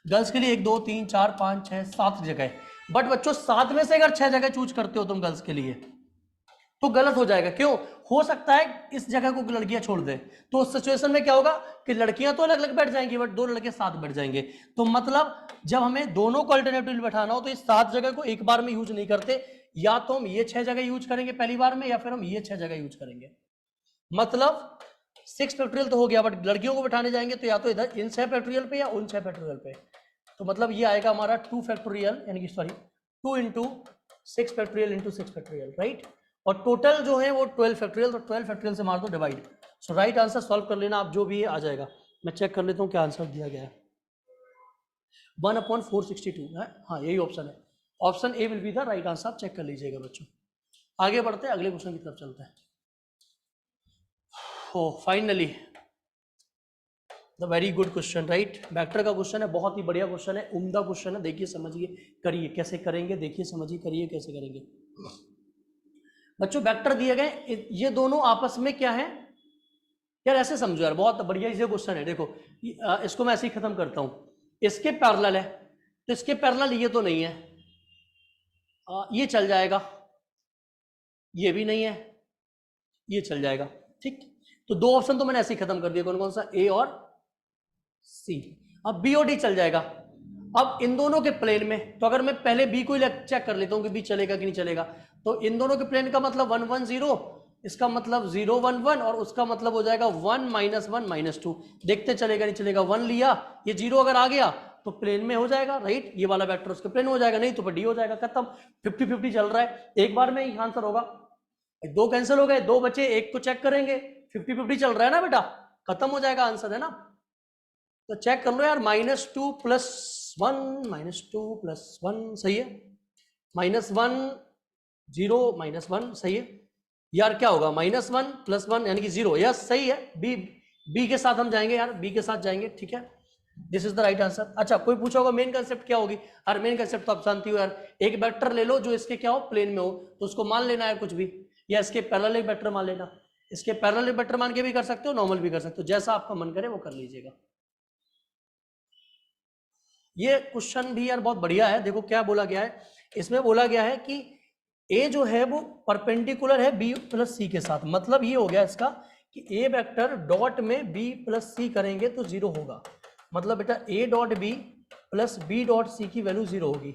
गर्ल्स के लिए 1 2 3 4 5 6 7 जगह। बट बच्चों 7 में से अगर 6 जगह चूज करते हो तुम गर्ल्स के लिए तो गलत हो जाएगा। क्यों? हो सकता है इस जगह को लड़कियां छोड़ दे, तो उस सिचुएशन में क्या होगा कि लड़कियां तो अलग अलग बैठ जाएंगी बट 2 लड़के साथ बैठ जाएंगे। तो मतलब जब हमें दोनों को अल्टरनेटिव बैठाना हो तो इस 7 जगह को एक बार में यूज नहीं करते, या तो हम ये 6 जगह यूज करेंगे पहली बार में, या फिर हम ये 6 जगह यूज करेंगे। मतलब 6 फैक्टोरियल तो हो गया, बट लड़कियों को बैठाने जाएंगे तो या तो इधर इन 6 फैक्टोरियल पे या उन 6 फैक्टोरियल पे। तो मतलब ये आएगा हमारा 2 फैक्टोरियल, यानी कि sorry 2 into 6 factorial into 6 factorial, right. और टोटल जो है वो 12 फैक्टोरियल, तो 12 फैक्टोरियल से मार दो डिवाइड। सो राइट आंसर सॉल्व कर लेना आप, जो भी आ जाएगा। मैं चेक कर लेता हूँ क्या आंसर दिया गया है। 1/462 है, हाँ यही ऑप्शन है। Option A will be the right answer, आप चेक कर लीजिएगा बच्चों। आगे बढ़ते हैं, अगले क्वेश्चन की तरफ चलते हैं। हो finally the very good question, right. Vector का क्वेश्चन है, बहुत ही बढ़िया क्वेश्चन है, उम्दा क्वेश्चन है। देखिए समझिए करिए कैसे करेंगे, देखिए समझिए करिए कैसे करेंगे। बच्चों वेक्टर दिए गए, ये दोनों आपस में क्या है यार, ऐसे समझो यार, बहुत बढ़िया ये क्वेश्चन है। देखो इसको मैं ऐसे ही खत्म करता हूं। इसके पैरेलल है तो इसके पैरेलल ये तो नहीं है, ये चल जाएगा, ये भी नहीं है, ये चल जाएगा, ठीक। तो दो ऑप्शन तो मैंने ऐसे ही खत्म कर दिया, कौन कौन सा? ए और सी। अब बी और डी चल जाएगा। अब इन दोनों के प्लेन में, तो अगर मैं पहले बी को चेक कर लेता हूं कि बी चलेगा कि नहीं चलेगा, तो इन दोनों के प्लेन का मतलब 1 1 0, इसका मतलब 0 1 1, और उसका मतलब हो जाएगा 1 -1 -2। देखते चलेगा नहीं चलेगा, 1 लिया, ये 0 अगर आ गया तो प्लेन में हो जाएगा, राइट। ये वाला वेक्टर उसके प्लेन में हो जाएगा, नहीं तो डी हो जाएगा, खत्म। 50-50 चल रहा है, एक बार में ही आंसर होगा। दो कैंसिल हो गए, दो बचे, एक को चेक करेंगे। 50-50 चल रहा है ना बेटा, खत्म हो जाएगा आंसर, है ना। तो चेक कर लो यार, -2 + 1 -2 + 1 सही है, -1 0 -1 सही है यार। क्या होगा? -1 + 1 यानी कि 0, यस सही है। बी के साथ हम जाएंगे यार, बी के साथ जाएंगे, ठीक है। This is the right answer. अच्छा कोई पूछा होगा मेन कंसेप्ट क्या होगी? और मेन कंसेप्ट तो आप जानती हो यार, एक वेक्टर ले लो जो इसके क्या हो, प्लेन में हो, तो उसको मान लेना है कुछ भी, या इसके पैरेलल एक वेक्टर मान लेना। इसके पैरेलल एक वेक्टर मान के भी कर सकते हो, नॉर्मल भी कर सकते हो, जैसा आपका मन करे वो कर लीजिएगा। ये क्वेश्चन भी यार बहुत बढ़िया है। देखो क्या बोला गया है इसमें, बोला गया है कि ए जो है वो परपेंडिकुलर है बी प्लस सी के साथ। मतलब ये हो गया इसका कि ए वेक्टर डॉट में बी प्लस सी करेंगे तो 0 होगा। मतलब बेटा A dot B plus B dot C की वैल्यू 0 होगी।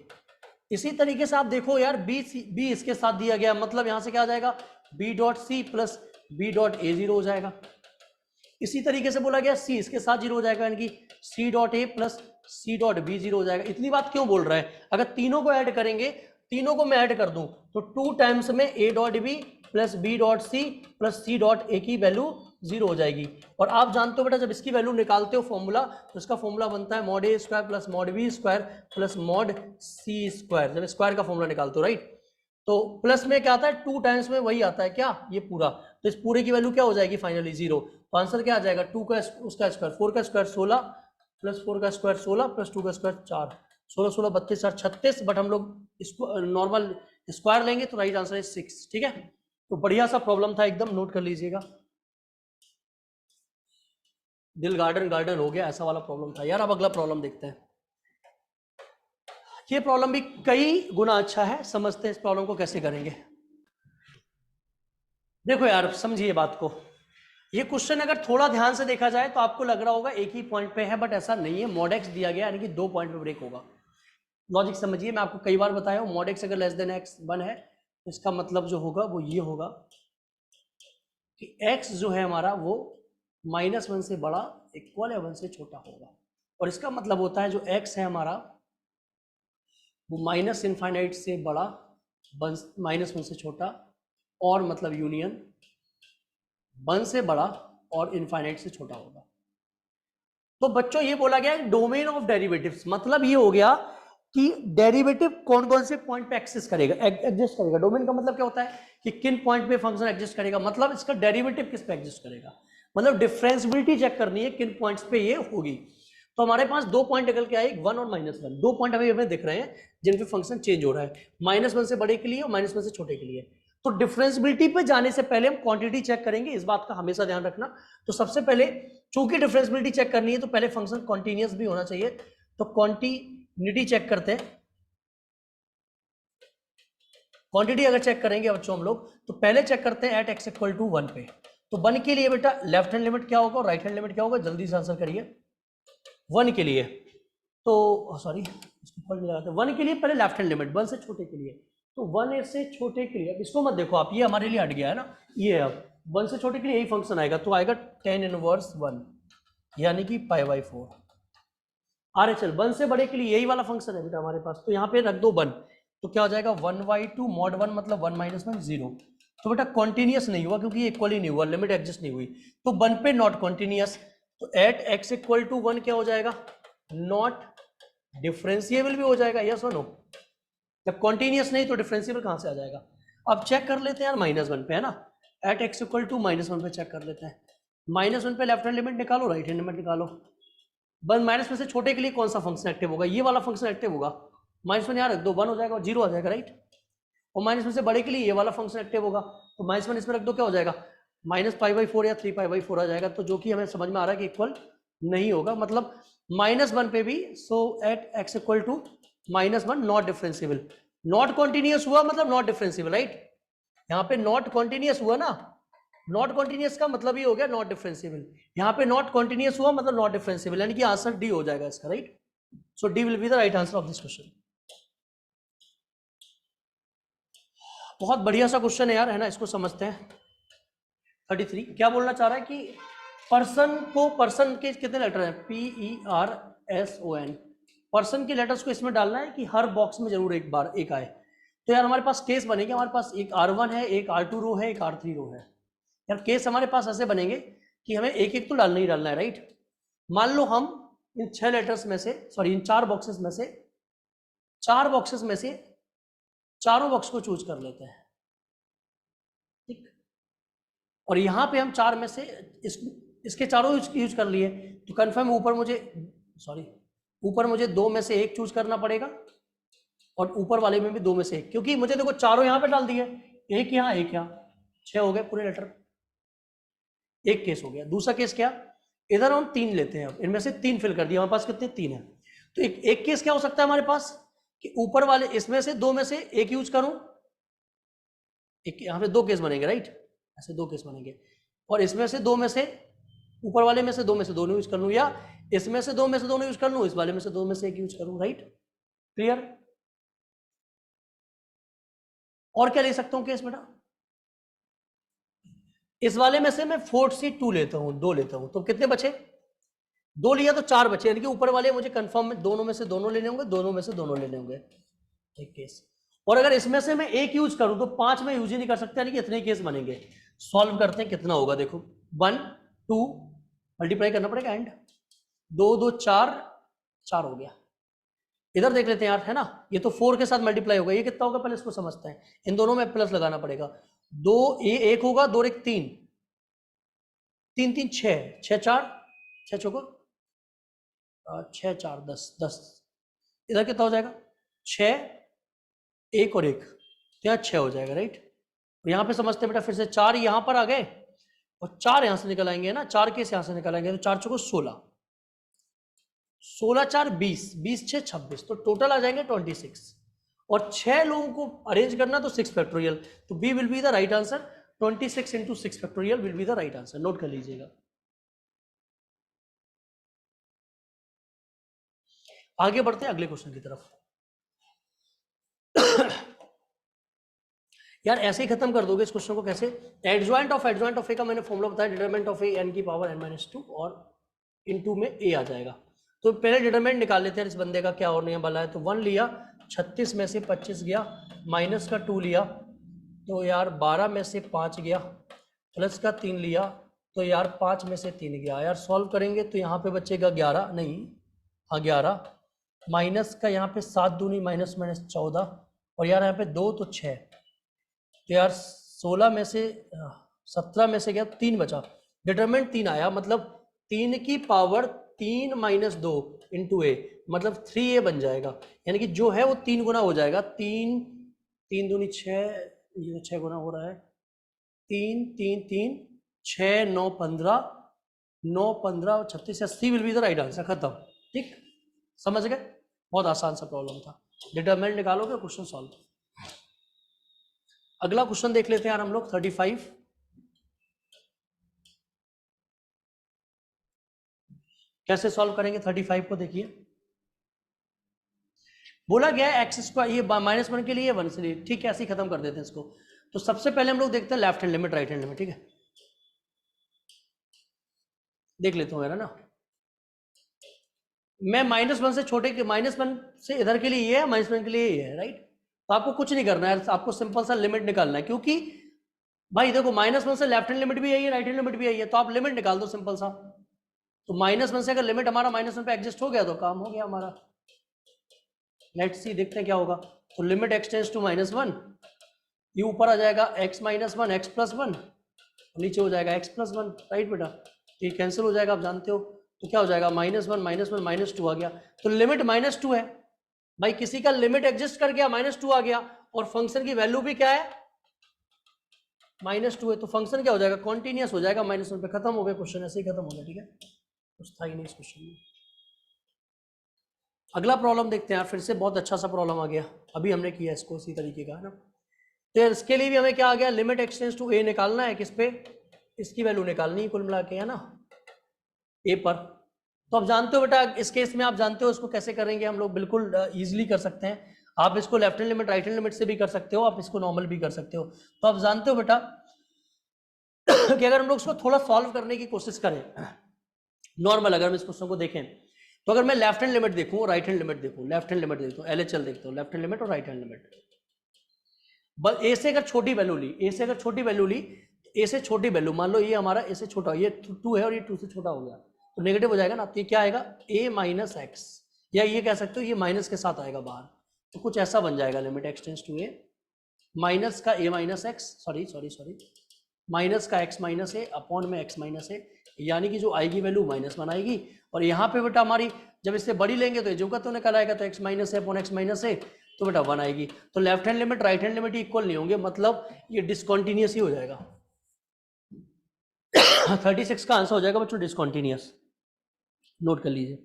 इसी तरीके से आप देखो यार, बी इसके साथ दिया गया, मतलब यहां से क्या आ जाएगा, B dot C plus B dot A 0 हो जाएगा। इसी तरीके से बोला गया सी इसके साथ 0 हो जाएगा, यानी कि C dot A plus C dot B 0 हो जाएगा। इतनी बात क्यों बोल रहा है? अगर तीनों को ऐड करेंगे, तीनों को मैं ऐड कर दूं तो 2 टाइम्स में A dot B plus B dot C plus C dot A की वैल्यू 0 हो जाएगी। और आप जानते हो बेटा, जब इसकी वैल्यू निकालते हो फॉर्मूला, तो इसका फॉर्मूला बनता है mod A square plus mod B square plus mod C square, जब स्क्वायर का फॉर्मूला निकालते हो, राइट। तो प्लस में क्या आता है, 2 टाइम्स में वही आता है क्या, ये पूरा। तो इस पूरे की वैल्यू क्या हो जाएगी फाइनली 0। तो आंसर क्या आ जाएगा, 2 का उसका स्क्वायर 4 का स्क्वायर 16 प्लस 4 का स्क्वायर 16 प्लस 2 का स्क्वायर 4, 16 16 32 और 36। बट हम लोग इसको नॉर्मल स्क्वायर लेंगे तो राइट आंसर है 6, ठीक है। तो बढ़िया सा प्रॉब्लम था एकदम, नोट कर लीजिएगा। दिल गार्डन गार्डन हो गया, ऐसा वाला प्रॉब्लम था यार। अब अगला प्रॉब्लम देखते हैं। ये प्रॉब्लम भी कई गुना अच्छा है, समझते हैं इस प्रॉब्लम को कैसे करेंगे। देखो यार समझिए बात को, ये क्वेश्चन अगर थोड़ा ध्यान से देखा जाए तो आपको लग रहा होगा एक ही पॉइंट पे है, बट ऐसा नहीं है। मॉड एक्स दिया गया यानी कि 2 पॉइंट पे ब्रेक होगा। लॉजिक समझिए, मैं आपको कई बार बताया हूं, मॉड एक्स अगर लेस देन एक्स 1 है तो इसका मतलब जो होगा वो ये होगा, कि x जो है हमारा वो -1 से बड़ा, इक्वल या 1 से छोटा होगा। और इसका मतलब होता है जो x है हमारा वो -∞ से बड़ा, -1 से छोटा, और मतलब यूनियन 1 से बड़ा और इनफाइनाइट से छोटा होगा। तो बच्चों ये बोला गया है डोमेन ऑफ डेरिवेटिव्स, मतलब ये हो गया कि डेरिवेटिव कौन कौन से पॉइंट पे एक्सिस्ट करेगा, एग्जिस्ट करेगा। डोमेन का मतलब क्या होता है कि किन पॉइंट पे फंक्शन एग्जिस्ट करेगा, मतलब इसका डेरिवेटिव किस पे एग्जिस्ट करेगा, मतलब डिफरेंशियबिलिटी चेक करनी है किन पॉइंट्स पे ये होगी। तो हमारे पास दो पॉइंट निकल के आए, 1 और -1, दो पॉइंट हमें दिख रहे हैं जिन पे फंक्शन चेंज हो रहा है, -1 से बड़े के लिए और -1 से छोटे के लिए। तो डिफरेंशियबिलिटी पे जाने से पहले हम क्वांटिटी चेक करेंगे, इस बात का हमेशा ध्यान रखना। तो सबसे पहले चूंकि डिफरेंशियबिलिटी चेक करनी है तो पहले फंक्शन कॉन्टिन्यूअस भी होना चाहिए, तो क्वांटिटी चेक करते हैं। क्वांटिटी अगर चेक करेंगे बच्चों हम लोग तो पहले चेक करते हैं एट x इक्वल टू 1 पे। तो 1 के लिए बेटा लेफ्ट हैंड लिमिट क्या होगा और राइट हैंड लिमिट क्या होगा, जल्दी से आंसर करिए। 1 के लिए तो सॉरी इसको फॉल्ट लगाते हैं, 1 के लिए पहले लेफ्ट हैंड लिमिट 1 से छोटे के लिए, तो 1 से छोटे के लिए, अब इसको मत देखो आप, ये हमारे लिए हट गया है ना, ये अब 1 से छोटे के लिए यही फंक्शन आएगा, तो आएगा tan इनवर्स 1 यानी कि π/4। RHL 1 से बड़े के लिए यही वाला फंक्शन है बेटा हमारे पास, तो यहाँ पे रख दो 1, तो क्या हो जाएगा 1/2 mod 1 मतलब 1 - 1 0। तो बेटा कॉन्टिन्यूस नहीं हुआ क्योंकि इक्वल ही नहीं हुआ, लिमिट एग्जिस्ट नहीं हुई, तो 1 पे नॉट कॉन्टिन्यूस। तो एट x इक्वल टू 1 क्या हो जाएगा, नॉट डिफरेंशिएबल भी हो जाएगा, यस और नो। जब कॉन्टिन्यूस नहीं तो डिफरेंशिएबल कहां से आ जाएगा। अब चेक कर लेते हैं यार -1 पे, है ना, एट x इक्वल टू -1 पे चेक कर लेते हैं। -1 पे लेफ्ट हैंड लिमिट निकालो, राइट हैंड लिमिट निकालो। बस माइनस में से छोटे के लिए कौन सा फंक्शन एक्टिव होगा, ये वाला फंक्शन एक्टिव होगा, -1 यहाँ रख दो 1 हो जाएगा और 0 आ जाएगा, राइट। और माइनस में से बड़े के लिए ये वाला फंक्शन एक्टिव होगा, तो -1 इसमें रख दो, क्या हो जाएगा -π/4 या 3π/4 आ जाएगा, तो जो कि हमें समझ में आ रहा है कि इक्वल नहीं होगा, मतलब -1 पे भी। So at x equal to -1 not differentiable, not continuous हुआ मतलब नॉट डिफरेंशिएबल, राइट। यहाँ पे नॉट कॉन्टिन्यूस हुआ ना, नॉट कॉन्टिन्यूस का मतलब ये हो गया नॉट डिफरेंशिएबल, यहाँ पे नॉट कॉन्टिन्यूस हुआ मतलब नॉट डिफरेंशिएबल, यानी कि आंसर डी हो जाएगा इसका, right. So D will be the right answer of this question. बहुत बढ़िया सा क्वेश्चन है यार, है ना, इसको समझते हैं। 33 क्या बोलना चाह रहा है कि पर्सन के कितने लेटर हैं, PERSON, पर्सन के लेटर्स को इसमें डालना है कि हर बॉक्स में जरूर एक बार एक आए। तो यार हमारे पास केस बनेंगे, हमारे पास एक R1 है, एक R2 रो है, एक R3 रो है। यार केस हमारे पास ऐसे बनेंगे कि हमें एक एक तो डालना ही डालना है, राइट। मान लो हम इन 6 लेटर्स में से, सॉरी इन 4 बॉक्सेस में से, 4 बॉक्सेस में से चारों बॉक्स को चूज कर लेते हैं, ठीक। और यहां पे हम 4 में से इसके चारों यूज कर लिए, तो कंफर्म ऊपर मुझे, सॉरी ऊपर मुझे 2 में से एक चूज करना पड़ेगा और ऊपर वाले में भी 2 में से एक, क्योंकि मुझे देखो चारों यहां पे डाल दिए, एक यहाँ एक यहाँ, 6 हो गए पूरे लेटर। एक केस हो गया। दूसरा केस क्या, इधर हम 3 लेते हैं, इनमें से 3 फिल कर दिया, हमारे पास कितने 3 है। तो एक केस क्या हो सकता है हमारे पास कि ऊपर वाले इसमें से 2 में से एक यूज करूं, एक यहाँ पे 2 केस बनेंगे, राइट, ऐसे 2 केस बनेंगे, और इसमें से 2 में से, ऊपर वाले में से 2 में से दोनों यूज कर लूं, या इसमें से 2 में से दोनों यूज कर लूं, इस वाले में से 2 में से एक यूज करूं, राइट। क्लियर। और क्या ले सकता हूं केस बेटा, इस वाले में से मैं 4C2 लेता हूं, 2 लेता हूं, तो कितने बचे, 2 लिया तो 4 बचे, यानी कि ऊपर वाले मुझे कंफर्म में दोनों में से दोनों लेने होंगे, दोनों में से दोनों लेने होंगे, एक केस। और अगर इसमें से मैं एक यूज करूं तो 5 में यूज ही नहीं कर सकते, यानी कि इतने केस बनेंगे। सॉल्व करते हैं कितना होगा, देखो 1 2 मल्टीप्लाई करना पड़ेगा एंड 2 2 4 4 हो गया। इधर देख लेते हैं यार, है ना, ये तो 4 के साथ मल्टीप्लाई होगा, ये कितना होगा पहले इसको समझते हैं, इन दोनों में प्लस लगाना पड़ेगा, 2 ये 1 होगा, 2 1 3 3 3 6 6 4 6 चौको 6 4 10 10, इधर कितना हो जाएगा 6 1 और 1, तो यहाँ 6 हो जाएगा, राइट। यहाँ पे समझते हैं बेटा, फिर से 4 यहाँ पर आ गए और 4 यहाँ से निकल आएंगे ना, 4 केस यहाँ से निकल आएंगे, तो 4 चौको 16 16 4 20 20 6 26, तो टोटल आ जाएंगे 26, और 6 लोगों को अरेंज करना तो 6 फैक्टोरियल, तो B will be the right answer, 26 into 6 factorial will be the right answer, note कर लीजिएगा। आगे बढ़ते हैं अगले क्वेश्चन की तरफ। यार ऐसे ही खत्म कर दोगे इस क्वेश्चन को कैसे? एडजॉइंट ऑफ ए का मैंने फॉर्मूला बताया, डिटरमिनेंट ऑफ ए n की पावर n-2 और इनटू में a आ जाएगा। तो पहले डिटरमिनेंट निकाल लेते हैं इस बंदे का क्या होने वाला है। तो 1 लिया, 36 में से 25 गया, माइनस का 2 लिया तो यार 12 में से 5 गया, प्लस का 3 लिया तो यार 5 में से 3 गया। यार सॉल्व करेंगे तो यहाँ पे बचेगा 11, नहीं हाँ 11, माइनस का यहाँ पे 7 दूनी माइनस माइनस 14, और यार यहाँ पे 2 तो 6, तो यार 16 में से 17 में से गया 3 बचा, डिटरमिनेंट 3 आया, मतलब 3 की पावर 3 माइनस 2 इंटू ए, मतलब 3a बन जाएगा। यानी कि जो है वो 3 गुना हो जाएगा। 3 दूनी 6, ये 6 गुना हो रहा है, 3 3 3 6 9 15, 9 15 36, 80 will be the right answer. खत्म। ठीक, समझ गए? बहुत आसान सा प्रॉब्लम था। डिटरमिनेंट निकालोगे क्वेश्चन सॉल्व। अगला क्वेश्चन देख लेते हैं यार हम लोग 35। कैसे सॉल्व करेंगे 35 को? देखिए बोला गया है एक्स स्क्वायर, ये -1 के लिए 1 से लिए, ठीक है ऐसे ही खत्म कर देते हैं इसको। तो सबसे पहले हम लोग देखते हैं left hand limit right hand limit. ठीक है देख लेता हूँ यार ना, मैं -1 से छोटे के, -1 से इधर के लिए ये है, -1 के लिए ये है, राइट। तो आपको कुछ नहीं करना है, आपको सिंपल सा लिमिट निकालना है, क्योंकि भाई देखो -1 से लेफ्ट हैंड लिमिट भी आई है, राइट हैंड लिमिट भी आई है, तो आप लिमिट निकाल दो सिंपल सा। तो -1 से अगर लिमिट हमारा -1 पे एग्जिस्ट हो गया तो काम हो गया हमारा। लेट्स सी, देखते हैं क्या होगा। तो लिमिट x टेंड्स टू -1, ये ऊपर आ जाएगा x -1 x + 1, नीचे हो जाएगा x + 1, राइट बेटा। ये कैंसिल हो जाएगा, आप जानते हो। तो क्या हो जाएगा -1 -1 -2 आ गया। तो लिमिट -2 है भाई, किसी का लिमिट एग्जिस्ट कर गया, -2 आ गया, और फंक्शन की वैल्यू भी क्या है -2 है, तो फंक्शन क्या हो जाएगा कॉन्टिन्यूअस हो जाएगा -1 पे। खत्म हो गया क्वेश्चन, ऐसे ही खत्म हो गया। ठीक है, कुछ था ही नहीं इस क्वेश्चन में। अगला प्रॉब्लम देखते हैं यार, फिर से बहुत अच्छा सा प्रॉब्लम आ गया, अभी हमने किया इसको इसी तरीके का, है ना। तो इसके लिए भी हमें क्या आ गया, limit x tends to a निकालना है, किस पे, इसकी वैल्यू निकालनी है कुल मिला के, है ना, a पर। तो आप जानते हो बेटा इस केस में, आप जानते हो इसको कैसे करेंगे हम लोग, बिल्कुल इजीली कर सकते हैं। आप इसको left hand limit right hand limit से भी कर सकते हो, आप इसको नॉर्मल भी कर सकते हो। तो आप जानते हो बेटा कि अगर हम लोग इसको थोड़ा सॉल्व करने की कोशिश करें नॉर्मल, अगर हम इस क्वेश्चन को देखें, तो अगर मैं लेफ्ट हैंड लिमिट देखूं राइट हैंड लिमिट देखूं, लेफ्ट हैंड लिमिट देखता हूं, LHL देखता हूं, लेफ्ट हैंड लिमिट और राइट हैंड लिमिट, बस ए से अगर छोटी वैल्यू ली, ए से अगर छोटी वैल्यू ली, ए से छोटी वैल्यू मान लो ये हमारा ए से छोटा, ये 2 है और ये 2 से छोटा हो गया, तो नेगेटिव हो जाएगा ना। तो ये क्या आएगा a - x, या ये कह सकते हो ये माइनस के साथ आएगा बाहर, तो कुछ ऐसा बन जाएगा limit x tends to a, minus का a - x, सॉरी माइनस का x - a अपॉन में x - a, यानी कि जो आएगी वैल्यू -1 आएगी। और यहाँ पे बेटा हमारी जब इससे बड़ी लेंगे तो जो का तो निकल आएगा, तो x - a upon x - a, तो बेटा 1 आएगी। तो left hand limit right hand limit equal नहीं होंगे, मतलब ये डिसकंटीन्यूअस ही हो जाएगा। 36 का आंसर हो जाएगा बच्चों डिसकंटीन्यूअस, नोट कर लीजिए।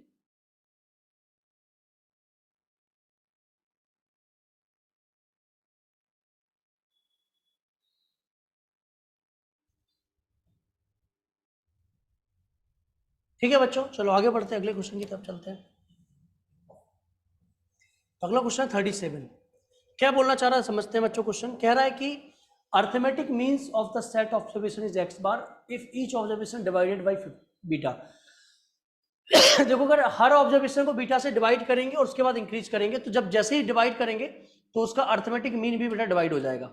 ठीक है बच्चों, चलो आगे बढ़ते हैं, अगले क्वेश्चन की तरफ चलते हैं। अगला क्वेश्चन 37, क्या बोलना चाह रहा है समझते हैं बच्चों। क्वेश्चन कह रहा है कि arithmetic means of the set observation is x bar if each observation divided by beta. देखो अगर हर ऑब्जर्वेशन को बीटा से डिवाइड करेंगे और उसके बाद इंक्रीज करेंगे, तो जब जैसे ही डिवाइड करेंगे तो उसका अर्थमेटिक मीन भी बेटा डिवाइड हो जाएगा,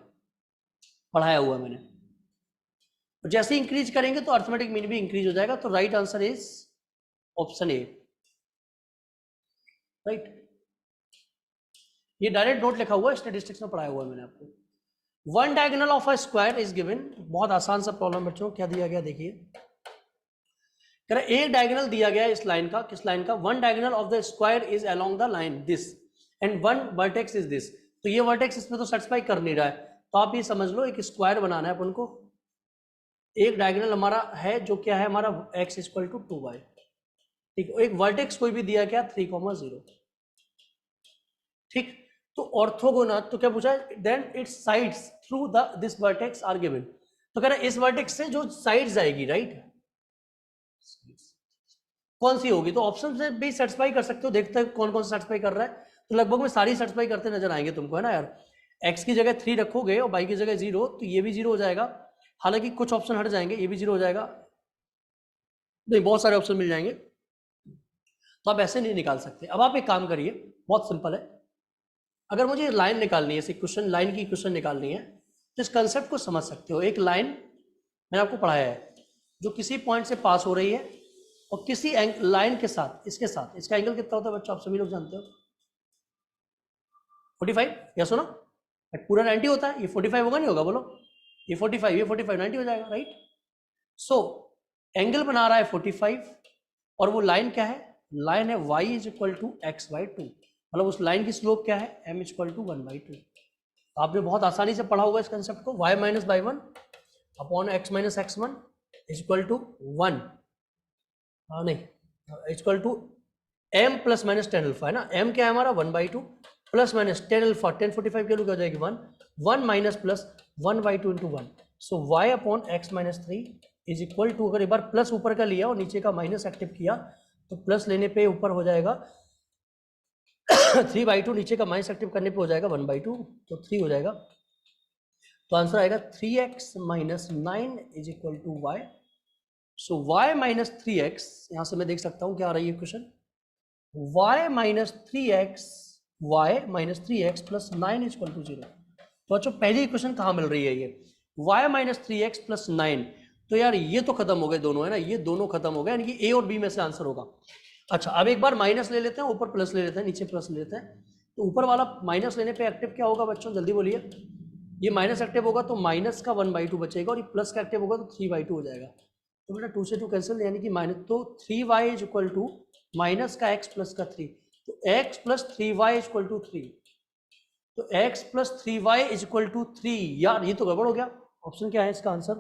पढ़ाया हुआ मैंने। और जैसे ही इंक्रीज करेंगे तो अर्थमेटिक मीन भी इंक्रीज हो जाएगा। तो right answer is option A, right. ये डायरेक्ट नोट लिखा हुआ है, स्टैटिस्टिक्स में पढ़ाया हुआ है मैंने आपको। One diagonal of a square is given, बहुत आसान सा प्रॉब्लम बच्चों। क्या दिया गया देखिए, एक डायगोनल दिया गया इस लाइन का, किस लाइन का, one diagonal of the square is along the line this and one vertex is this. तो ये वर्टेक्स इसमें तो सेटिस्फाई कर नहीं रहा है, तो आप ये समझ लो एक स्क्वायर बनाना है अपन को। एक डायगोनल हमारा है जो क्या है हमारा x = 2y, ठीक। एक वर्टेक्स कोई भी दिया गया 3,0, ठीक। तो ऑर्थोगोनल, तो क्या पूछा है, then its sides through the this vertex are given. तो कह रहा है इस वर्टेक्स से जो साइड्स आएगी, राइट, कौन सी होगी। तो ऑप्शन से भी सेटिस्फाई कर सकते हो, देखते हैं कौन कौन सा सेटिस्फाई कर रहा है। तो लगभग में सारी सेटिस्फाई करते नजर आएंगे तुमको, है ना यार। x की जगह 3 रखोगे और y की जगह 0, तो ये भी 0 हो जाएगा। हालांकि कुछ ऑप्शन हट जाएंगे, ये भी 0 हो जाएगा, नहीं बहुत सारे ऑप्शन मिल जाएंगे, तो आप ऐसे नहीं निकाल सकते। अब आप एक काम करिए, बहुत सिंपल है, अगर मुझे लाइन निकालनी है, क्वेश्चन लाइन की क्वेश्चन निकालनी है, तो इस कंसेप्ट को समझ सकते हो। एक लाइन मैंने आपको पढ़ाया है जो किसी पॉइंट से पास हो रही है और किसी लाइन के साथ, इसके साथ इसका एंगल कितना होता है बच्चों, आप सभी लोग जानते हो, 45, या सुनो पूरा 90 होता है, ये 45 होगा नहीं होगा, बोलो, ये 45, ये 45, 90 हो जाएगा, राइट। सो एंगल बना रहा है 45 और वो लाइन क्या है, लाइन है y is equal to x by 2, मतलब उस लाइन की स्लोप क्या है, m इज इक्वल टू 1/2। आपने बहुत आसानी से पढ़ा होगा इस कंसेप्ट को, y minus by 1 upon x minus x1 is equal to 1, नहीं equal to m plus minus ten alpha है ना, m क्या है हमारा 1/2 प्लस माइनस टेन अल्फा, 1045 के क्या हो जाएगी 1 minus plus 1/2 into 1, so y upon x minus 3 is equal to, अगर एक बार प्लस ऊपर का लिया और नीचे का माइनस एक्टिव किया तो प्लस लेने पे ऊपर हो जाएगा 3/2, नीचे का माइनस एक्टिव करने पे हो जाएगा 1/2, तो 3 हो जाएगा। तो आंसर आएगा 3x minus 9 is equal to y। So y minus 3x, यहां से मैं देख सकता हूं क्या आ रही है question, y minus 3x plus 9 is equal to 0। तो बच्चों पहली इक्वेशन कहां मिल रही है, ये y माइनस 3x प्लस 9, तो यार ये तो खत्म हो गए दोनों, है ना, ये दोनों खत्म हो गए, यानी कि a और b में से आंसर होगा। अच्छा अब एक बार माइनस ले लेते हैं, ऊपर प्लस ले लेते हैं, नीचे प्लस ले लेते हैं, तो ऊपर वाला माइनस लेने पे एक्टिव क्या होगा बच्चों, जल्दी बोलिए, ये माइनस एक्टिव होगा तो माइनस का 1/2 बचेगा, और ये प्लस का एक्टिव होगा तो 3/2 हो जाएगा। तो बेटा 2 से 2 कैंसिल, यानी कि माइनस, तो 3y is equal to minus का x प्लस का 3, तो x plus 3y is equal to 3, तो x plus 3y is equal to 3। यार ये तो गड़बड़ हो गया, ऑप्शन क्या है इसका आंसर,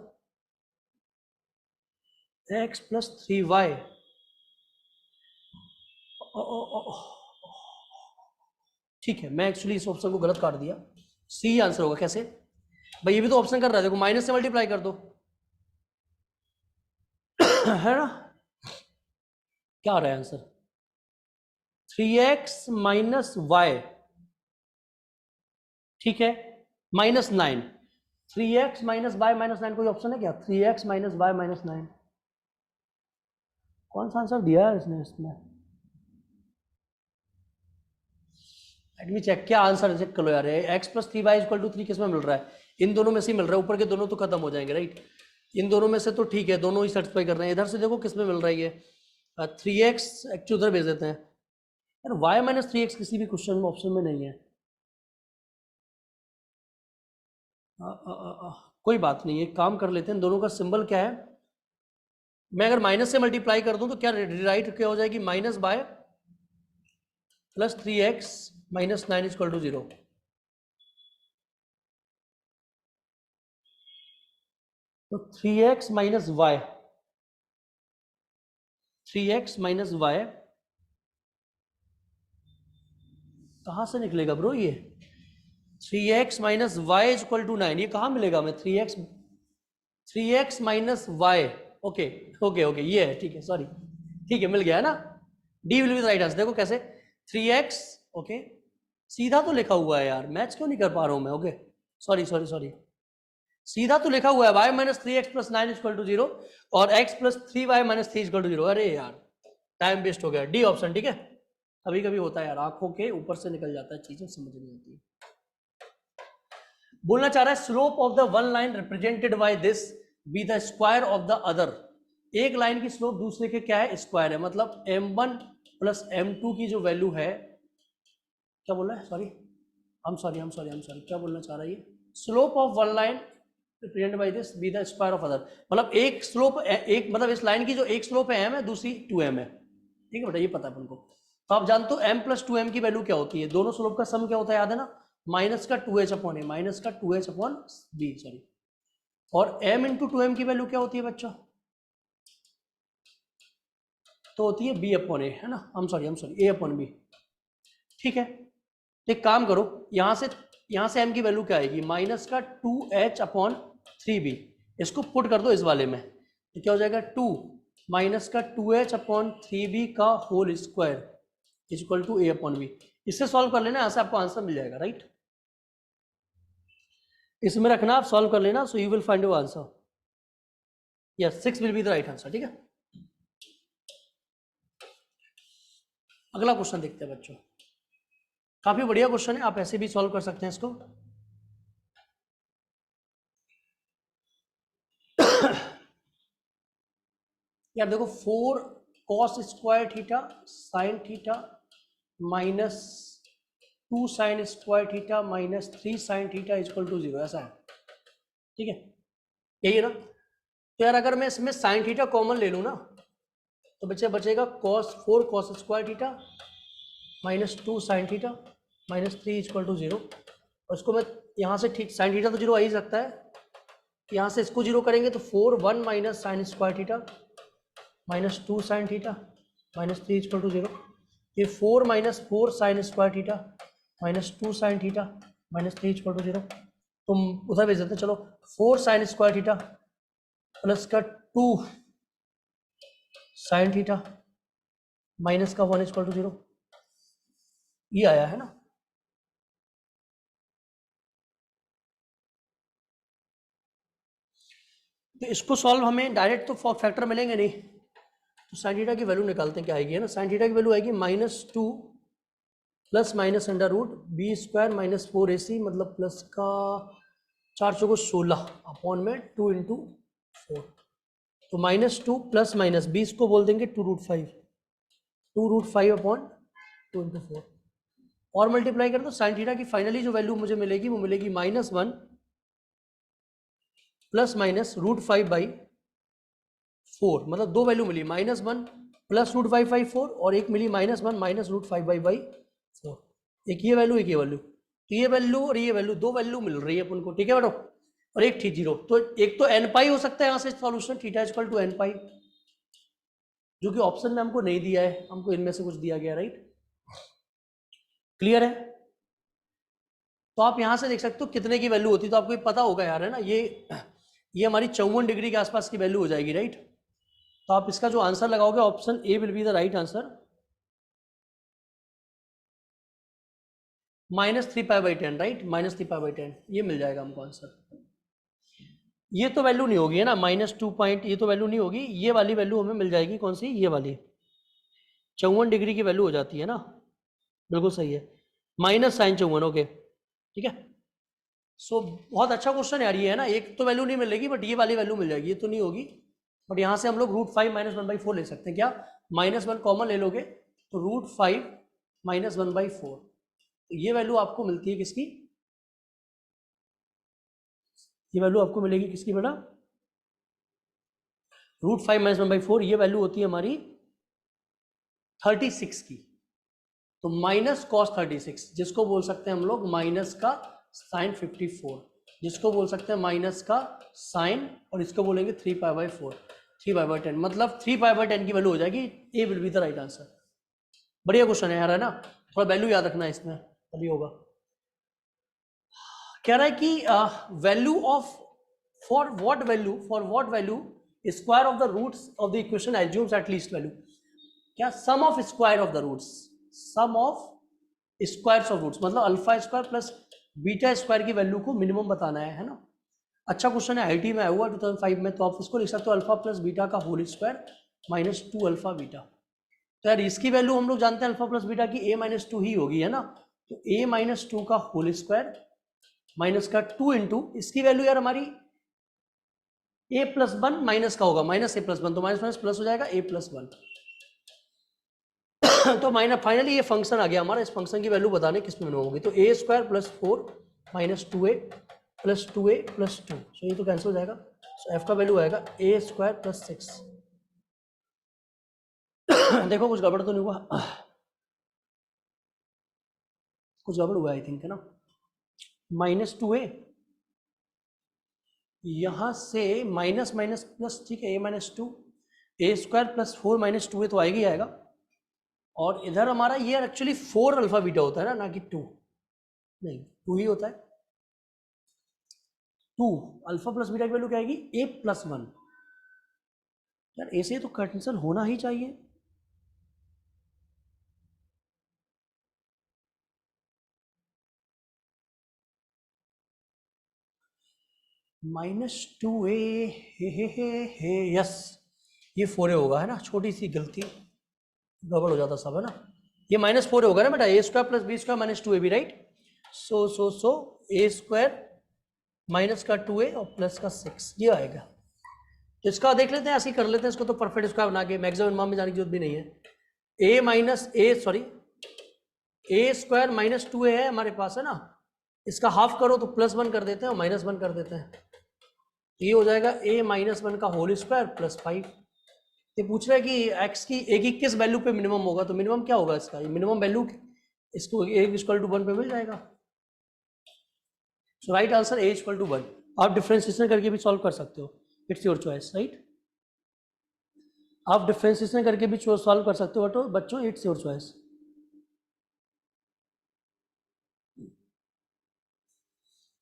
x प्लस 3y, ठीक है, मैं एक्चुअली इस ऑप्शन को गलत काट दिया, सी आंसर होगा। कैसे भाई, ये भी तो ऑप्शन कर रहा है, देखो माइनस से मल्टीप्लाई कर दो है ना, क्या आ रहा है आंसर, 3x माइनस वाई, ठीक है, minus 9, 3x minus Y minus 9, कोई ऑप्शन है क्या, 3x माइनस वाई माइनस 9, कौन सा आंसर दिया है इसने इसमें, लेट मी चेक, क्या आंसर चेक कर लो यार, x plus 3y equal to 3 किस में मिल रहा है, इन दोनों में से मिल रहा है, ऊपर के दोनों तो खत्म हो जाएंगे, राइट, इन दोनों में से तो ठीक है, दोनों ही सेटिस्फाई कर रहे हैं। इधर से देखो किस में मिल रहा है ये, 3x एक्चुअली उधर भेज देते हैं यार, y माइनस 3x किसी भी क्वेश्चन में ऑप्शन में नहीं है, कोई बात नहीं, एक काम कर लेते हैं, दोनों का सिंबल क्या है, मैं अगर माइनस से मल्टीप्लाई कर दूं तो क्या राइट क्या हो जाएगी, minus by plus 3x minus 9 equal to 0, तो 3x minus Y, 3x minus Y कहां से निकलेगा ब्रो, ये 3x minus Y equal to 9, ये कहां मिलेगा, मैं 3x minus y, okay okay okay, ये है, ठीक है, सॉरी, ठीक है, मिल गया है ना, D will be the right answer. देखो कैसे 3x, ओके, सीधा तो लिखा हुआ है यार, मैच क्यों नहीं कर पा रहा हूं मैं, ओके सॉरी सॉरी सॉरी, सीधा तो लिखा हुआ है y minus 3x plus 9 equal to 0 और x plus 3y minus 3 equal to 0, अरे यार टाइम वेस्ट हो गया, डी ऑप्शन, ठीक है, कभी कभी होता है यार, आंखों के ऊपर से निकल जाता है, चीजें समझ नहीं आती। बोलना चाह रहा है slope of the one line represented by this be the square of the other, एक लाइन की स्लोप दूसरे के क्या है, स्क्वायर है, मतलब m1 प्लस m2 की जो वैल्यू है, क्या बोल रहा है, सॉरी क्या बोलना चाह रहा है ये, slope of one line represented by this be the square of other, मतलब एक स्लोप, एक मतलब इस लाइन की जो एक स्लोप है m है, दूसरी 2m है, ठीक है बेटा, ये पता है अपन को। तो आप जानते हो m प्लस 2m की वैल्यू क्या होती है, दोनों स्लोप का सम क्या होता है, याद है ना, माइनस का 2h अपॉन ए, माइनस का 2h अपॉन बी, सॉरी, और m इंटू 2m की वैल्यू क्या होती है बच्चों, तो होती है b अपॉन ए, है ना, हम सॉरी a अपॉन बी, ठीक है। एक काम करो, यहां से m की वैल्यू क्या आएगी, माइनस का 2h अपॉन 3b, इसको पुट कर दो इस वाले में, तो क्या हो जाएगा 2 माइनस का 2h अपॉन 3b का whole square is equal to a upon b, इससे सॉल्व कर लेना, यहां से आपको आंसर मिल जाएगा, राइट। इसमें रखना, आप सॉल्व कर लेना, so you will find your answer. Yes, 6 will be the right answer. ठीक है, अगला क्वेश्चन देखते हैं बच्चों। काफी बढ़िया क्वेश्चन है, आप ऐसे भी सॉल्व कर सकते हैं इसको। यार देखो, 4 cos square theta sine theta minus 2 sine square theta minus 3 sine theta equal to 0, ऐसा है। ठीक है, यही है ना। तो यार अगर मैं इसमें साइन थीटा कॉमन ले लूँ ना, तो बचेगा cos 4 cos square theta minus 2 sine theta minus 3 equal to 0। और इसको मैं यहाँ से, ठीक साइन थीटा तो 0 आ ही सकता है, यहाँ से इसको 0 करेंगे तो 4 1 minus sine square theta minus 2 sine theta minus 3 equal to 0। ये 4 minus 4 sine square theta minus 2 sine theta minus 3 equal to 0। तुम उधर भेज देते, चलो 4 साइन स्क्वायर थीटा प्लस का 2 साइन थीटा माइनस का 1 इक्वल टू 0, ये आया है ना। तो इसको सॉल्व हमें डायरेक्ट तो फैक्टर मिलेंगे नहीं, तो साइन थीटा की वैल्यू निकालते हैं, क्या आएगी, है ना। साइन थीटा की वैल्यू आएगी -2 plus minus under root b square minus 4ac, मतलब प्लस का 4 चौको 16 अपॉन में 2 इंटू 4। तो -2 प्लस माइनस 20 को बोल देंगे 2√5 अपॉन 2 इंटू 4 और मल्टीप्लाई कर दो। साइन थीटा की फाइनली जो वैल्यू मुझे मिलेगी वो मिलेगी -1 प्लस माइनस √5/4, मतलब दो वैल्यू मिली, -1 प्लस √5/4 और एक मिली -1 माइनस √5/4। एक ये वैल्यू, एक ये वैल्यू, तो ये वैल्यू और ये वैल्यू, दो वैल्यू मिल रही है अपन को। ठीक है बेटो, और एक थी 0, तो एक तो n पाई हो सकता है यहाँ से solution, theta equal to n pi, जो कि ऑप्शन में हमको नहीं दिया है, हमको इनमें से कुछ दिया गया, राइट। क्लियर है। तो आप यहाँ से देख सकते हो कितने की वैल्यू होती, तो आपको पता होगा यार, है ना। ये हमारी 54 डिग्री के आसपास की वैल्यू हो जाएगी, राइट। तो आप इसका जो आंसर लगाओगे, option A will be the right answer, -3π/10, right, -3π/10 ये मिल जाएगा हमको आंसर। ये तो वैल्यू नहीं होगी, है ना, -2 पॉइंट, ये तो वैल्यू नहीं होगी, ये वाली वैल्यू हमें मिल जाएगी, कौन सी, ये वाली 54 डिग्री की वैल्यू हो जाती है ना, बिल्कुल सही है, -sin54, ओके, ठीक है। सो बहुत अच्छा क्वेश्चन यार ये, है ना। एक तो वैल्यू नहीं मिलेगी, बट ये वाली वैल्यू मिल जाएगी, ये तो नहीं होगी, बट यहाँ से हम लोग √5 -1/4 ले सकते हैं, क्या, -1 कॉमन ले लोगे तो √5 -1/4, तो ये वैल्यू आपको मिलती है किसकी, ये वैल्यू आपको मिलेगी किसकी बेटा, √5 -1/4, ये वैल्यू होती है हमारी 36 की। तो माइनस कॉस 36, जिसको बोल सकते हैं हम लोग माइनस का साइन 54, जिसको बोल सकते हैं माइनस का साइन, और इसको बोलेंगे 3π/4, 3π/10, मतलब 3π/10 की वैल्यू हो जाएगी। A will be the right answer. बढ़िया क्वेश्चन है यार, है ना। थोड़ा वैल्यू याद रखना है इसमें, तभी होगा। कह रहा है कि value of, for what value square of the roots of the equation assumes at least value, क्या, sum of square of the roots, sum of squares of roots, मतलब alpha square plus beta square की वैल्यू को मिनिमम बताना है ना। अच्छा क्वेश्चन है, आईटी में आया हुआ 2005 में, तो आप इसको लिख सकते हो अल्फा प्लस बीटा का whole square minus 2 alpha beta. तो यार इसकी वैल्यू हम लोग जानते हैं अल्फा प्लस बीटा की a-2 ही होगी, है ना। तो a-2 का होल स्क्वायर माइनस का 2 इंटू इसकी वैल्यू यार हमारी a+1 माइनस का होगा, -a+1, तो माइनस माइनस प्लस हो जाएगा a+1। तो माइनस फाइनली ये फंक्शन आ गया हमारा, इस फंक्शन की वैल्यू बताने किस में होगी, तो a² + 4 - 2a + 2a + 2, सो ये तो कैंसिल हो जाएगा। सो f का वैल्यू आएगा a² + 6। देखो कुछ गड़बड़ तो नहीं हुआ, कुछ गड़बड़ हुआ आई थिंक, है ना। -2a, यहां से माइनस माइनस प्लस, ठीक है, a-2, a² + 4 - 2a तो आएगा ही आएगा, और इधर हमारा ये एक्चुअली 4 अल्फा बीटा होता है ना कि 2, नहीं 2 ही होता है। 2 अल्फा प्लस बीटा की वैल्यू क्या आएगी, a+1। यार ए से तो कैंसिल होना ही चाहिए, -2a हे यस, ये 4a होगा, है ना, छोटी सी गलती, गड़बड़ हो जाता सब, है ना, ये -4 होगा ना बेटा, a square plus b square minus 2ab, right. So a square minus का 2a और प्लस का 6, ये आएगा। तो इसका देख लेते हैं, ऐसे ही कर लेते हैं इसको, तो परफेक्ट स्क्वायर बना के मैक्सिमम मिनिमम में जाने की जरूरत भी नहीं है। a स्क्वायर माइनस 2a है हमारे पास, है ना, इसका हाफ करो तो +1 कर देते हैं और -1 कर देते हैं, ये हो जाएगा a -1 का होल स्क्वायर प्लस 5। ये पूछ रहा है कि x की a की किस वैल्यू पे मिनिमम होगा, तो मिनिमम क्या होगा इसका, ये मिनिमम वैल्यू इसको a इक्वल टू 1 पे मिल जाएगा। So right answer a equal to 1। आप डिफरेंशिएशन करके भी सॉल्व कर सकते हो, इट्स योर चॉइस, राइट। आप डिफरेंशिएशन करके भी सॉल्व कर सकते हो बच्चों, इट्स योर चॉइस।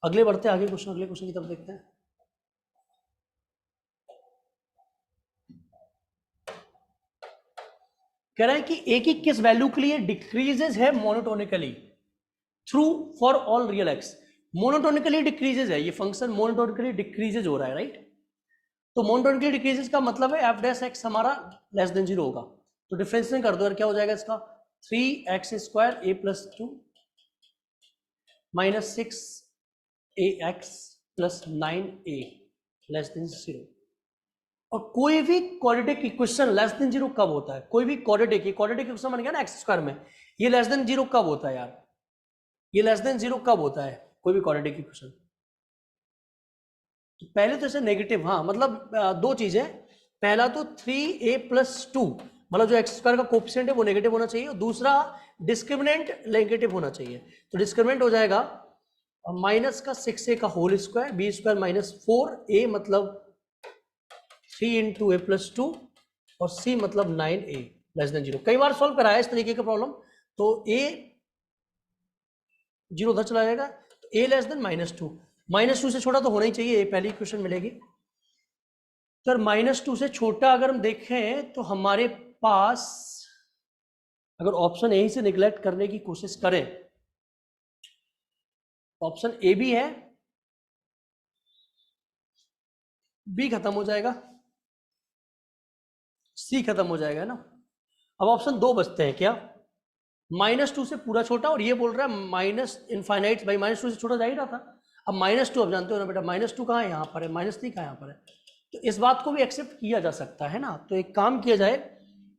अगले बढ़ते हैं आगे, अगले क्वेश्चन की तरफ देखते हैं। कह रहा है कि a की किस वैल्यू के लिए डिक्रीजेज है monotonically through for all real x। Monotonically decreases है ये फंक्शन, मोनोटोनिकली डिक्रीजेज हो रहा है, राइट। तो मोनोटोनिकली डिक्रीजेज का मतलब है f डैश x हमारा लेस देन 0 होगा। तो डिफरेंशिएशन कर दो यार, क्या हो जाएगा इसका, 3x² a plus 2 minus 6ax plus 9a less than 0। और कोई भी क्वाड्रेटिक इक्वेशन लेस देन 0 कब होता है, कोई भी क्वाड्रेटिक इक्वेशन बन गया ना x² में, ये लेस देन 0 कब होता है यार, ये लेस देन 0 कब होता है कोई भी क्वाड्रेटिक इक्वेशन। तो पहले तो ऐसे नेगेटिव, हाँ मतलब दो चीजें, पहला तो 3a प्लस 2 मतलब जो x² का कोफिशिएंट है वो नेगेटिव होना चाहिए, और दूसरा डिस्क्रिमिनेंट नेगेटिव होना चाहिए। तो डिस्क्रिमिनेंट हो जाएगा माइनस का 6a का whole square b square minus 4a मतलब 3 इंटू a प्लस 2 और c मतलब 9a लेस देन 0। कई बार सॉल्व कराया इस तरीके का प्रॉब्लम, तो a 0 उधर चला जाएगा, तो a लेस देन -2, -2 से छोटा तो होना ही चाहिए, a पहली इक्वेशन मिलेगी। तो -2 से छोटा अगर हम देखें तो हमारे पास, अगर ऑप्शन ए से निगलेक्ट करने की कोशिश करें, ऑप्शन ए भी है, बी खत्म हो जाएगा, सी खत्म हो जाएगा, है ना। अब ऑप्शन 2 बचते हैं क्या, -2 से पूरा छोटा, और ये बोल रहा है माइनस इनफाइनाइट, भाई -2 से छोटा जा ही रहा था। अब -2 आप जानते हो ना बेटा, -2 कहाँ है, यहाँ पर है, -3 कहाँ यहाँ पर है, तो इस बात को भी एक्सेप्ट किया जा सकता है ना। तो एक काम किया जाए,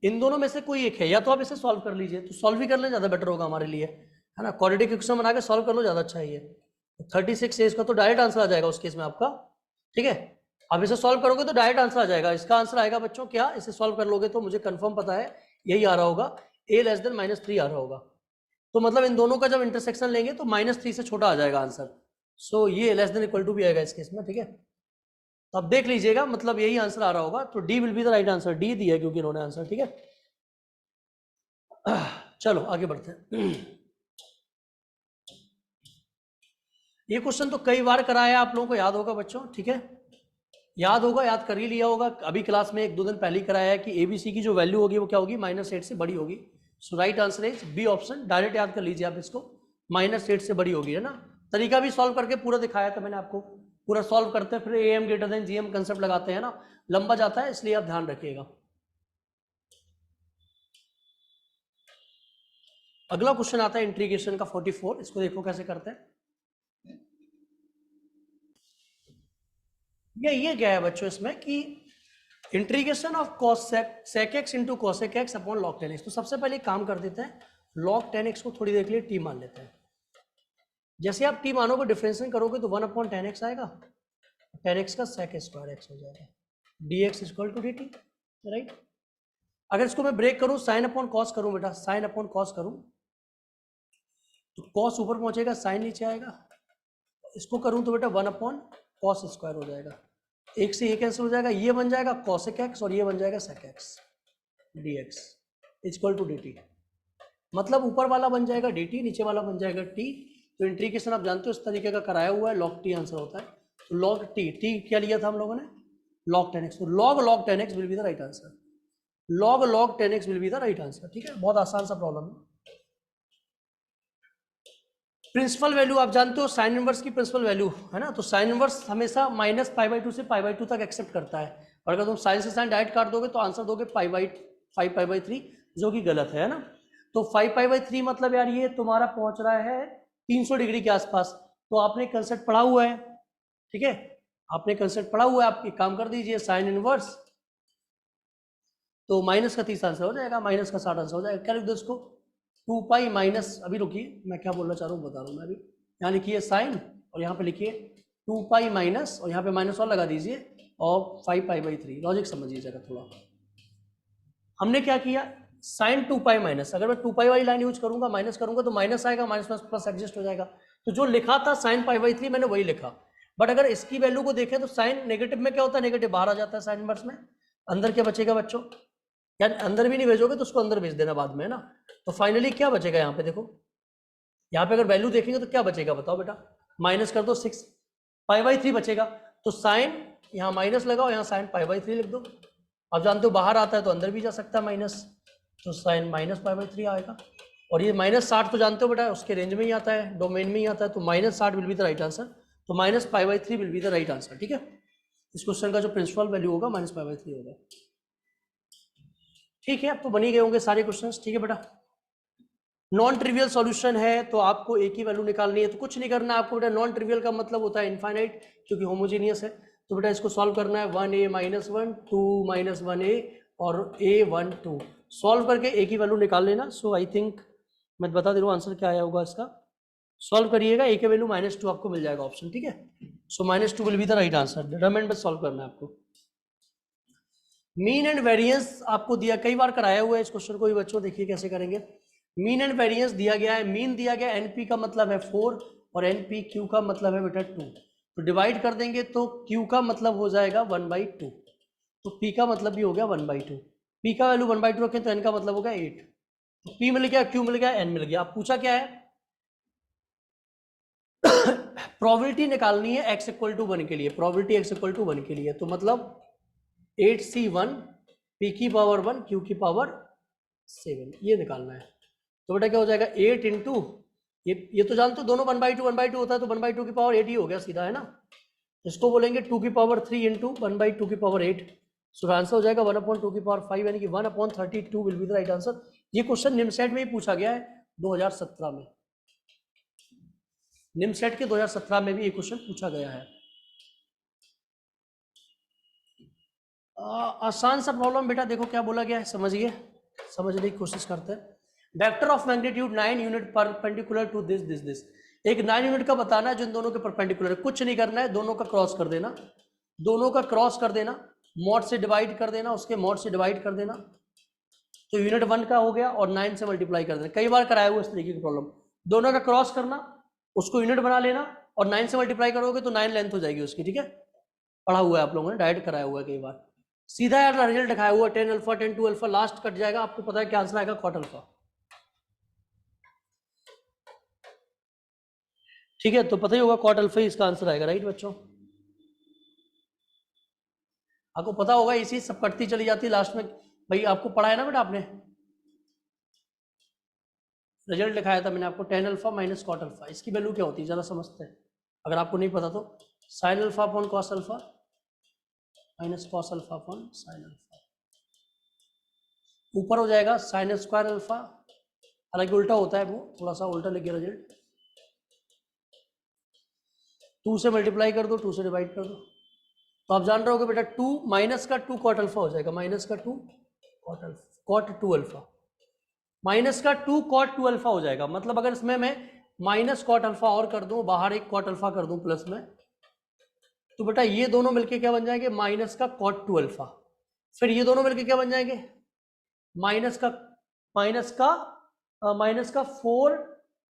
इन दोनों में से कोई एक है, या तो आप इसे सॉल्व कर लीजिए, तो सॉल्व ही कर लें, ज़्यादा बेटर होगा हमारे लिए, है ना। क्वाड्रेटिक इक्वेशन बना के सॉल्व कर लो, ज़्यादा अच्छा है ये। 36 है इसका, तो डायरेक्ट आंसर आ जाएगा उस केस में आपका, ठीक है। अब इसे सॉल्व करोगे तो डायरेक्ट आंसर आ जाएगा, इसका आंसर आएगा बच्चों क्या, इसे सॉल्व कर लोगे तो मुझे कंफर्म पता है यही आ रहा होगा, a लेस देन -3 आ रहा होगा। तो मतलब इन दोनों का जब इंटरसेक्शन लेंगे तो -3 से छोटा आ जाएगा आंसर। सो ये लेस देन इक्वल टू भी आएगा इस केस में, ठीक है। तो अब देख लीजिएगा, मतलब यही आंसर आ रहा होगा, तो D will be the right answer, D दिया क्योंकि इन्होंने आंसर, ठीक है। चलो आगे बढ़ते हैं। ये क्वेश्चन तो कई बार कराया, आप लोगों को याद होगा बच्चों, ठीक है, याद होगा, याद कर ही लिया होगा, अभी क्लास में 1-2 दिन पहले ही कराया है कि ABC की जो वैल्यू होगी वो क्या होगी, -8 से बड़ी होगी। So right answer is B option, direct याद कर लीजिए आप इसको, -8 से बड़ी होगी, है ना। तरीका भी सॉल्व करके पूरा दिखाया था मैंने आपको, पूरा सॉल्व करते हैं फिर AM greater than GM concept लगाते हैं ना, लंबा जाता है, इसलिए आप ध्यान रखिएगा। अगला क्वेश्चन आता है इंटीग्रेशन का 44, इसको देखो कैसे करते हैं। ये क्या है बच्चों इसमें कि integration of sec x into cosec x upon log 10x। तो सबसे पहले काम कर देते हैं, log 10x को थोड़ी देर के लिए t मान लेते हैं। जैसे आप t मानोगे, डिफरेंशिएट करोगे तो 1/10x आएगा, 10x का sec स्क्वायर x हो जाएगा, dx equal to dt, right. अगर इसको मैं ब्रेक करूं, साइन अपॉन कॉस करूं बेटा, साइन अपॉन कॉस करूं तो कॉस ऊपर पहुंचेगा, साइन नीचे आएगा। इसको करूं तो बेटा 1/cos स्क्वायर हो जाएगा, एक से ये कैंसिल हो जाएगा, ये बन जाएगा cosec x और ये बन जाएगा sec x dx equal to dt। मतलब ऊपर वाला बन जाएगा dt, नीचे वाला बन जाएगा t। तो इंटीग्रेशन आप जानते हो इस तरीके का कराया हुआ है, log t आंसर होता है। तो log t क्या लिया था हम लोगों ने, log 10x। तो log 10x will be the right answer, log 10x will be the right answer, ठीक है। बहुत आसान सा प्रॉब्लम है। प्रिंसिपल वैल्यू आप जानते हो साइन इनवर्स की प्रिंसिपल वैल्यू है ना, तो साइन इनवर्स हमेशा माइनस पाई बाई टू से पाई बाई टू तक एक्सेप्ट करता है, और अगर तुम साइन से साइन डायरेक्ट काट दोगे तो आंसर दोगे पाई बाई 5 पाई बाई 3, जो कि गलत है ना। तो 5 पाई बाई 3 मतलब यार ये तुम्हारा पहुंच रहा है 300 डिग्री के आसपास। तो आपने कंसेप्ट पढ़ा हुआ है, ठीक है, आपने कंसेप्ट पढ़ा हुआ है, आप एक काम कर दीजिए साइन इनवर्स, तो माइनस का 30 आंसर हो जाएगा, माइनस का 60 आंसर हो जाएगा। क्या लिख दो इसको, 2 पाई माइनस, अभी रुकिए मैं क्या बोलना चाह रहा हूँ बता रहा हूँ मैं अभी। यहाँ लिखिए साइन और यहाँ पे लिखिए 2 पाई माइनस, और यहाँ पे माइनस और लगा दीजिए, और 5 पाई बाई 3। लॉजिक समझिए जरा थोड़ा। हमने क्या किया, साइन 2 पाई माइनस, अगर मैं 2 पाई वाली लाइन यूज करूंगा, माइनस करूंगा तो माइनस आएगा, माइनस प्लस प्लस एडजस्ट हो जाएगा। तो जो लिखा था साइन पाई बाई 3 मैंने वही लिखा, बट अगर इसकी वैल्यू को देखें तो साइन नेगेटिव में क्या होता है, नेगेटिव बाहर आ जाता है साइन इनवर्स में, अंदर क्या बचेगा बच्चों, यार अंदर भी नहीं भेजोगे तो उसको अंदर भेज देना बाद में, है ना। तो फाइनली क्या बचेगा यहाँ पे देखो, यहाँ पे अगर वैल्यू देखेंगे तो क्या बचेगा बताओ बेटा, माइनस कर दो 6 पाई बाई 3 बचेगा। तो साइन यहाँ माइनस लगाओ, यहाँ साइन पाई बाई 3 लिख दो। आप जानते हो बाहर आता है तो अंदर भी जा सकता है माइनस, तो साइन माइनस पाई बाई 3 आएगा। और ये -60 तो जानते हो बेटा उसके रेंज में ही आता है, डोमेन में ही आता है, तो -60 will be the right answer. तो minus pi by 3 will be the right answer, ठीक है। इस क्वेश्चन का जो प्रिंसिपल वैल्यू होगा माइनस पाई बाई 3 होगा, ठीक है। अब तो बनी गए होंगे सारे क्वेश्चन, ठीक है बेटा। नॉन ट्रिवियल सॉल्यूशन है तो आपको एक ही वैल्यू निकालनी है, तो कुछ नहीं करना आपको बेटा। नॉन ट्रिवियल का मतलब होता है इनफाइनाइट, क्योंकि होमोजीनियस है। तो बेटा इसको सॉल्व करना है 1a माइनस 1 2 माइनस 1a और a 1 2 सॉल्व करके एक ही वैल्यू निकाल लेना। सो आई थिंक मैं बता दे रहा हूँ आंसर क्या आया होगा इसका। सॉल्व करिएगा, a के वैल्यू -2 आपको मिल जाएगा ऑप्शन, ठीक है। सो -2 will be the right answer. Determinant बस सॉल्व करना है आपको। मीन एंड वेरिएंस आपको दिया, कई बार कराया हुआ है इस क्वेश्चन को भी बच्चों, देखिए कैसे करेंगे। मीन एंड वेरिएंस दिया गया है, मीन दिया गया एनपी का मतलब है 4 और एनपी क्यू का मतलब है बेटा 2, तो डिवाइड कर देंगे तो क्यू का मतलब हो जाएगा 1/2, तो पी का मतलब भी हो गया 1/2। पी का वैल्यू 1/2 रखें तो एन का मतलब हो गया 8, तो पी मिल गया, क्यू मिल गया, एन मिल गया। अब पूछा क्या है, प्रोबेबिलिटी निकालनी है x इक्वल टू 1 के लिए, प्रोबेबिलिटी x इक्वल टू 1 के लिए, तो मतलब 8c1 p की पावर 1 q की पावर 7 ये निकालना है। तो बेटा क्या हो जाएगा 8 इंटू ये तो जानते हो दोनों 1/2 होता है, तो 1/2 की पावर 8 ही हो गया सीधा, है ना। इसको बोलेंगे 2 की पावर 3 इंटू 1/2 की पावर 8, सो आंसर हो जाएगा 1/2 की पावर 5, यानी कि 1/32 will be the right answer. ये क्वेश्चन निमसेट में ही पूछा गया है 2017 में, निमसेट के 2017 में भी ये क्वेश्चन पूछा गया है। आसान सा प्रॉब्लम बेटा, देखो क्या बोला गया है, समझिए, समझने की कोशिश करते हैं। Vector of magnitude 9 unit perpendicular to this. एक 9 यूनिट का बताना है जो इन दोनों के परपेंडिकुलर है, कुछ नहीं करना है, दोनों का क्रॉस कर देना, दोनों का क्रॉस कर देना, मॉड से डिवाइड कर देना, उसके मॉड से डिवाइड कर देना, तो यूनिट 1 का हो गया, और 9 से मल्टीप्लाई कर देना। कई बार कराया हुआ इस तरीके की प्रॉब्लम, दोनों का क्रॉस करना, उसको यूनिट बना लेना, और 9 से मल्टीप्लाई करोगे तो 9 लेंथ हो जाएगी उसकी, ठीक है। पढ़ा हुआ है आप लोगों ने, डायरेक्ट कराया हुआ है कई बार। सीधा यार रिजल्ट दिखाया हुआ 10 अल्फा 10 2 अल्फा, लास्ट कट जाएगा, आपको पता है क्या आंसर आएगा, कॉट अल्फा, ठीक है। तो पता ही होगा कॉट अल्फा ही इसका आंसर आएगा, राइट बच्चों। आपको पता होगा इसी सब कटती चली जाती लास्ट में, भाई आपको पढ़ा है ना बेटा आपने, रिजल्ट दिखाया था मैंने आपको 10 अल्फा माइनस कॉट अल्फा, इसकी वैल्यू क्या होती है जरा समझते हैं, अगर आपको नहीं पता तो। Sine alpha upon cos alpha minus cos alpha upon sine alpha, ऊपर हो जाएगा साइन स्क्वायर अल्फा, हालांकि उल्टा होता है वो, थोड़ा सा उल्टा लिख गया रिजल्ट, 2 से मल्टीप्लाई कर दो, 2 से डिवाइड कर दो, तो आप जान रहे हो कि बेटा 2 माइनस का 2 कॉट अल्फा हो जाएगा, माइनस का 2 cot alpha, cot 2 alpha, minus का 2 कॉट 2 अल्फा हो जाएगा। मतलब अगर इसमें मैं माइनस कॉट अल्फा और कर दूं, बाहर एक कॉट अल्फा कर दूं प्लस में, तो बेटा ये दोनों मिलके क्या बन जाएंगे, माइनस का कॉट 2 अल्फा, फिर ये दोनों मिलके क्या बन जाएंगे, माइनस का माइनस का 4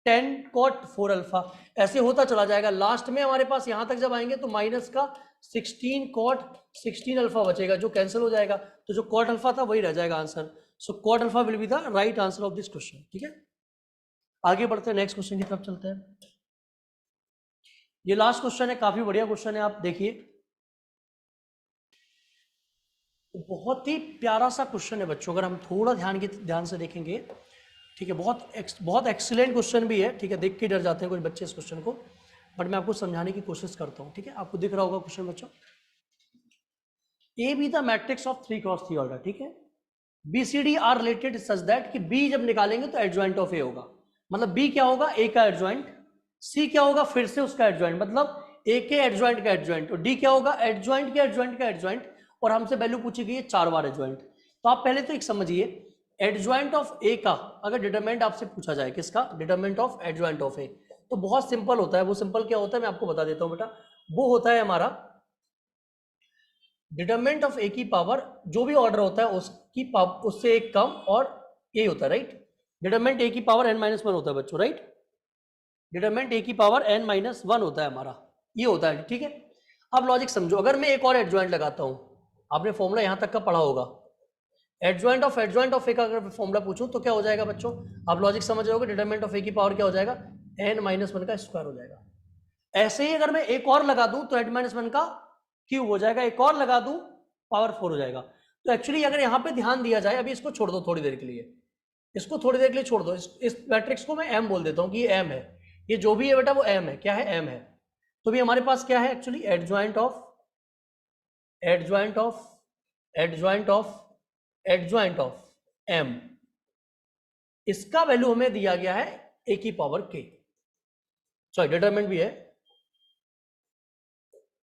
10 कॉट 4 अल्फा, ऐसे होता चला जाएगा। लास्ट में हमारे पास यहां तक जब आएंगे तो माइनस का 16 कॉट 16 अल्फा बचेगा, जो कैंसिल हो जाएगा, तो जो कॉट अल्फा था वही रह जाएगा answer. So cot alpha will be the right answer of this question, ठीक है। आगे बढ़ते हैं, नेक्स्ट क्वेश्चन की तरफ चलते हैं। ये लास्ट क्वेश्चन है, काफी बढ़िया क्वेश्चन है, आप देखिए, बहुत ही प्यारा सा क्वेश्चन है बच्चों, अगर हम थोड़ा ध्यान से देखेंगे ठीक है, बहुत एक्सीलेंट क्वेश्चन भी है, ठीक है, देख के डर जाते हैं कुछ बच्चे इस क्वेश्चन को, बट मैं आपको समझाने की कोशिश करता हूँ, ठीक है। आपको दिख रहा होगा क्वेश्चन बच्चों, A B the matrix of 3 cross 3 order, ठीक है। B C D are related such that कि बी जब निकालेंगे तो एडजॉइंट ऑफ ए होगा, मतलब बी क्या होगा, ए का एडजॉइंट, सी क्या होगा, फिर से उसका एडजॉइंट, मतलब ए के एडजॉइंट का एडजॉइंट, और डी क्या होगा, एडजॉइंट के एडजॉइंट का एडजॉइंट, और हमसे वैल्यू पूछी गई है 4 बार एडजॉइंट। तो आप पहले तो एक समझिए, एडजॉइंट ऑफ ए का अगर डिटरमिनेंट आपसे पूछा जाए, किसका, डिटरमिनेंट ऑफ एडजॉइंट ऑफ ए, तो बहुत सिंपल होता है। वो सिंपल क्या होता है मैं आपको बता देता हूं बेटा, वो होता है हमारा डिटरमिनेंट ऑफ ए की पावर, जो भी ऑर्डर होता है उसकी उससे एक कम और ए होता है, राइट। डिटरमिनेंट ए की पावर n - 1 होता है बच्चों, राइट। डिटरमिनेंट ए की पावर n - 1 होता है हमारा, ये होता है, ठीक है। अब लॉजिक समझो, अगर मैं एक और एडजॉइंट लगाता हूं, आपने फॉर्मूला यहां तक का पढ़ा होगा, एडजॉइंट ऑफ ए का अगर फॉर्मूला पूछूं तो क्या हो जाएगा बच्चों, आप लॉजिक समझ रहे हो, डिटरमिनेंट ऑफ ए की पावर क्या हो जाएगा, n - 1 का स्क्वायर हो जाएगा। ऐसे ही अगर मैं एक और लगा दूं तो n - 1 का क्यूब हो जाएगा, एक और लगा दूं पावर 4 हो जाएगा। तो एक्चुअली अगर यहां पे ध्यान दिया जाए, अभी इसको छोड़ दो थोड़ी देर के लिए, इसको थोड़ी देर के लिए छोड़ दो, इस मैट्रिक्स को मैं m बोल देता हूं कि ये m है, ये जो भी है बेटा वो m है, क्या है, m है। तो भी हमारे पास क्या है एक्चुअली, एडजॉइंट ऑफ m, इसका वैल्यू हमें दिया गया है a की पावर k, सॉरी डिटरमिनेंट भी है,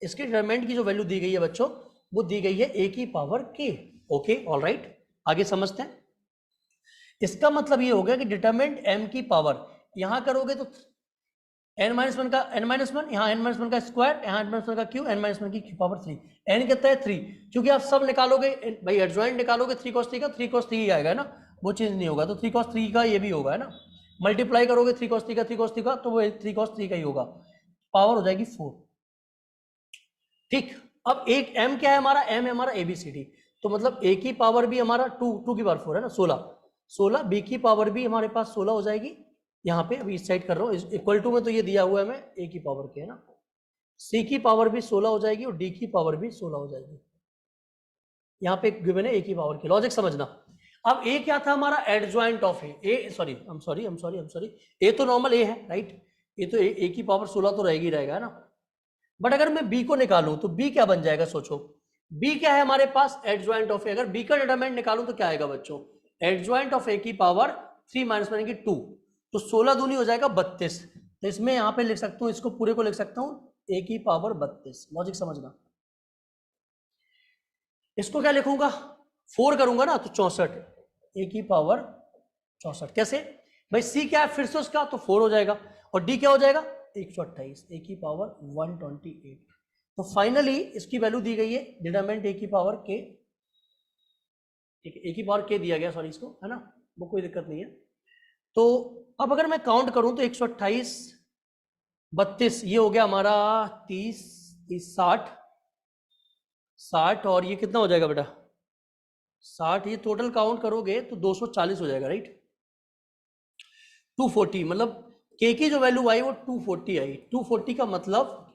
इसके डिटरमिनेंट की जो वैल्यू दी गई है बच्चों, वो दी गई है a की power k। Okay, all right, आगे समझते हैं। इसका मतलब ये हो गया कि डिटरमिनेंट m की पावर, यहां करोगे तो n - 1 का n - 1, यहाँ n - 1 का स्क्वायर, यहाँ n - 1 का क्यूब, n - 1 की पावर 3, n कितना है 3, क्योंकि आप सब निकालोगे भाई, एडजॉइंट निकालोगे 3 cos 3 का, 3 cos 3 ही आएगा ना, वो चीज नहीं होगा, तो 3 cos 3 का ये भी होगा, है ना। मल्टीप्लाई करोगे 3 cos 3 का 3 cos 3 का, तो वो 3 cos 3 का ही होगा, पावर हो जाएगी 4, ठीक। अब एक m क्या है हमारा, m है हमारा ABCD, तो मतलब a की पावर भी हमारा 2 की पावर 4 है ना, 16, b की पावर भी हमारे पास 16 हो जाएगी, यहाँ पे अभी इस साइड कर रहा हूँ, इक्वल टू में तो ये दिया हुआ है मैं a की पावर के, है ना। c की पावर भी 16 हो जाएगी और d की पावर भी 16 हो जाएगी, यहाँ पे गिवन है a की पावर की, लॉजिक समझना। अब a क्या था हमारा, adjoint of A, sorry a तो नॉर्मल a है, राइट, ये तो a की पावर 16 तो रहेगी रहेगा, है ना। बट अगर मैं b को निकालूं तो b क्या बन जाएगा, सोचो, b क्या है हमारे पास, एडजॉइंट ऑफ ए, अगर b का डिटरमिनेंट निकालूं तो क्या आएगा बच्चों, एडजॉइंट ऑफ ए की पावर 3 - 1 की 2, तो 16 दूनी हो जाएगा 32, तो इसमें यहां पे लिख सकता हूं, इसको पूरे को लिख सकता हूं a की पावर 32, लॉजिक समझना। इसको क्या लिखूंगा, 4 करूंगा ना तो 64, a की पावर 64, कैसे भाई, c क्या है फिर से उसका, तो 4 हो जाएगा, और d क्या हो जाएगा 128, a की पावर 128, तो फाइनली इसकी वैल्यू दी गई है, डिटरमिनेंट a की पावर k, ठीक है, a की पावर k दिया गया, सॉरी इसको, है ना, वो कोई दिक्कत नहीं है। तो अब अगर मैं काउंट करूं तो 128, 32, ये हो गया हमारा 30, 60, और ये कितना हो जाएगा बेटा 60, ये टोटल काउंट करोगे तो 240 हो जाएगा, राइट। 240 मतलब k की जो वैल्यू आई वो 240 आई, 240 का मतलब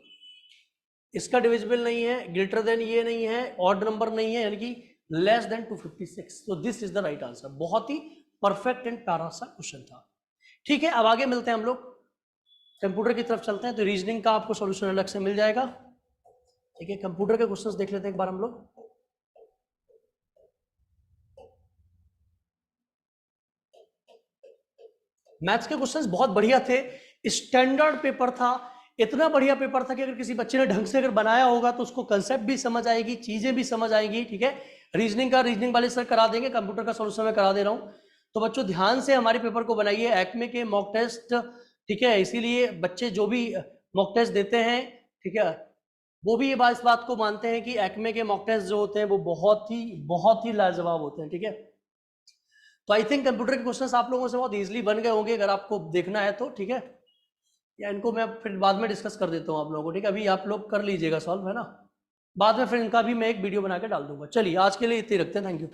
इसका डिविजिबल नहीं है, ग्रेटर देन ये नहीं है, ऑड नंबर नहीं है, यानी कि लेस देन 256, तो this is the right answer. बहुत ही परफेक्ट एंड प्यारा सा क्वेश्चन था, ठीक है। अब आगे मिलते हैं हम लोग, कंप्यूटर की तरफ चलते हैं, तो रीजनिंग का आपको सॉल्यूशन अलग से मिल जाएगा, ठीक है। कंप्यूटर के क्वेश्चंस देख लेते हैं एक बार हम लोग। मैथ्स के क्वेश्चंस बहुत बढ़िया थे, स्टैंडर्ड पेपर था, इतना बढ़िया पेपर था कि अगर किसी बच्चे ने ढंग से अगर बनाया होगा तो उसको कंसेप्ट भी समझ आएगी, चीजें भी समझ आएगी, ठीक है। रीजनिंग वाले सर करा देंगे, कंप्यूटर का सॉल्यूशन मैं करा दे रहा हूं, तो बच्चों ध्यान से हमारे पेपर को बनाइए, एक्मे के मॉक टेस्ट, ठीक है, इसीलिए बच्चे जो भी मॉक टेस्ट देते हैं, ठीक है, वो भी इस बात को मानते हैं कि एक्मे के मॉक टेस्ट जो होते हैं वो बहुत ही लाजवाब होते हैं, ठीक है। तो आई थिंक कंप्यूटर के क्वेश्चंस आप लोगों से बहुत इजीली बन गए होंगे, अगर आपको देखना है तो, ठीक है, या इनको मैं फिर बाद में डिस्कस कर देता हूँ आप लोगों को, ठीक है, अभी आप लोग कर लीजिएगा सॉल्व, है ना, बाद में फिर इनका भी मैं एक वीडियो बना के डाल दूंगा। चलिए आज के लिए इतने रखते हैं, थैंक यू।